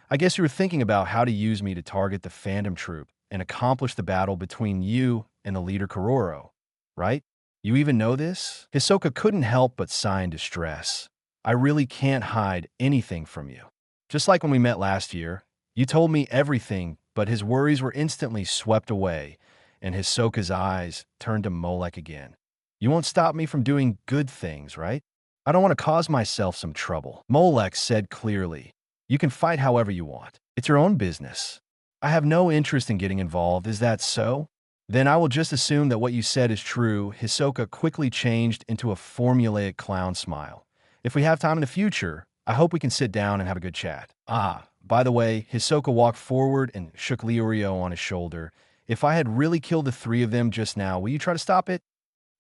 I guess you were thinking about how to use me to target the fandom troop and accomplish the battle between you and the leader Kuroro, right? You even know this? Hisoka couldn't help but sigh in distress. I really can't hide anything from you. Just like when we met last year, you told me everything, but his worries were instantly swept away, and Hisoka's eyes turned to Molek again. You won't stop me from doing good things, right? I don't want to cause myself some trouble. Molek said clearly. You can fight however you want. It's your own business. I have no interest in getting involved, is that so? Then I will just assume that what you said is true. Hisoka quickly changed into a formulaic clown smile. If we have time in the future, I hope we can sit down and have a good chat. Ah, by the way, Hisoka walked forward and shook Leorio on his shoulder. If I had really killed the three of them just now, will you try to stop it?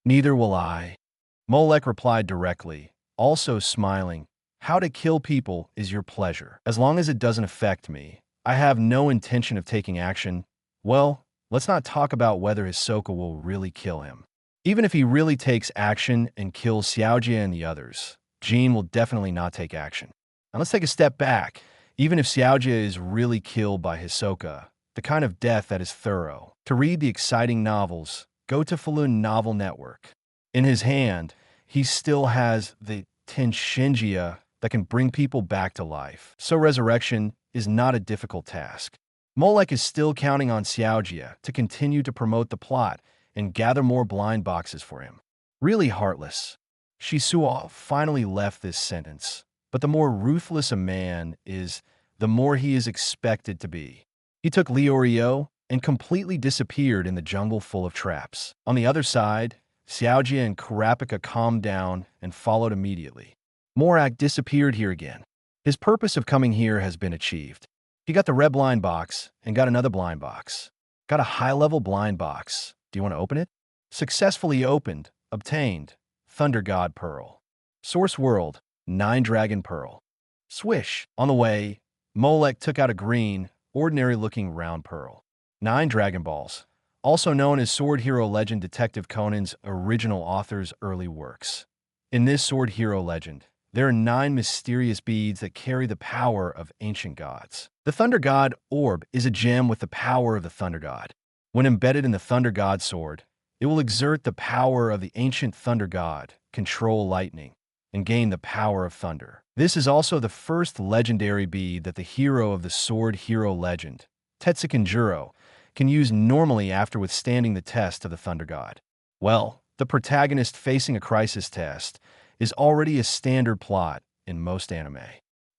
Neither will I. Molek replied directly, also smiling. How to kill people is your pleasure. As long as it doesn't affect me, I have no intention of taking action. Well, let's not talk about whether Hisoka will really kill him. Even if he really takes action and kills Xiaojie and the others, Jean will definitely not take action. Now let's take a step back. Even if Xiaojie is really killed by Hisoka, the kind of death that is thorough. To read the exciting novels, go to Falun Novel Network. In his hand, he still has the Tenshinjia that can bring people back to life. So resurrection is not a difficult task. Molek is still counting on Xiaojie to continue to promote the plot and gather more blind boxes for him. Really heartless. Shisuo finally left this sentence, but the more ruthless a man is, the more he is expected to be. He took Leorio and completely disappeared in the jungle full of traps. On the other side, Xiaojie and Kurapika calmed down and followed immediately. Morak disappeared here again. His purpose of coming here has been achieved. He got the red blind box and got another blind box. Got a high-level blind box. Do you want to open it? Successfully opened. Obtained. Thunder God Pearl. Source World. 9 Dragon Pearl. Swish. On the way, Molek took out a green, ordinary-looking round pearl. 9 Dragon Balls. Also known as Sword Hero Legend Detective Conan's original author's early works. In this Sword Hero Legend, there are 9 mysterious beads that carry the power of ancient gods. The Thunder God Orb is a gem with the power of the Thunder God. When embedded in the Thunder God Sword, it will exert the power of the ancient Thunder God, control lightning, and gain the power of thunder. This is also the first legendary bead that the hero of the Sword Hero Legend, Tetsuken Juro, can use normally after withstanding the test of the Thunder God. Well, the protagonist facing a crisis test is already a standard plot in most anime.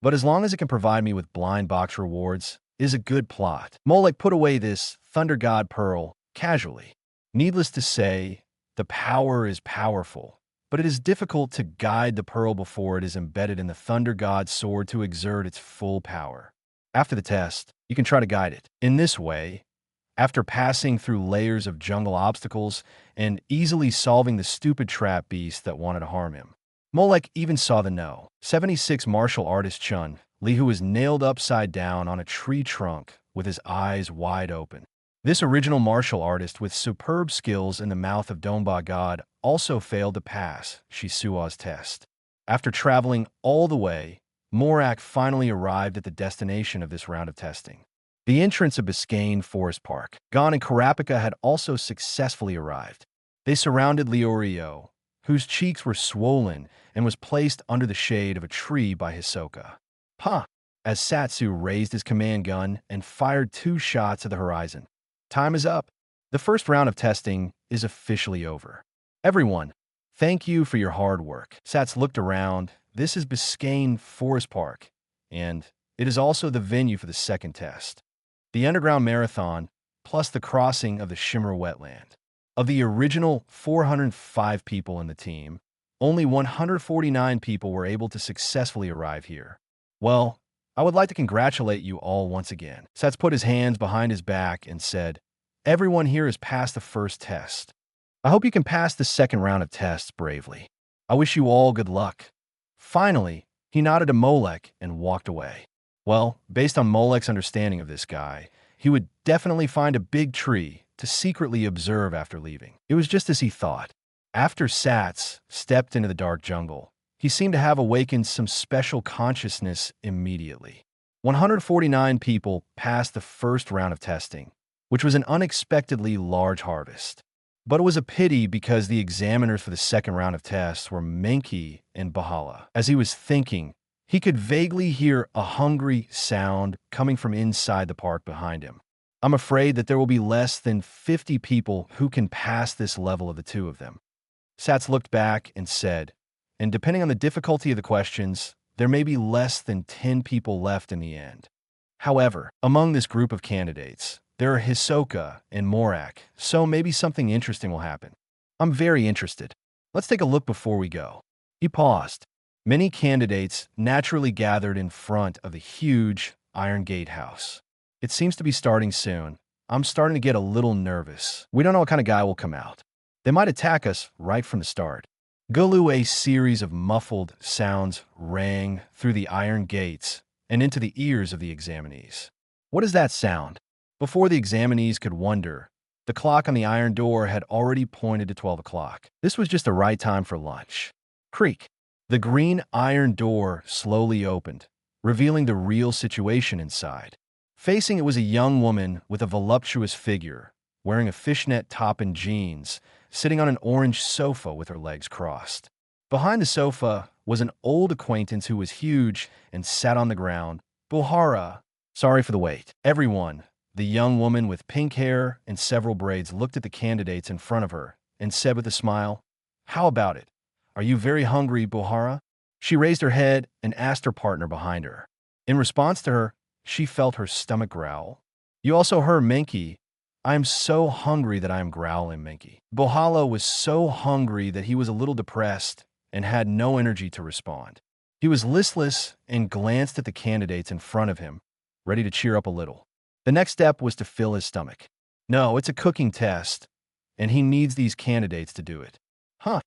But as long as it can provide me with blind box rewards, it is a good plot. Molek put away this Thunder God Pearl casually. Needless to say, the power is powerful, but it is difficult to guide the pearl before it is embedded in the Thunder God sword to exert its full power. After the test, you can try to guide it. In this way, after passing through layers of jungle obstacles and easily solving the stupid trap beast that wanted to harm him, Molek even saw the No. 76 martial artist Chun Li, who was nailed upside down on a tree trunk with his eyes wide open. This original martial artist with superb skills in the mouth of Donba God also failed to pass Shisuo's test. After traveling all the way, Morak finally arrived at the destination of this round of testing. The entrance of Biscayne Forest Park. Gon and Kurapika had also successfully arrived. They surrounded Leorio, whose cheeks were swollen and was placed under the shade of a tree by Hisoka. Huh! As Satsu raised his command gun and fired 2 shots at the horizon. Time is up. The first round of testing is officially over. Everyone, thank you for your hard work. Sats looked around. This is Biscayne Forest Park, and it is also the venue for the second test. The underground marathon, plus the crossing of the Shimmer wetland. Of the original 405 people in the team, only 149 people were able to successfully arrive here. Well, I would like to congratulate you all once again. Sats put his hands behind his back and said, everyone here has passed the first test. I hope you can pass the second round of tests bravely. I wish you all good luck. Finally, he nodded to Molek and walked away. Well, based on Molek's understanding of this guy, he would definitely find a big tree to secretly observe after leaving. It was just as he thought. After Sats stepped into the dark jungle, he seemed to have awakened some special consciousness immediately. 149 people passed the first round of testing, which was an unexpectedly large harvest. But it was a pity because the examiners for the second round of tests were Menki and Bahala. As he was thinking, he could vaguely hear a hungry sound coming from inside the park behind him. I'm afraid that there will be less than 50 people who can pass this level of the two of them. Sats looked back and said, and depending on the difficulty of the questions, there may be less than 10 people left in the end. However, among this group of candidates, there are Hisoka and Molek, so maybe something interesting will happen. I'm very interested. Let's take a look before we go. He paused. Many candidates naturally gathered in front of the huge iron gatehouse. It seems to be starting soon. I'm starting to get a little nervous. We don't know what kind of guy will come out. They might attack us right from the start. Gulu, a series of muffled sounds rang through the iron gates and into the ears of the examinees. What is that sound? Before the examinees could wonder, the clock on the iron door had already pointed to 12 o'clock. This was just the right time for lunch. Creak. The green iron door slowly opened, revealing the real situation inside. Facing it was a young woman with a voluptuous figure, wearing a fishnet top and jeans, sitting on an orange sofa with her legs crossed. Behind the sofa was an old acquaintance who was huge and sat on the ground. Buhara. Sorry for the wait. Everyone, the young woman with pink hair and several braids, looked at the candidates in front of her and said with a smile, "How about it? Are you very hungry, Buhara?" She raised her head and asked her partner behind her. In response to her, she felt her stomach growl. "You also heard Menki. I am so hungry that I am growling, Menki." Buhala was so hungry that he was a little depressed and had no energy to respond. He was listless and glanced at the candidates in front of him, ready to cheer up a little. The next step was to fill his stomach. No, it's a cooking test, and he needs these candidates to do it.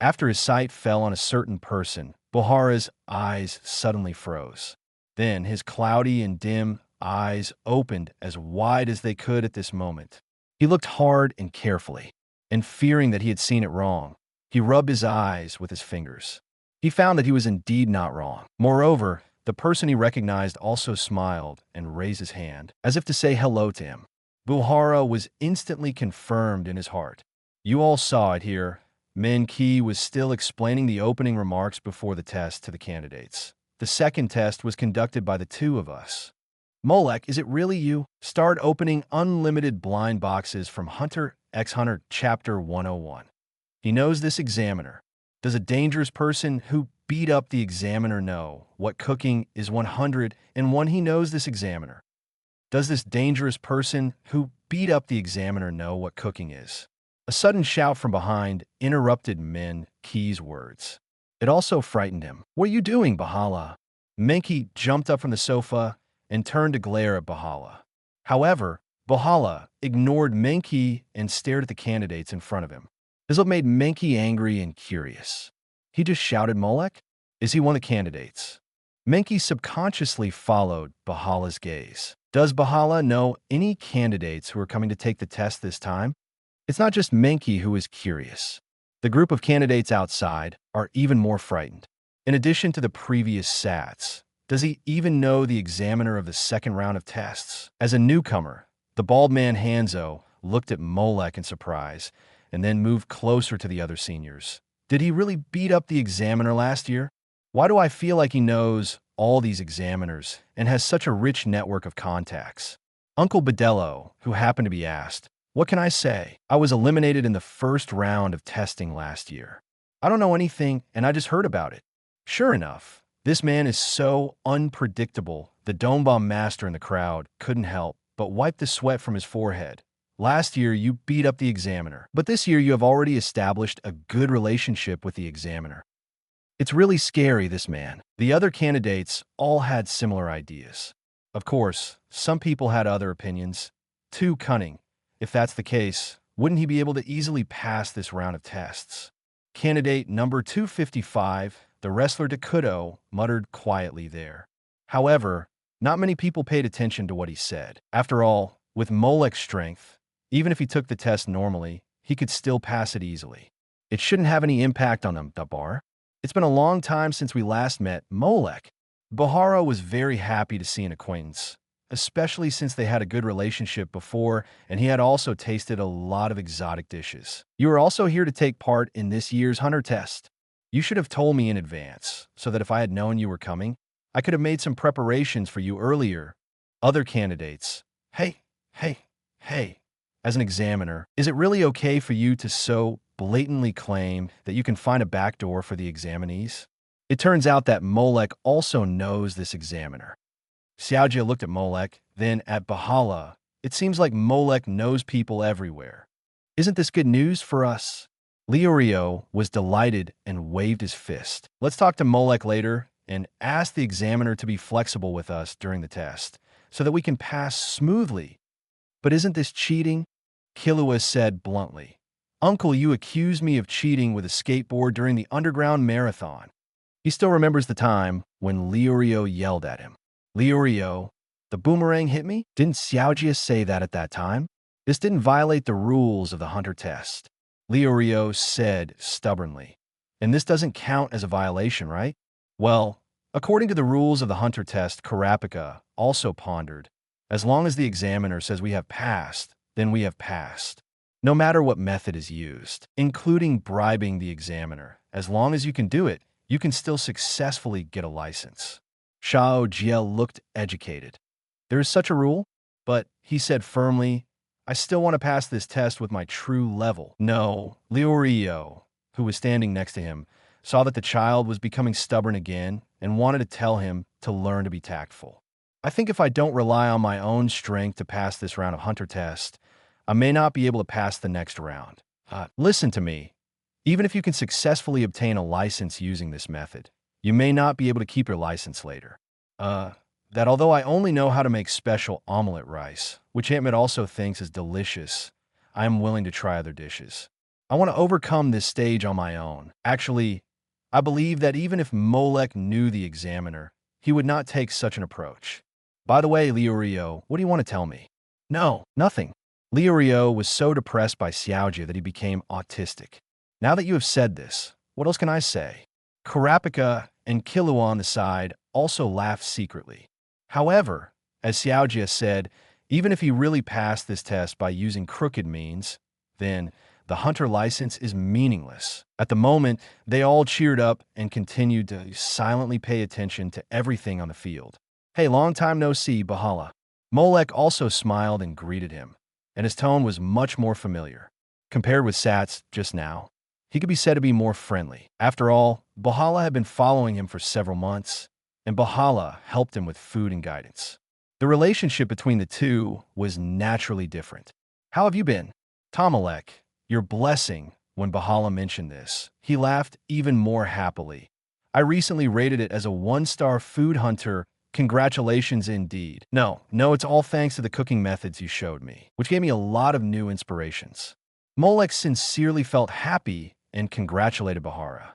After his sight fell on a certain person, Buhara's eyes suddenly froze. Then his cloudy and dim eyes opened as wide as they could at this moment. He looked hard and carefully, and fearing that he had seen it wrong, he rubbed his eyes with his fingers. He found that he was indeed not wrong. Moreover, the person he recognized also smiled and raised his hand, as if to say hello to him. Buhara was instantly confirmed in his heart. You all saw it here. Menki was still explaining the opening remarks before the test to the candidates. The second test was conducted by the two of us. Molek, is it really you? Start opening unlimited blind boxes from Hunter x Hunter Chapter 101. He knows this examiner. Does a dangerous person who beat up the examiner know what cooking is 101? He knows this examiner. Does this dangerous person who beat up the examiner know what cooking is? A sudden shout from behind interrupted Menki's words. It also frightened him. What are you doing, Bahala? Menki jumped up from the sofa and turned to glare at Bahala. However, Bahala ignored Menki and stared at the candidates in front of him. This made Menki angry and curious. He just shouted, Molek? Is he one of the candidates? Menki subconsciously followed Bahala's gaze. Does Bahala know any candidates who are coming to take the test this time? It's not just Menki who is curious. The group of candidates outside are even more frightened. In addition to the previous Sats, does he even know the examiner of the second round of tests? As a newcomer, the bald man Hanzo looked at Molek in surprise and then moved closer to the other seniors. Did he really beat up the examiner last year? Why do I feel like he knows all these examiners and has such a rich network of contacts? Uncle Bedello, who happened to be asked, what can I say? I was eliminated in the first round of testing last year. I don't know anything, and I just heard about it. Sure enough, this man is so unpredictable, the Dome Bomb Master in the crowd couldn't help but wipe the sweat from his forehead. Last year, you beat up the examiner, but this year you have already established a good relationship with the examiner. It's really scary, this man. The other candidates all had similar ideas. Of course, some people had other opinions. Too cunning. If that's the case, wouldn't he be able to easily pass this round of tests? Candidate number 255, the wrestler Takudo, muttered quietly there. However, not many people paid attention to what he said. After all, with Molek's strength, even if he took the test normally, he could still pass it easily. It shouldn't have any impact on them, Dabar. It's been a long time since we last met, Molek. Bahara was very happy to see an acquaintance, especially since they had a good relationship before and he had also tasted a lot of exotic dishes. You are also here to take part in this year's hunter test. You should have told me in advance, so that if I had known you were coming, I could have made some preparations for you earlier. Other candidates. Hey. As an examiner, is it really okay for you to so blatantly claim that you can find a backdoor for the examinees? It turns out that Molek also knows this examiner. Xiaojia looked at Molek, then at Bahala. It seems like Molek knows people everywhere. Isn't this good news for us? Liurio was delighted and waved his fist. Let's talk to Molek later and ask the examiner to be flexible with us during the test so that we can pass smoothly. But isn't this cheating? Kilua said bluntly. Uncle, you accused me of cheating with a skateboard during the underground marathon. He still remembers the time when Liurio yelled at him. Liurio, the boomerang hit me? Didn't Xiaojia say that at that time? This didn't violate the rules of the hunter test. Liurio said stubbornly. And this doesn't count as a violation, right? Well, according to the rules of the hunter test, Karapika also pondered. As long as the examiner says we have passed, then we have passed. No matter what method is used, including bribing the examiner, as long as you can do it, you can still successfully get a license. Shao Jiel looked educated. There is such a rule, but, he said firmly, I still want to pass this test with my true level. No, Liurio, who was standing next to him, saw that the child was becoming stubborn again and wanted to tell him to learn to be tactful. I think if I don't rely on my own strength to pass this round of hunter test, I may not be able to pass the next round. Listen to me. Even if you can successfully obtain a license using this method, you may not be able to keep your license later. That although I only know how to make special omelet rice, which Ahmed also thinks is delicious, I am willing to try other dishes. I want to overcome this stage on my own. Actually, I believe that even if Molek knew the examiner, he would not take such an approach. By the way, Liurio, what do you want to tell me? No, nothing. Liurio was so depressed by Xiaojia that he became autistic. Now that you have said this, what else can I say? Karapika and Kilua on the side also laughed secretly. However, as Xiaojia said, even if he really passed this test by using crooked means, then the hunter license is meaningless. At the moment, they all cheered up and continued to silently pay attention to everything on the field. Hey, long time no see, Bahala. Molek also smiled and greeted him, and his tone was much more familiar. Compared with Sat's just now, he could be said to be more friendly. After all, Bahala had been following him for several months, and Bahala helped him with food and guidance. The relationship between the two was naturally different. How have you been? Tomalek, your blessing. When Bahala mentioned this, he laughed even more happily. I recently rated it as a 1-star food hunter. Congratulations indeed. No, it's all thanks to the cooking methods you showed me, which gave me a lot of new inspirations. Molek sincerely felt happy and congratulated Bahara.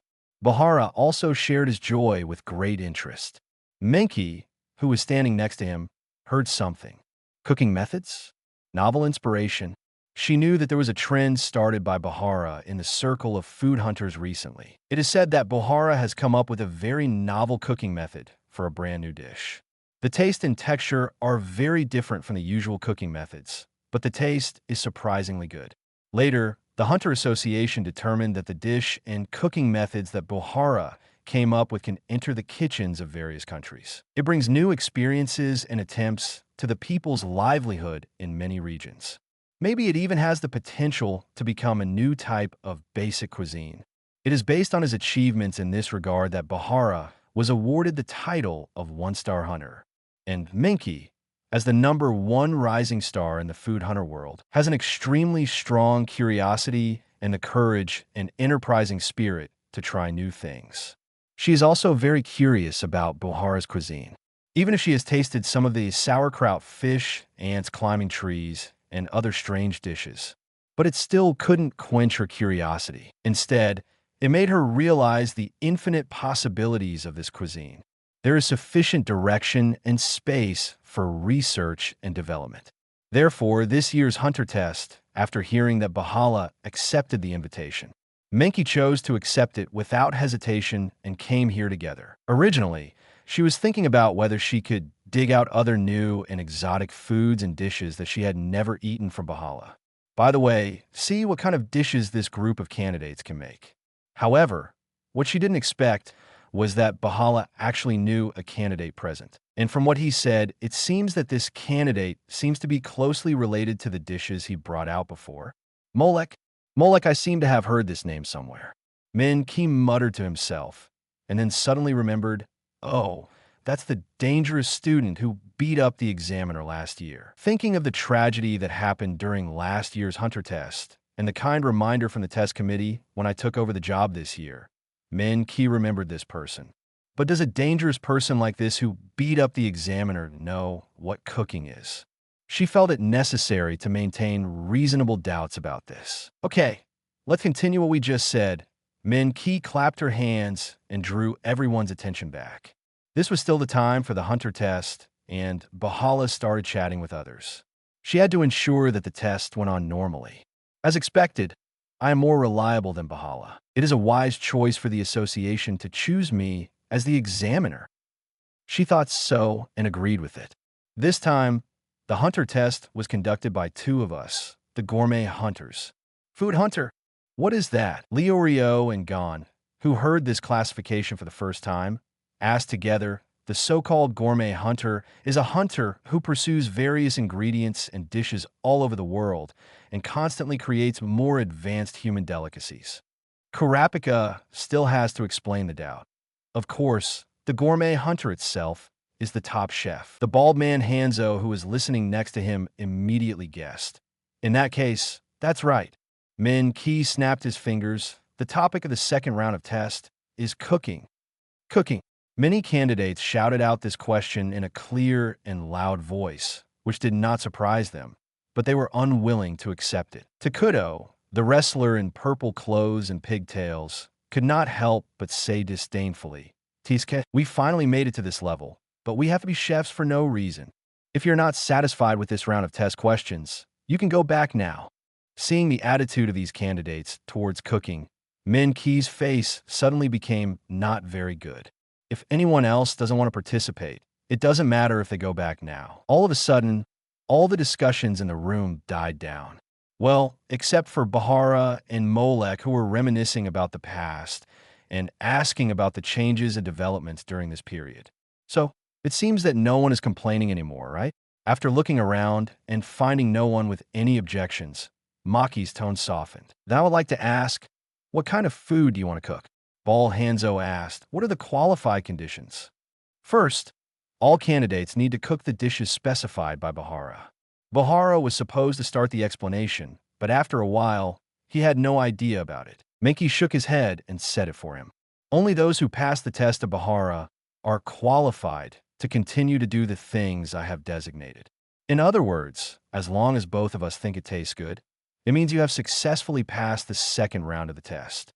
Bahara also shared his joy with great interest. Menki, who was standing next to him, heard something. Cooking methods? Novel inspiration. She knew that there was a trend started by Bahara in the circle of food hunters recently. It is said that Bahara has come up with a very novel cooking method for a brand new dish. The taste and texture are very different from the usual cooking methods, but the taste is surprisingly good. Later, the Hunter Association determined that the dish and cooking methods that Bahara came up with can enter the kitchens of various countries. It brings new experiences and attempts to the people's livelihood in many regions. Maybe it even has the potential to become a new type of basic cuisine. It is based on his achievements in this regard that Bahara was awarded the title of 1-star hunter. And Menki, as the #1 rising star in the food hunter world, has an extremely strong curiosity and the courage and enterprising spirit to try new things. She is also very curious about Bahara's cuisine. Even if she has tasted some of the sauerkraut fish, ants climbing trees, and other strange dishes. But it still couldn't quench her curiosity. Instead, it made her realize the infinite possibilities of this cuisine. There is sufficient direction and space for research and development. Therefore, this year's hunter test, after hearing that Bahala accepted the invitation, Menki chose to accept it without hesitation and came here together. Originally, she was thinking about whether she could dig out other new and exotic foods and dishes that she had never eaten from Bahala. By the way, see what kind of dishes this group of candidates can make. However, what she didn't expect was that Bahala actually knew a candidate present. And from what he said, it seems that this candidate seems to be closely related to the dishes he brought out before. Molek. Molek, I seem to have heard this name somewhere. Min Ki muttered to himself, and then suddenly remembered, oh, that's the dangerous student who beat up the examiner last year. Thinking of the tragedy that happened during last year's hunter test, and the kind reminder from the test committee when I took over the job this year, Min Ki remembered this person. But does a dangerous person like this who beat up the examiner know what cooking is? She felt it necessary to maintain reasonable doubts about this. Okay, let's continue what we just said. Min Ki clapped her hands and drew everyone's attention back. This was still the time for the hunter test, and Bahala started chatting with others. She had to ensure that the test went on normally. As expected, I am more reliable than Bahala. It is a wise choice for the association to choose me as the examiner. She thought so and agreed with it. This time, the hunter test was conducted by two of us, the gourmet hunters. Food hunter, what is that? Leo and Gon, who heard this classification for the first time, asked together. The so-called gourmet hunter is a hunter who pursues various ingredients and dishes all over the world and constantly creates more advanced human delicacies. Kurapika still has to explain the doubt. Of course, the gourmet hunter itself is the top chef. The bald man Hanzo, who was listening next to him, immediately guessed. In that case, that's right. Min Ki snapped his fingers. The topic of the second round of test is cooking. Cooking. Many candidates shouted out this question in a clear and loud voice, which did not surprise them, but they were unwilling to accept it. Takudo, the wrestler in purple clothes and pigtails, could not help but say disdainfully, Tiske, we finally made it to this level, but we have to be chefs for no reason. If you're not satisfied with this round of test questions, you can go back now. Seeing the attitude of these candidates towards cooking, Min Ki's face suddenly became not very good. If anyone else doesn't want to participate, it doesn't matter if they go back now. All of a sudden, all the discussions in the room died down. Well, except for Bahara and Molek, who were reminiscing about the past and asking about the changes and developments during this period. So, it seems that no one is complaining anymore, right? After looking around and finding no one with any objections, Maki's tone softened. Then I would like to ask, what kind of food do you want to cook? Bal Hanzo asked, what are the qualified conditions? First, all candidates need to cook the dishes specified by Bahara. Bahara was supposed to start the explanation, but after a while, he had no idea about it. Menki shook his head and said it for him. Only those who pass the test of Bahara are qualified to continue to do the things I have designated. In other words, as long as both of us think it tastes good, it means you have successfully passed the second round of the test.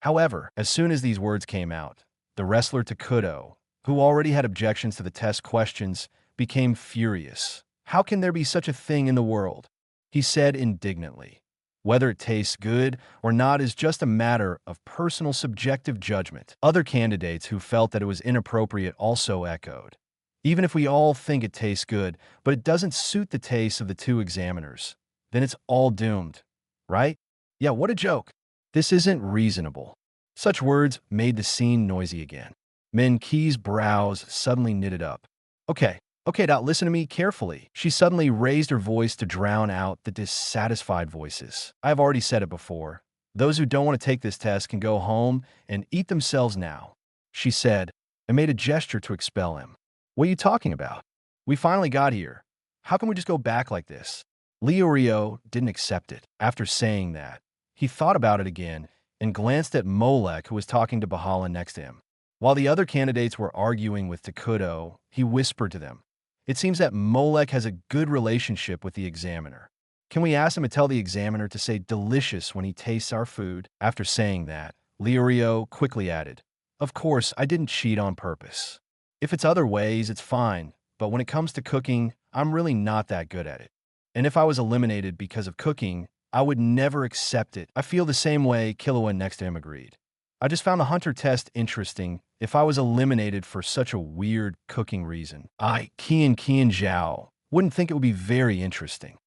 However, as soon as these words came out, the wrestler Takudo, who already had objections to the test questions, became furious. How can there be such a thing in the world? He said indignantly. Whether it tastes good or not is just a matter of personal subjective judgment. Other candidates who felt that it was inappropriate also echoed. Even if we all think it tastes good, but it doesn't suit the taste of the two examiners, then it's all doomed, right? Yeah, what a joke. This isn't reasonable. Such words made the scene noisy again. Min Ki's brows suddenly knitted up. Okay, now listen to me carefully. She suddenly raised her voice to drown out the dissatisfied voices. I have already said it before. Those who don't want to take this test can go home and eat themselves now, she said, and made a gesture to expel him. What are you talking about? We finally got here. How can we just go back like this? Leo didn't accept it. After saying that, he thought about it again and glanced at Molek, who was talking to Bahala next to him. While the other candidates were arguing with Takudo, he whispered to them. It seems that Molek has a good relationship with the examiner. Can we ask him to tell the examiner to say delicious when he tastes our food? After saying that, Leo quickly added, of course, I didn't cheat on purpose. If it's other ways, it's fine, but when it comes to cooking, I'm really not that good at it. And if I was eliminated because of cooking, I would never accept it. I feel the same way, Killua next to him agreed. I just found the hunter test interesting if I was eliminated for such a weird cooking reason. Kian Zhao wouldn't think it would be very interesting.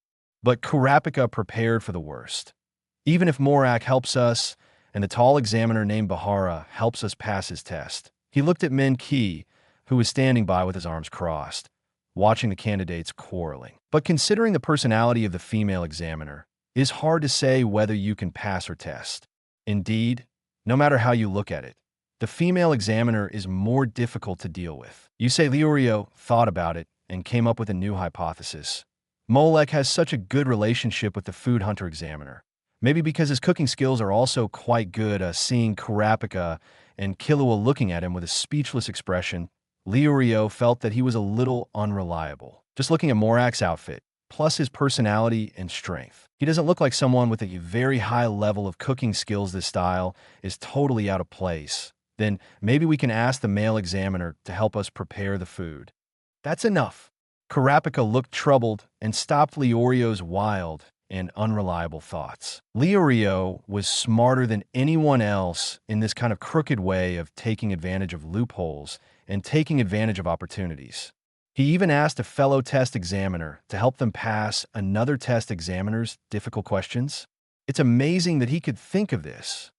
But Kurapika prepared for the worst. Even if Morak helps us, and the tall examiner named Bahara helps us pass his test. He looked at Min Ki, who was standing by with his arms crossed, watching the candidates quarreling. But considering the personality of the female examiner, it is hard to say whether you can pass her test. Indeed, no matter how you look at it, the female examiner is more difficult to deal with. Yusei Liurio thought about it and came up with a new hypothesis. Molek has such a good relationship with the food hunter examiner. Maybe because his cooking skills are also quite good, seeing Kurapika and Killua looking at him with a speechless expression, Liurio felt that he was a little unreliable. Just looking at Morak's outfit, plus his personality and strength, he doesn't look like someone with a very high level of cooking skills. This style is totally out of place. Then maybe we can ask the male examiner to help us prepare the food. That's enough. Kurapika looked troubled and stopped Liurio's wild and unreliable thoughts. Liurio was smarter than anyone else in this kind of crooked way of taking advantage of loopholes and taking advantage of opportunities. He even asked a fellow test examiner to help them pass another test examiner's difficult questions. It's amazing that he could think of this.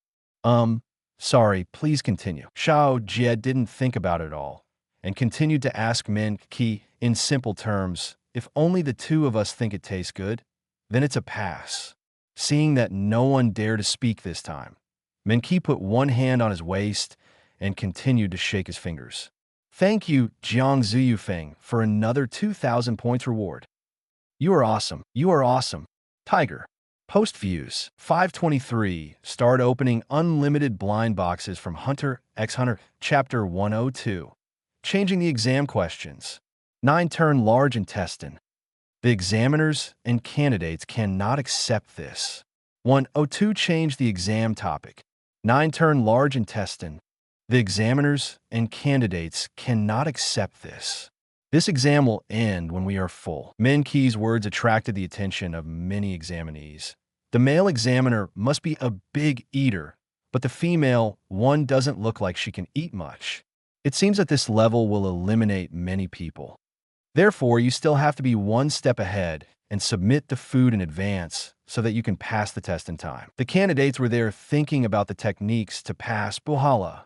Sorry, please continue. Xiao Jie didn't think about it at all and continued to ask Min Ki in simple terms, if only the two of us think it tastes good, then it's a pass. Seeing that no one dared to speak this time, Min Ki put one hand on his waist and continued to shake his fingers. Thank you, Jiang Ziyufeng, for another 2,000 points reward. You are awesome. You are awesome. Tiger. Post views. 523. Start opening unlimited blind boxes from Hunter x Hunter. Chapter 102. Changing the exam questions. 9 turn large intestine. The examiners and candidates cannot accept this. 102 change the exam topic. 9 turn large intestine. The examiners and candidates cannot accept this. This exam will end when we are full. Min Ki's words attracted the attention of many examinees. The male examiner must be a big eater, but the female one doesn't look like she can eat much. It seems that this level will eliminate many people. Therefore, you still have to be one step ahead and submit the food in advance so that you can pass the test in time. The candidates were there thinking about the techniques to pass Buhala.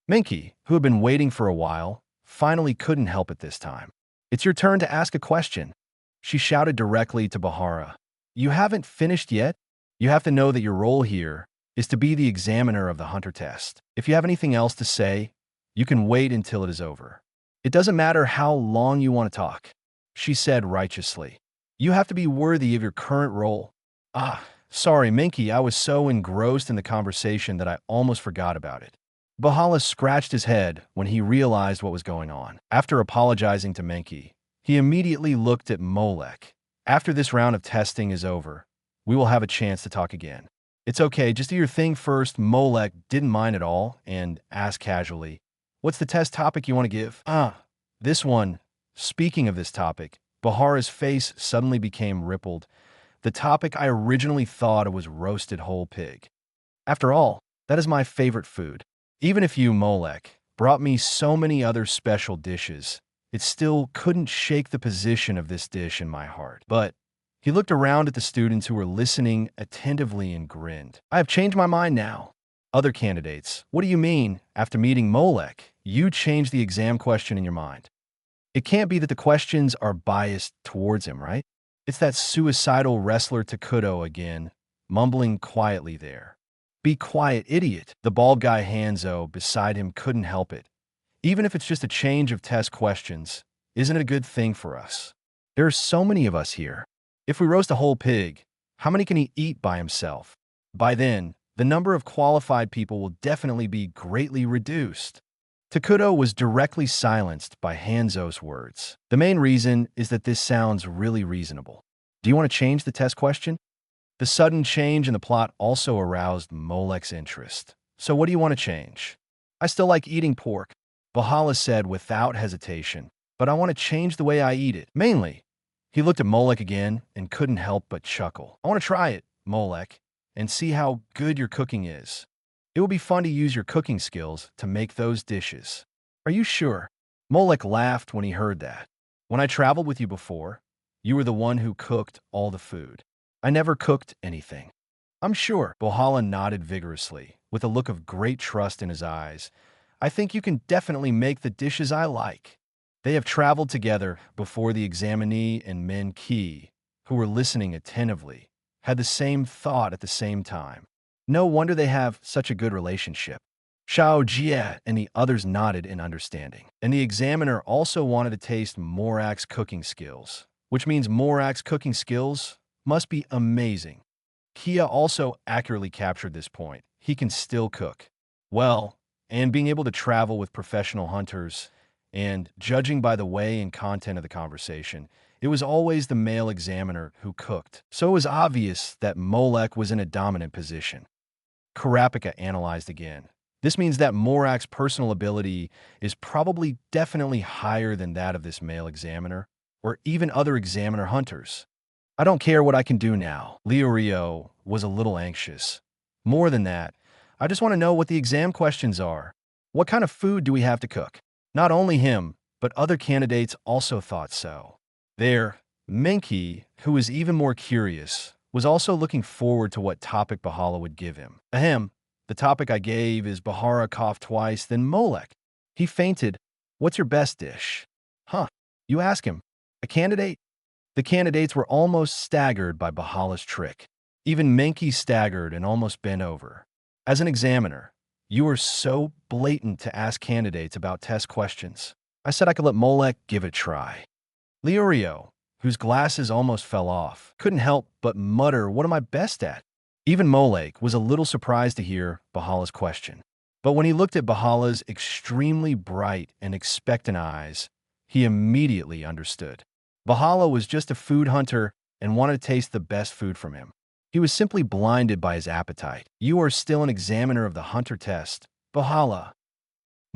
Minky, who had been waiting for a while, finally couldn't help it this time. It's your turn to ask a question. She shouted directly to Bahara. You haven't finished yet? You have to know that your role here is to be the examiner of the hunter test. If you have anything else to say, you can wait until it is over. It doesn't matter how long you want to talk, she said righteously. You have to be worthy of your current role. Sorry, Minky, I was so engrossed in the conversation that I almost forgot about it. Bahala scratched his head when he realized what was going on. After apologizing to Minky, he immediately looked at Molek. After this round of testing is over, we will have a chance to talk again. It's okay, just do your thing first. Molek didn't mind at all and asked casually, what's the test topic you want to give? This one. Speaking of this topic, Bahara's face suddenly became rippled. The topic I originally thought was roasted whole pig. After all, that is my favorite food. Even if you, Molek, brought me so many other special dishes, it still couldn't shake the position of this dish in my heart. But he looked around at the students who were listening attentively and grinned. I have changed my mind now. Other candidates, what do you mean? After meeting Molek, you changed the exam question in your mind. It can't be that the questions are biased towards him, right? It's that suicidal wrestler Takuto again, mumbling quietly there. Be quiet, idiot. The bald guy Hanzo beside him couldn't help it. Even if it's just a change of test questions, isn't it a good thing for us? There are so many of us here. If we roast a whole pig, how many can he eat by himself? By then, the number of qualified people will definitely be greatly reduced. Takuto was directly silenced by Hanzo's words. The main reason is that this sounds really reasonable. Do you want to change the test question? The sudden change in the plot also aroused Molek's interest. So what do you want to change? I still like eating pork, Bahala said without hesitation, but I want to change the way I eat it. Mainly, he looked at Molek again and couldn't help but chuckle. I want to try it. Molek, and see how good your cooking is. It will be fun to use your cooking skills to make those dishes. Are you sure? Molek laughed when he heard that. When I traveled with you before, you were the one who cooked all the food. I never cooked anything. I'm sure. Bohala nodded vigorously, with a look of great trust in his eyes. I think you can definitely make the dishes I like. They have traveled together before. The examinee and Men Ki, who were listening attentively, had the same thought at the same time. No wonder they have such a good relationship. Xiao Jie and the others nodded in understanding. And the examiner also wanted to taste Morak's cooking skills, which means Morak's cooking skills must be amazing. Kia also accurately captured this point. He can still cook well, and being able to travel with professional hunters, and judging by the way and content of the conversation, it was always the male examiner who cooked. So it was obvious that Molek was in a dominant position. Karapika analyzed again. This means that Morak's personal ability is probably definitely higher than that of this male examiner, or even other examiner hunters. I don't care what I can do now. Rio was a little anxious. More than that, I just want to know what the exam questions are. What kind of food do we have to cook? Not only him, but other candidates also thought so. There, Menki, who was even more curious, was also looking forward to what topic Bahala would give him. Ahem, the topic I gave is Bahara coughed twice, then Molek. He fainted. What's your best dish? Huh, you ask him. A candidate? The candidates were almost staggered by Bahala's trick. Even Menki staggered and almost bent over. As an examiner, you are so blatant to ask candidates about test questions. I said I could let Molek give it a try. Rio, whose glasses almost fell off, couldn't help but mutter, what am I best at? Even Molek was a little surprised to hear Bahala's question. But when he looked at Bahala's extremely bright and expectant eyes, he immediately understood. Bahala was just a food hunter and wanted to taste the best food from him. He was simply blinded by his appetite. You are still an examiner of the hunter test, Bahala.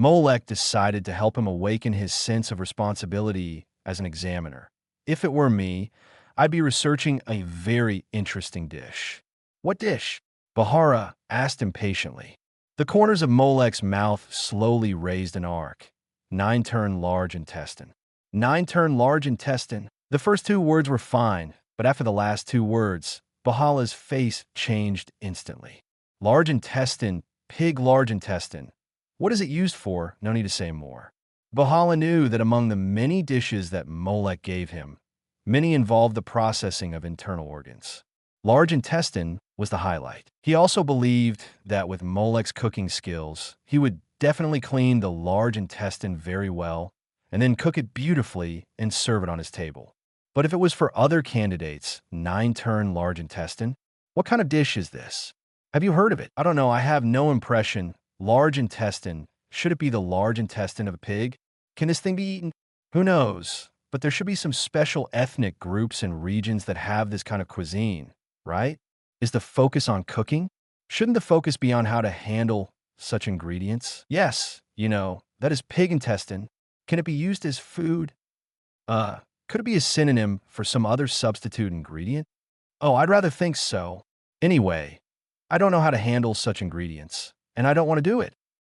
Molek decided to help him awaken his sense of responsibility as an examiner. If it were me, I'd be researching a very interesting dish. What dish? Bahara asked impatiently. The corners of Molek's mouth slowly raised an arc. 9-turn large intestine. 9-turn large intestine. The first two words were fine, but after the last two words, Bahala's face changed instantly. Large intestine, pig large intestine. What is it used for? No need to say more. Bahala knew that among the many dishes that Molek gave him, many involved the processing of internal organs. Large intestine was the highlight. He also believed that with Molek's cooking skills, he would definitely clean the large intestine very well, and then cook it beautifully and serve it on his table. But if it was for other candidates, 9-turn large intestine, what kind of dish is this? Have you heard of it? I don't know, I have no impression. Large intestine, should it be the large intestine of a pig? Can this thing be eaten? Who knows? But there should be some special ethnic groups and regions that have this kind of cuisine, right? Is the focus on cooking? Shouldn't the focus be on how to handle such ingredients? Yes, that is pig intestine. Can it be used as food? Could it be a synonym for some other substitute ingredient? Oh, I'd rather think so. Anyway, I don't know how to handle such ingredients, and I don't want to do it.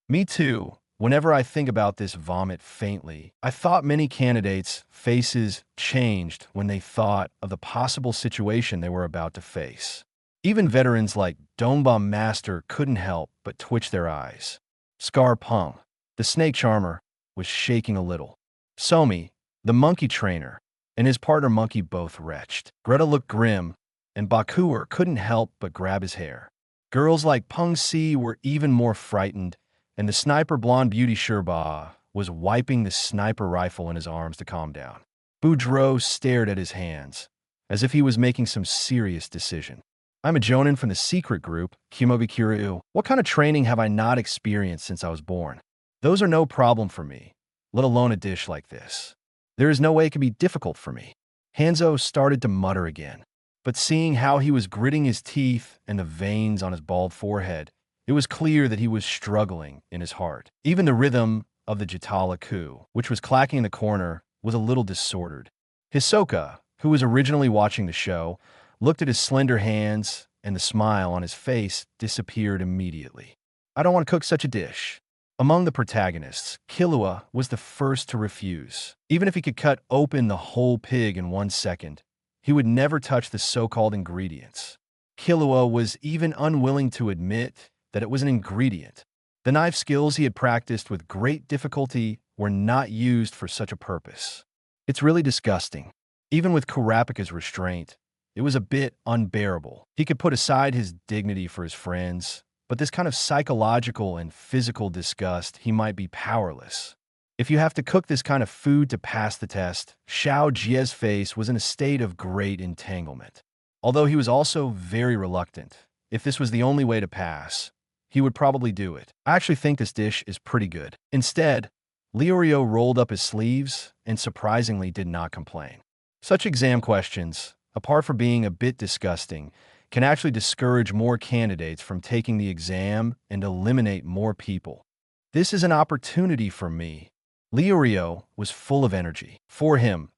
Me too. Whenever I think about this vomit faintly, I thought many candidates' faces changed when they thought of the possible situation they were about to face. Even veterans like Dongbom Master couldn't help but twitch their eyes. Scar Pung, the snake charmer, was shaking a little. Somi, the monkey trainer, and his partner monkey both retched. Greta looked grim, and Bakuer couldn't help but grab his hair. Girls like Peng Si were even more frightened, and the sniper blonde beauty Sherba was wiping the sniper rifle in his arms to calm down. Boudreaux stared at his hands, as if he was making some serious decision. I'm a Jonin from the secret group, Kimobikiryu. What kind of training have I not experienced since I was born? Those are no problem for me, let alone a dish like this. There is no way it can be difficult for me. Hanzo started to mutter again, but seeing how he was gritting his teeth and the veins on his bald forehead, it was clear that he was struggling in his heart. Even the rhythm of the Jitala coup, which was clacking in the corner, was a little disordered. Hisoka, who was originally watching the show, looked at his slender hands and the smile on his face disappeared immediately. I don't want to cook such a dish. Among the protagonists, Killua was the first to refuse. Even if he could cut open the whole pig in 1 second, he would never touch the so-called ingredients. Killua was even unwilling to admit that it was an ingredient. The knife skills he had practiced with great difficulty were not used for such a purpose. It's really disgusting. Even with Kurapika's restraint, it was a bit unbearable. He could put aside his dignity for his friends, but this kind of psychological and physical disgust, he might be powerless. If you have to cook this kind of food to pass the test, Xiao Jie's face was in a state of great entanglement. Although he was also very reluctant. If this was the only way to pass, he would probably do it. I actually think this dish is pretty good. Instead, Liurio rolled up his sleeves and surprisingly did not complain. Such exam questions, apart from being a bit disgusting, can actually discourage more candidates from taking the exam and eliminate more people. This is an opportunity for me. Liurio was full of energy. For him,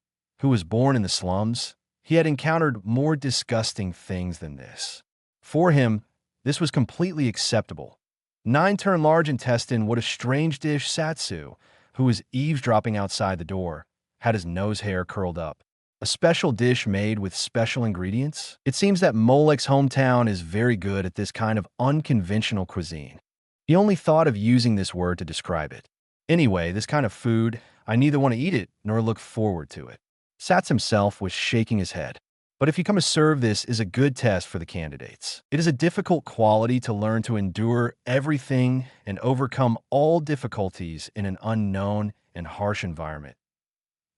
who was born in the slums, he had encountered more disgusting things than this. For him, this was completely acceptable. 9-turn large intestine, what a strange dish. Satsu, who was eavesdropping outside the door, had his nose hair curled up. A special dish made with special ingredients? It seems that Molek's hometown is very good at this kind of unconventional cuisine. He only thought of using this word to describe it. Anyway, this kind of food, I neither want to eat it nor look forward to it. Sats himself was shaking his head. But if you come to serve, this is a good test for the candidates. It is a difficult quality to learn to endure everything and overcome all difficulties in an unknown and harsh environment.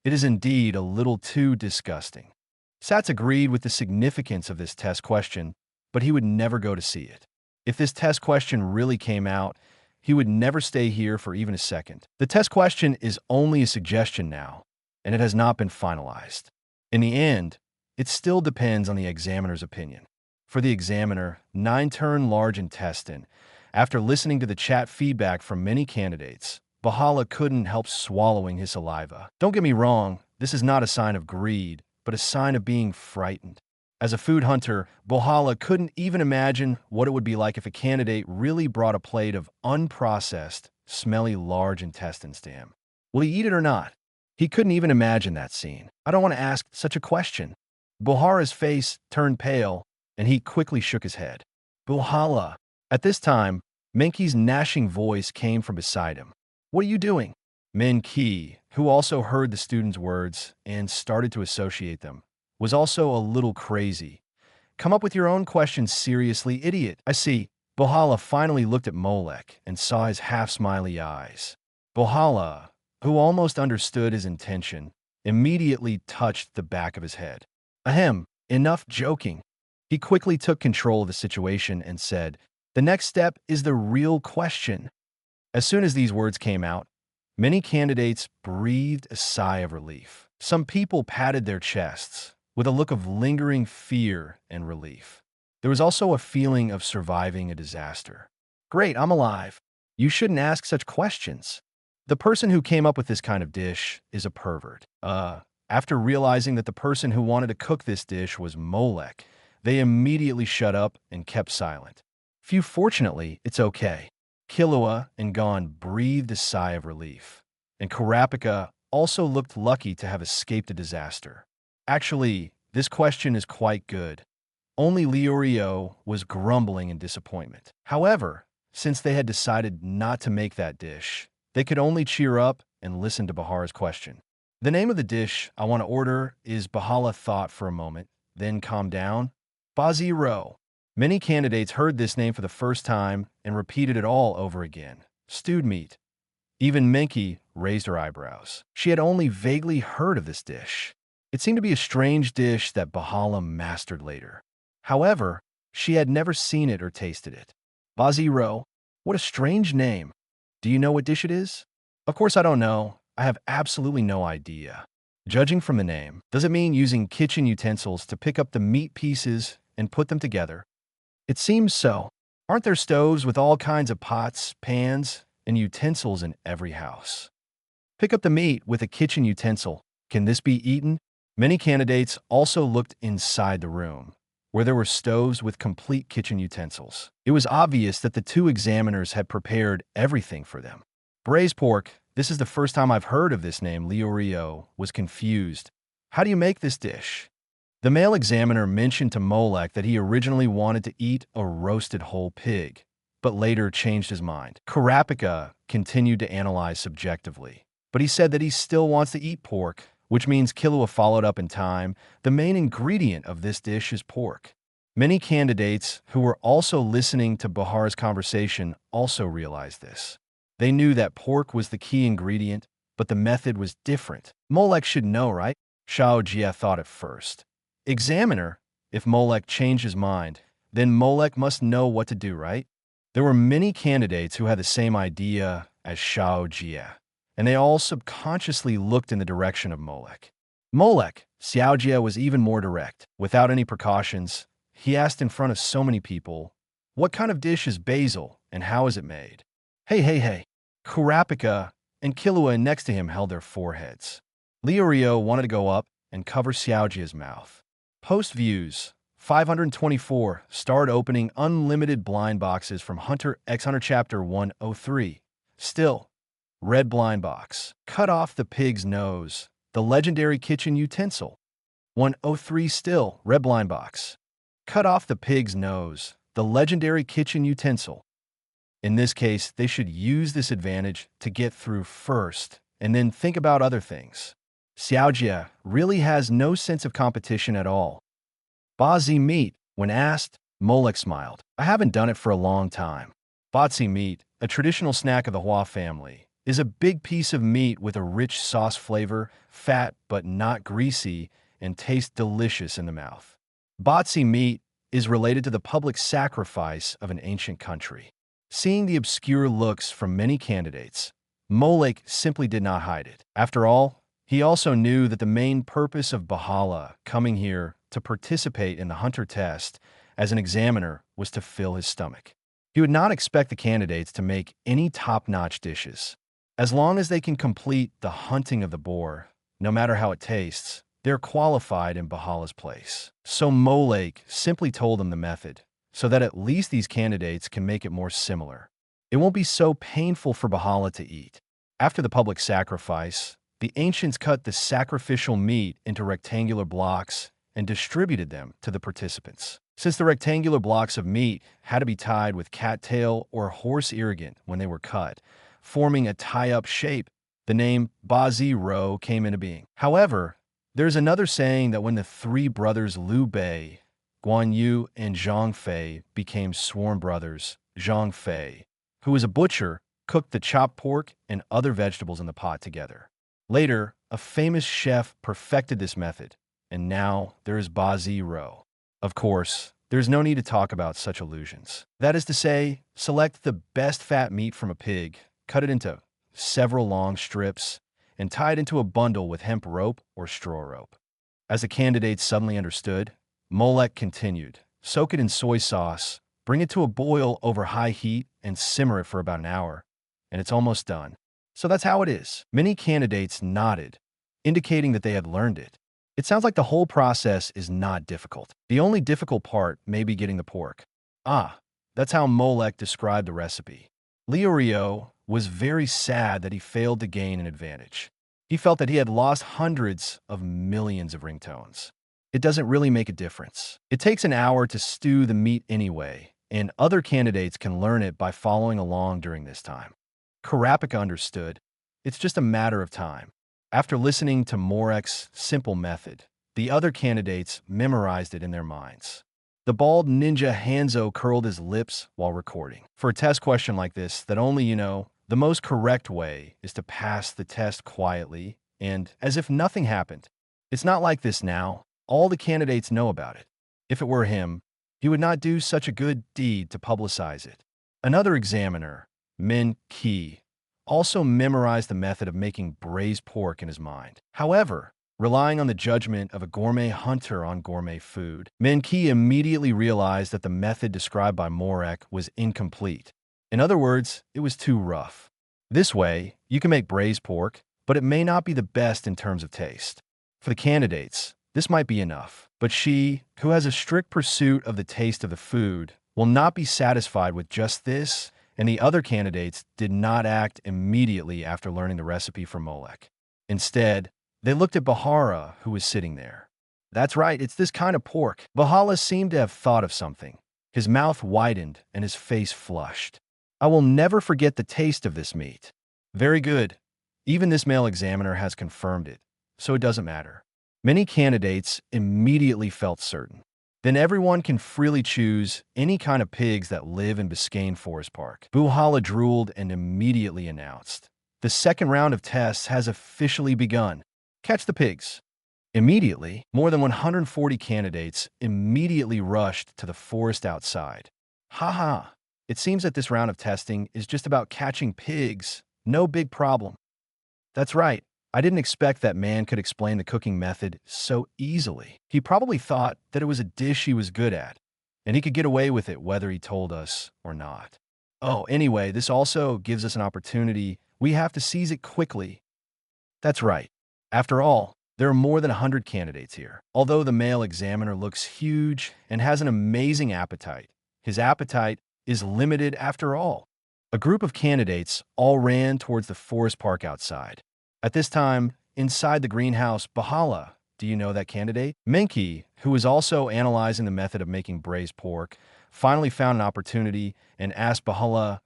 It is indeed a little too disgusting. Sats agreed with the significance of this test question, but he would never go to see it. If this test question really came out, he would never stay here for even a second. The test question is only a suggestion now, and it has not been finalized. In the end, it still depends on the examiner's opinion. For the examiner, 9-turn large intestine, after listening to the chat feedback from many candidates, Bahala couldn't help swallowing his saliva. Don't get me wrong, this is not a sign of greed, but a sign of being frightened. As a food hunter, Bahala couldn't even imagine what it would be like if a candidate really brought a plate of unprocessed, smelly large intestines to him. Will he eat it or not? He couldn't even imagine that scene. I don't want to ask such a question. Bohara's face turned pale, and he quickly shook his head. Bahala. At this time, Menki's gnashing voice came from beside him. What are you doing? Menki, who also heard the student's words and started to associate them, was also a little crazy. Come up with your own questions seriously, idiot. I see. Bahala finally looked at Molek and saw his half-smiley eyes. Bahala, who almost understood his intention, immediately touched the back of his head. Ahem, enough joking. He quickly took control of the situation and said, the next step is the real question. As soon as these words came out, many candidates breathed a sigh of relief. Some people patted their chests with a look of lingering fear and relief. There was also a feeling of surviving a disaster. Great, I'm alive. You shouldn't ask such questions. The person who came up with this kind of dish is a pervert. After realizing that the person who wanted to cook this dish was Molek, they immediately shut up and kept silent. Phew, fortunately, it's okay. Killua and Gon breathed a sigh of relief, and Kurapika also looked lucky to have escaped a disaster. Actually, this question is quite good. Only Liurio was grumbling in disappointment. However, since they had decided not to make that dish, they could only cheer up and listen to Bahara's question. The name of the dish I want to order is Bahala thought for a moment, then calmed down. Bazi Ro. Many candidates heard this name for the first time and repeated it all over again. Stewed meat. Even Menki raised her eyebrows. She had only vaguely heard of this dish. It seemed to be a strange dish that Bahala mastered later. However, she had never seen it or tasted it. Bazi Ro. What a strange name. Do you know what dish it is? Of course I don't know. I have absolutely no idea. Judging from the name, does it mean using kitchen utensils to pick up the meat pieces and put them together? It seems so. Aren't there stoves with all kinds of pots, pans, and utensils in every house? Pick up the meat with a kitchen utensil. Can this be eaten? Many candidates also looked inside the room, where there were stoves with complete kitchen utensils. It was obvious that the two examiners had prepared everything for them. Braised pork, this is the first time I've heard of this name. Rio was confused. How do you make this dish? The male examiner mentioned to Molek that he originally wanted to eat a roasted whole pig, but later changed his mind. Karapika continued to analyze subjectively, but he said that he still wants to eat pork, which means Kilua followed up in time. The main ingredient of this dish is pork. Many candidates who were also listening to Bahar's conversation also realized this. They knew that pork was the key ingredient, but the method was different. Molek should know, right? Xiao Jie thought at first. Examiner, if Molek changed his mind, then Molek must know what to do, right? There were many candidates who had the same idea as Xiao Jie, and they all subconsciously looked in the direction of Molek. Molek, Xiao Jie was even more direct. Without any precautions, he asked in front of so many people, what kind of dish is basil and how is it made? Hey. Kurapika and Kilua next to him held their foreheads. Rio wanted to go up and cover Xiao Jie's mouth. Post views 524 starred opening unlimited blind boxes from Hunter x Hunter Chapter 103. Still, red blind box. Cut off the pig's nose. The legendary kitchen utensil. 103 still, red blind box. Cut off the pig's nose. The legendary kitchen utensil. In this case, they should use this advantage to get through first, and then think about other things. Xiao Jie really has no sense of competition at all. Bazi meat, when asked, Molek smiled. I haven't done it for a long time. Bazi meat, a traditional snack of the Hua family, is a big piece of meat with a rich sauce flavor, fat but not greasy, and tastes delicious in the mouth. Bazi meat is related to the public sacrifice of an ancient country. Seeing the obscure looks from many candidates, Molek simply did not hide it. After all, he also knew that the main purpose of Bahala coming here to participate in the Hunter test as an examiner was to fill his stomach. He would not expect the candidates to make any top-notch dishes. As long as they can complete the hunting of the boar, no matter how it tastes, they're qualified in Bahala's place. So Molek simply told them the method, so that at least these candidates can make it more similar. It won't be so painful for Bahala to eat. After the public sacrifice, the ancients cut the sacrificial meat into rectangular blocks and distributed them to the participants. Since the rectangular blocks of meat had to be tied with cattail or horse irrigant when they were cut, forming a tie-up shape, the name Bazi Ro came into being. However, there's another saying that when the three brothers Liu Bei, Guan Yu, and Zhang Fei became sworn brothers, Zhang Fei, who was a butcher, cooked the chopped pork and other vegetables in the pot together. Later, a famous chef perfected this method, and now there is Bazi Ro. Of course, there's no need to talk about such illusions. That is to say, select the best fat meat from a pig, cut it into several long strips, and tie it into a bundle with hemp rope or straw rope. As the candidates suddenly understood, Molek continued, soak it in soy sauce, bring it to a boil over high heat, and simmer it for about an hour, and it's almost done. So that's how it is. Many candidates nodded, indicating that they had learned it. It sounds like the whole process is not difficult. The only difficult part may be getting the pork. That's how Molek described the recipe. Rio was very sad that he failed to gain an advantage. He felt that he had lost hundreds of millions of ringtones. It doesn't really make a difference. It takes an hour to stew the meat anyway, and other candidates can learn it by following along during this time. Karapika understood. It's just a matter of time. After listening to Morek's simple method, the other candidates memorized it in their minds. The bald ninja Hanzo curled his lips while recording. For a test question like this that only you know, the most correct way is to pass the test quietly and as if nothing happened. It's not like this now. All the candidates know about it. If it were him, he would not do such a good deed to publicize it. Another examiner, Min Qi, also memorized the method of making braised pork in his mind. However, relying on the judgment of a gourmet hunter on gourmet food, Min Qi immediately realized that the method described by Molek was incomplete. In other words, it was too rough. This way, you can make braised pork, but it may not be the best in terms of taste. For the candidates, This might be enough. But she, who has a strict pursuit of the taste of the food, will not be satisfied with just this, and the other candidates did not act immediately after learning the recipe from Molek. Instead, they looked at Bahara, who was sitting there. That's right, it's this kind of pork. Bahala seemed to have thought of something. His mouth widened and his face flushed. I will never forget the taste of this meat. Very good. Even this male examiner has confirmed it, so it doesn't matter. Many candidates immediately felt certain. Then everyone can freely choose any kind of pigs that live in Biscayne Forest Park. Bahala drooled and immediately announced, the second round of tests has officially begun. Catch the pigs. Immediately, more than 140 candidates immediately rushed to the forest outside. Ha! It seems that this round of testing is just about catching pigs. No big problem. That's right. I didn't expect that man could explain the cooking method so easily. He probably thought that it was a dish he was good at, and he could get away with it whether he told us or not. Oh, anyway, this also gives us an opportunity. We have to seize it quickly. That's right. After all, there are more than 100 candidates here. Although the male examiner looks huge and has an amazing appetite, his appetite is limited after all. A group of candidates all ran towards the forest park outside. At this time, inside the greenhouse, Bahala, do you know that candidate? Menki, who was also analyzing the method of making braised pork, finally found an opportunity and asked Bahala,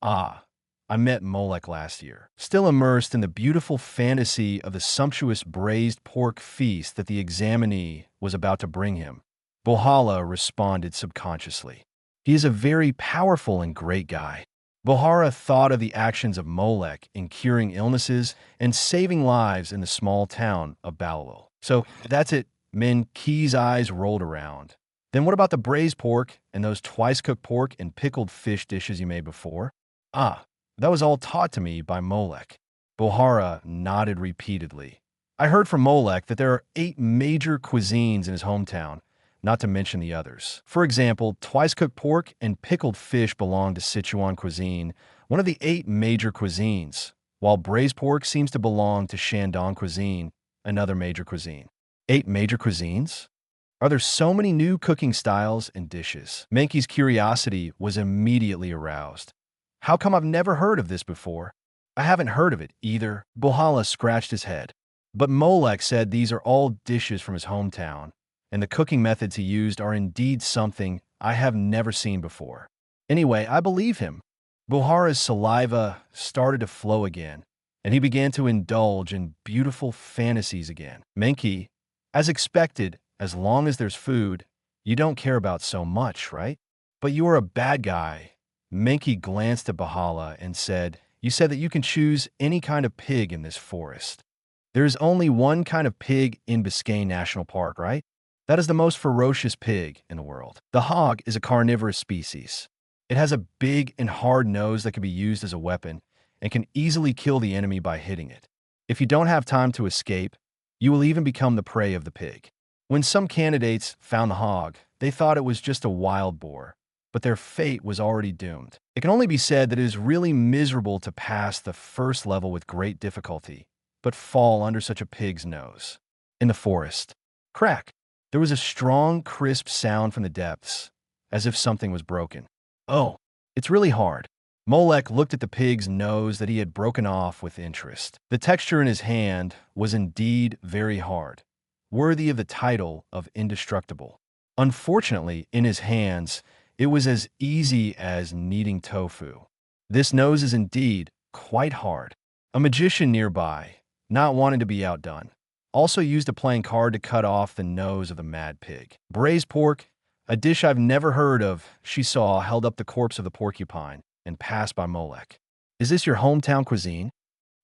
I met Molek last year. Still immersed in the beautiful fantasy of the sumptuous braised pork feast that the examinee was about to bring him, Bahala responded subconsciously. He is a very powerful and great guy. Bahara thought of the actions of Molek in curing illnesses and saving lives in the small town of Balalul. So that's it. Menki's eyes rolled around. Then what about the braised pork and those twice-cooked pork and pickled fish dishes you made before? That was all taught to me by Molek. Bahara nodded repeatedly. I heard from Molek that there are 8 major cuisines in his hometown, not to mention the others. For example, twice-cooked pork and pickled fish belong to Sichuan cuisine, one of the 8 major cuisines, while braised pork seems to belong to Shandong cuisine, another major cuisine. 8 major cuisines? Are there so many new cooking styles and dishes? Menki's curiosity was immediately aroused. How come I've never heard of this before? I haven't heard of it either. Bahala scratched his head. But Molek said these are all dishes from his hometown, and the cooking methods he used are indeed something I have never seen before. Anyway, I believe him. Bahara's saliva started to flow again, and he began to indulge in beautiful fantasies again. Menki, as expected, as long as there's food, you don't care about so much, right? But you are a bad guy. Menki glanced at Bahala and said, you said that you can choose any kind of pig in this forest. There is only one kind of pig in Biscayne National Park, right? That is the most ferocious pig in the world. The hog is a carnivorous species. It has a big and hard nose that can be used as a weapon and can easily kill the enemy by hitting it. If you don't have time to escape, you will even become the prey of the pig. When some candidates found the hog, they thought it was just a wild boar, but their fate was already doomed. It can only be said that it is really miserable to pass the first level with great difficulty, but fall under such a pig's nose. In the forest, crack! There was a strong, crisp sound from the depths, as if something was broken. Oh, it's really hard. Molek looked at the pig's nose that he had broken off with interest. The texture in his hand was indeed very hard, worthy of the title of indestructible. Unfortunately, in his hands, it was as easy as kneading tofu. This nose is indeed quite hard. A magician nearby, not wanting to be outdone, also used a playing card to cut off the nose of the mad pig. Braised pork, a dish I've never heard of, she saw held up the corpse of the porcupine and passed by Molek. Is this your hometown cuisine?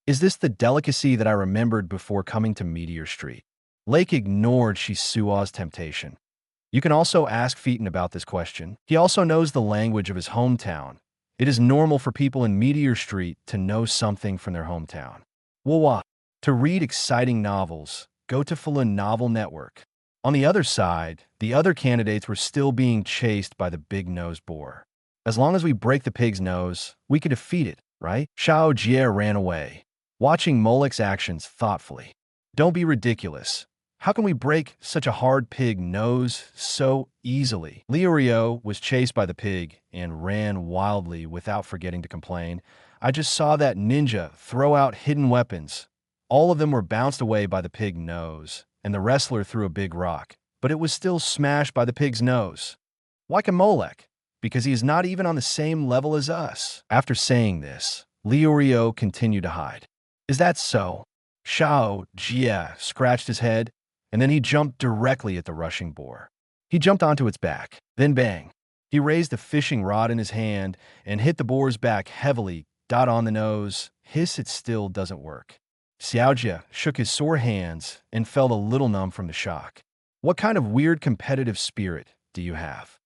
Is this the delicacy that I remembered before coming to Meteor Street? Lake ignored Shisua's temptation. You can also ask Featon about this question. He also knows the language of his hometown. It is normal for people in Meteor Street to know something from their hometown. Wawa. To read exciting novels, go to Falun Novel Network. On the other side, the other candidates were still being chased by the big-nosed boar. As long as we break the pig's nose, we can defeat it, right? Xiao Jie ran away, watching Molek's actions thoughtfully. Don't be ridiculous. How can we break such a hard pig nose so easily? Leorio was chased by the pig and ran wildly without forgetting to complain. I just saw that ninja throw out hidden weapons. All of them were bounced away by the pig nose, and the wrestler threw a big rock, but it was still smashed by the pig's nose. Why can Molek? Because he is not even on the same level as us. After saying this, Leorio continued to hide. Is that so? Xiao Jia scratched his head, and then he jumped directly at the rushing boar. He jumped onto its back, then bang. He raised a fishing rod in his hand and hit the boar's back heavily, dot on the nose. Hiss, it still doesn't work. Xiaojia shook his sore hands and felt a little numb from the shock. What kind of weird competitive spirit do you have?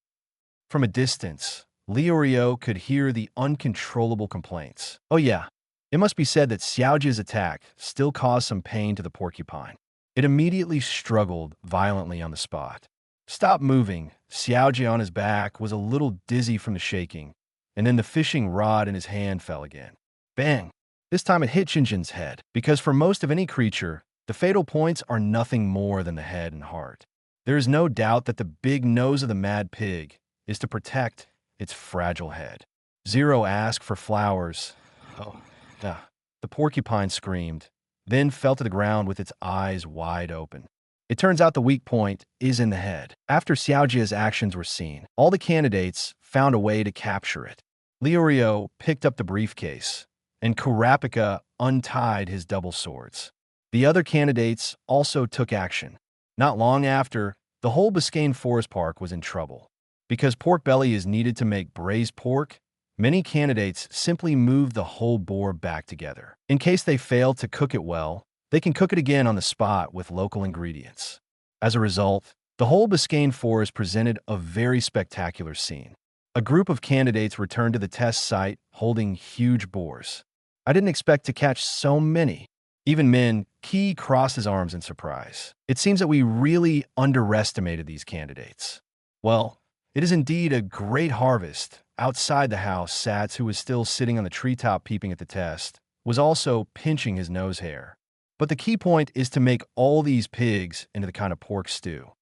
From a distance, Leorio could hear the uncontrollable complaints. Oh yeah, it must be said that Xiaojia's attack still caused some pain to the porcupine. It immediately struggled violently on the spot. Stop moving. Xiaojia on his back was a little dizzy from the shaking, and then the fishing rod in his hand fell again. Bang! This time it hit Xinjin's head, because for most of any creature, the fatal points are nothing more than the head and heart. There is no doubt that the big nose of the mad pig is to protect its fragile head. Zero asked for flowers. Oh, the porcupine screamed, then fell to the ground with its eyes wide open. It turns out the weak point is in the head. After Xiaojia's actions were seen, all the candidates found a way to capture it. Leorio picked up the briefcase, and Kurapika untied his double swords. The other candidates also took action. Not long after, the whole Biscayne Forest Park was in trouble. Because pork belly is needed to make braised pork, many candidates simply moved the whole boar back together. In case they fail to cook it well, they can cook it again on the spot with local ingredients. As a result, the whole Biscayne Forest presented a very spectacular scene. A group of candidates returned to the test site holding huge boars. I didn't expect to catch so many. Even Min Qi crossed his arms in surprise. It seems that we really underestimated these candidates. Well, it is indeed a great harvest. Outside the house, Sats, who was still sitting on the treetop peeping at the test, was also pinching his nose hair. But the key point is to make all these pigs into the kind of pork stew.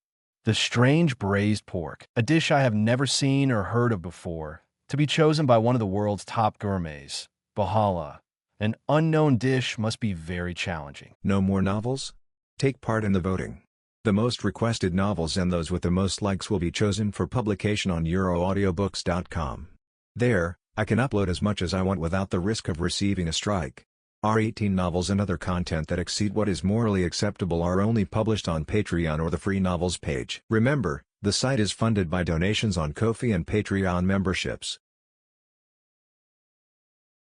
The strange braised pork, a dish I have never seen or heard of before, to be chosen by one of the world's top gourmets, Bahala. An unknown dish must be very challenging. No more novels? Take part in the voting. The most requested novels and those with the most likes will be chosen for publication on euroaudiobooks.com. There, I can upload as much as I want without the risk of receiving a strike. Our 18 novels and other content that exceed what is morally acceptable are only published on Patreon or the free novels page. Remember, the site is funded by donations on Ko-fi and Patreon memberships.